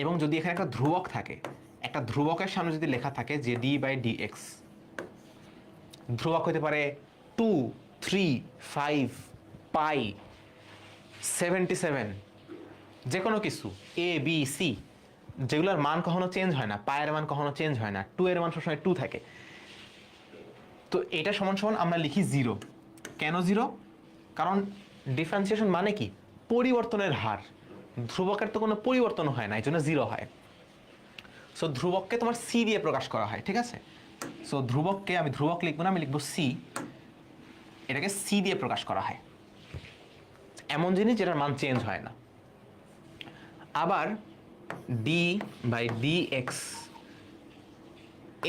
এবং যদি এখানে একটা ধ্রুবক থাকে, একটা ধ্রুবকের সামনে যদি লেখা থাকে যে ডি বাই ডি এক্স, ধ্রুবক হতে পারে 2, 3, 5, পাই, 77, যে কোনো কিছু এ বি সি, যেগুলোর মান কখনো চেঞ্জ হয় না, পায়ের মান কখনো চেঞ্জ হয় না, 2 এর মান সবসময় 2 থাকে। তো এটা সমান সমান আমরা লিখি 0। কেন 0? কারণ ডিফারেন্সিয়েশন মানে কি, পরিবর্তনের হার। ধ্রুবকের তো কোনো পরিবর্তন হয় না, এই জন্য 0 হয়। সো ধ্রুবককে তোমার সি দিয়ে প্রকাশ করা হয়, ঠিক আছে। সো ধ্রুবককে আমি ধ্রুবক লিখবো না, আমি লিখবো সি, এটাকে সি দিয়ে প্রকাশ করা হয়, এমন জিনিস যেটার মান চেঞ্জ হয় না। আবার D by D x,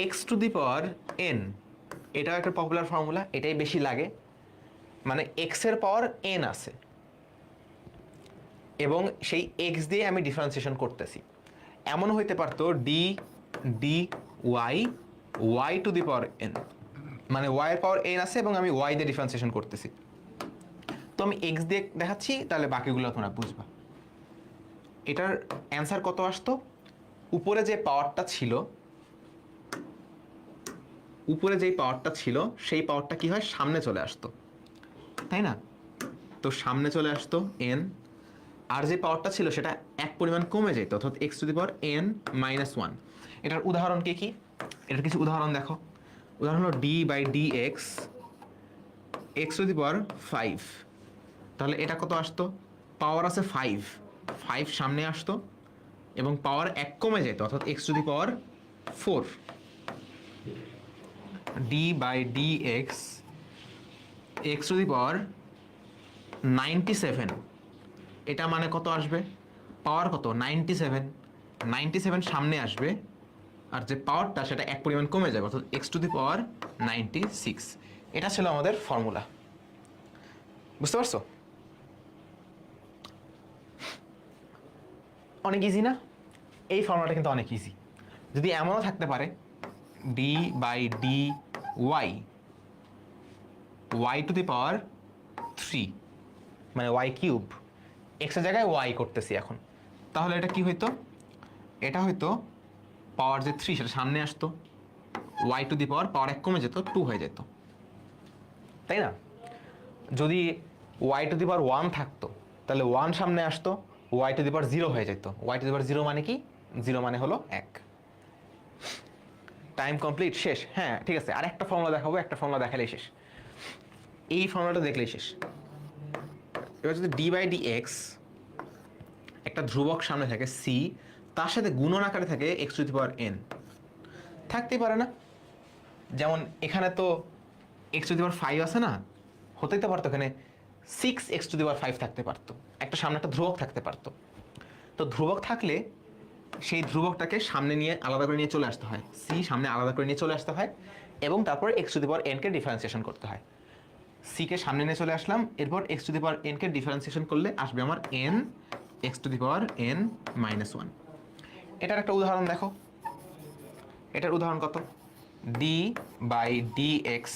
x to the power N, এটাও একটা পপুলার ফর্মুলা, এটাই বেশি লাগে। মানে এক্স এর পাওয়ার এন আছে এবং সেই এক্স দিয়ে আমি ডিফারেন্সিয়েশন করতেছি। এমন হইতে পারতো D D Y, Y to the power N, মানে ওয়াই এর পাওয়ার এন আছে এবং আমি ওয়াই দিয়ে ডিফারেন্সিয়েশন করতেছি। তো আমি এক্স দিয়ে দেখাচ্ছি, তাহলে বাকিগুলো তোমরা বুঝবা। এটার অ্যান্সার কত আসতো, উপরে যে পাওয়ারটা ছিল, উপরে যেই পাওয়ারটা ছিল সেই পাওয়ারটা কি হয়, সামনে চলে আসতো, তাই না। তো সামনে চলে আসতো এন, আর যে পাওয়ারটা ছিল সেটা এক পরিমাণ কমে যেত, অর্থাৎ x to the power N minus 1। এটার উদাহরণ কি, এটার কিছু উদাহরণ দেখো। উদাহরণ হলো d by D x, x to the power 5, তাহলে এটা কত আসতো, পাওয়ার আছে 5, 5 সামনে আসতো এবং পাওয়ার এক কমে যেত, অর্থাৎ x to the power 4। D by D x, x to the power 97, এটা মানে কত আসবে, পাওয়ার কত 97, 97 সামনে আসবে, আর যে পাওয়ারটা সেটা এক পরিমাণ কমে যাবে, অর্থাৎ এক্স টু দি পাওয়ার 96। এটা ছিল আমাদের ফর্মুলা, বুঝতে পারছো। অনেক ইজি না, এই ফর্মুলাটা কিন্তু অনেক ইজি। যদি এমনও থাকতে পারে d by d Y, Y to the power 3, মানে ওয়াই কিউব, এক্সের জায়গায় ওয়াই করতেছি এখন, তাহলে এটা কি হইতো, এটা হয়তো পাওয়ার যে 3 সেটা সামনে আসতো, ওয়াই টু দি পাওয়ার পাওয়ার এক কমে যেত, 2 হয়ে যেত, তাই না। যদি ওয়াই টু দি পাওয়ার 1 থাকতো তাহলে 1 সামনে আসতো, ওয়াই টু দি পাওয়ার 0 হয়ে যেত। ওয়াই টু দি পাওয়ার 0 মানে কি, 0 মানে হলো 1। টাইম কমপ্লিট, শেষ। হ্যাঁ ঠিক আছে, আর একটা ফর্মুলা দেখাবো, একটা ফর্মুলা দেখালেই শেষ, এই ফর্মুলাটা দেখলেই শেষ। এবার যদি ডি বাই ডি এক্স একটা ধ্রুবক সামনে থাকে সি, তার সাথে গুণন আকারে থাকে x to the power N, থাকতেই পারে না? যেমন এখানে তো এক্স টু দি পাওয়ার 5 আছে না, হতেই তো পারতো এখানে 6 এক্স টু দি পাওয়ার 5 থাকতে পারতো, একটা সামনে একটা ধ্রুবক থাকতে পারতো। তো ধ্রুবক থাকলে সেই ধ্রুবকটাকে সামনে নিয়ে আলাদা করে নিয়ে চলে আসতে হয়, সি সামনে আলাদা করে নিয়ে চলে আসতে হয়, এবং তারপর X to the power N কে ডিফারেন্সিয়েশন করতে হয়। সি কে সামনে নিয়ে চলে আসলাম, এরপর X to the power N কে ডিফারেন্সিয়েশন করলে আসবে আমার N X to the power N minus 1। এটার একটা উদাহরণ দেখো, এটার উদাহরণ কত, D by D X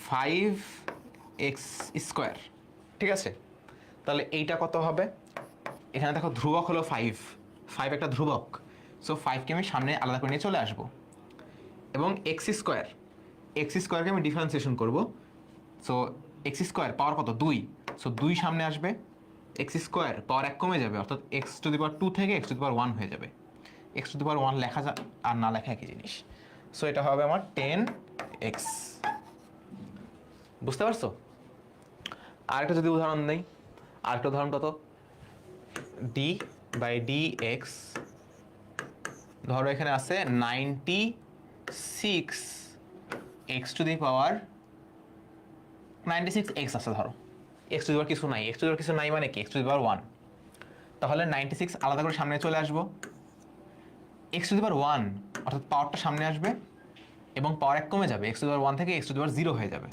5x square, ঠিক আছে? তাহলে এইটা কত হবে? এখানে দেখো ধ্রুবক হলো 5 একটা ধ্রুবক, সো 5কে আমি সামনে আলাদা করে নিয়ে চলে আসবো, এবং এক্স স্কোয়ারকে আমি ডিফারেন্সিয়েশন করব, সো এক্স স্কোয়ার পাওয়ার কত 2, সো 2 সামনে আসবে, এক্স স্কোয়ার পাওয়ার 1 কমে যাবে, অর্থাৎ এক্স টু দি পাওয়ার 2 থেকে এক্স টু দি পাওয়ার 1 হয়ে যাবে। এক্স টু দি পাওয়ার 1 লেখা আর না লেখা একই জিনিস, সো এটা হবে আমার 10x। বুঝতে পারছো? আরেকটা যদি উদাহরণ নেই, আরেকটা উদাহরণ কত, ডি বাই ডি এক্স, ধরো এখানে আছে 96x two the power 96x আছে, ধরো এক্স টু দি পাওয়ার কিছু নাই, এক্স টু দি পাওয়ার কিছু নাই মানে কি, এক্স টু দি পাওয়ার 1, তাহলে 96 আলাদা করে সামনে চলে আসবো, এক্স টু দি পাওয়ার 1 অর্থাৎ পাওয়ারটা সামনে আসবে এবং পাওয়ার 1 কমে যাবে, এক্স টু দি পাওয়ার 1 থেকে এক্স টু দি পাওয়ার 0 হয়ে যাবে,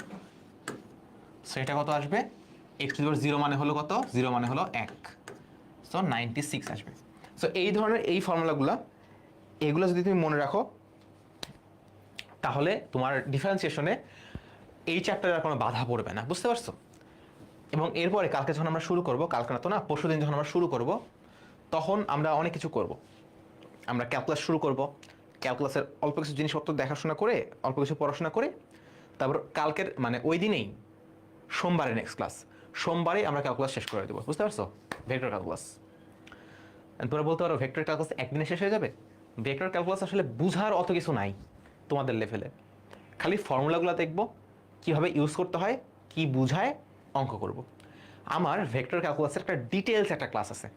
সো এটা কত আসবে, এক্স টু দি পাওয়ার 0 মানে হলো কত, 0 মানে হলো 1, সো 96 আসবে। সো এই ধরনের এই ফর্মুলাগুলো, এগুলো যদি তুমি মনে রাখো তাহলে তোমার ডিফারেন্সিয়েশনে এই চ্যাপ্টারে আর কোনো বাধা পড়বে না, বুঝতে পারছো? এবং এরপরে কালকে যখন আমরা শুরু করব, কালকে না তো না পরশুদিন যখন আমরা শুরু করব, তখন আমরা অনেক কিছু করব। আমরা ক্যালকুলাস শুরু করব, ক্যালকুলাসের অল্প কিছু জিনিসপত্র দেখাশোনা করে, অল্প কিছু পড়াশোনা করে, তারপর কালকের মানে ওই দিনেই সোমবারে নেক্সট ক্লাস, সোমবারে আমরা ক্যালকুলাস শেষ করে দেবো, বুঝতে পারছো? Vector calculus. তোমরা বলতে পারো ভেক্টর ক্যালকুলাস একদিনে শেষ হয়ে যাবে? ভেক্টর ক্যালকুলাস আসলে বুঝার অত কিছু নাই তোমাদের লেভেলে, খালি ফর্মুলাগুলো দেখবো, কীভাবে ইউজ করতে হয়, কি বুঝায়, অঙ্ক করব। আমার ভেক্টর ক্যালকুলাসের একটা ডিটেলস একটা ক্লাস আছে,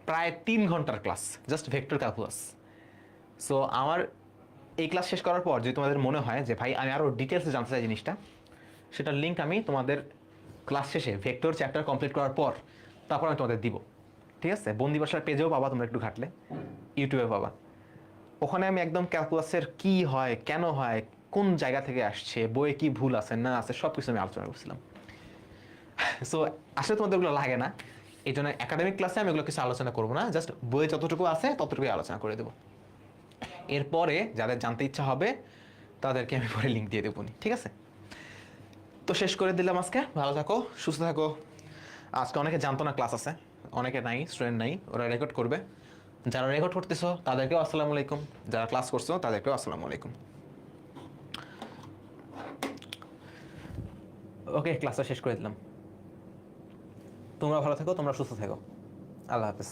প্রায় 3 ঘন্টার class, just vector calculus. So আমার এই ক্লাস শেষ করার পর যদি তোমাদের মনে হয় যে ভাই আমি আরও ডিটেলসে জানতে চাই জিনিসটা, সেটার লিঙ্ক আমি তোমাদের ক্লাস শেষে ভেক্টর চ্যাপ্টার কমপ্লিট করার পর তারপর আমি তোমাদের দিব, ঠিক আছে? বন্দি বাসার পেজেও পাবা, তোমরা একটু ঘাটলে ইউটিউবে পাবা, ওখানে আমি একদম ক্যালকুলাসের কি হয়, কেন হয়, কোন জায়গা থেকে আসছে, বইয়ে কি ভুল আছে না আছে, সব কিছু আমি আলোচনা করছিলাম। সো আসলে তোমাদের ওগুলো লাগে না, এই জন্য একাডেমিক ক্লাসে আমি এগুলো কিছু আলোচনা করবো না, জাস্ট বইয়ে যতটুকু আছে ততটুকুই আলোচনা করে দেবো। এরপরে যাদের জানতে ইচ্ছা হবে তাদেরকে আমি পরে লিঙ্ক দিয়ে দেবো, ঠিক আছে? তো শেষ করে দিলাম আজকে, ভালো থাকো, সুস্থ থাকো। আজকে অনেকে জানতো না ক্লাস আছে, অনেকে নাই, স্টুডেন্ট নাই, ওরা রেকর্ড করবে। যারা রেকর্ড করতেছো তাদেরকেও আসসালামু আলাইকুম, যারা ক্লাস করছো তাদেরকেও আসসালামু আলাইকুম। ওকে, ক্লাসটা শেষ করে দিলাম। তোমরা ভালো থাকো, তোমরা সুস্থ থাকো, আল্লাহ হাফেজ।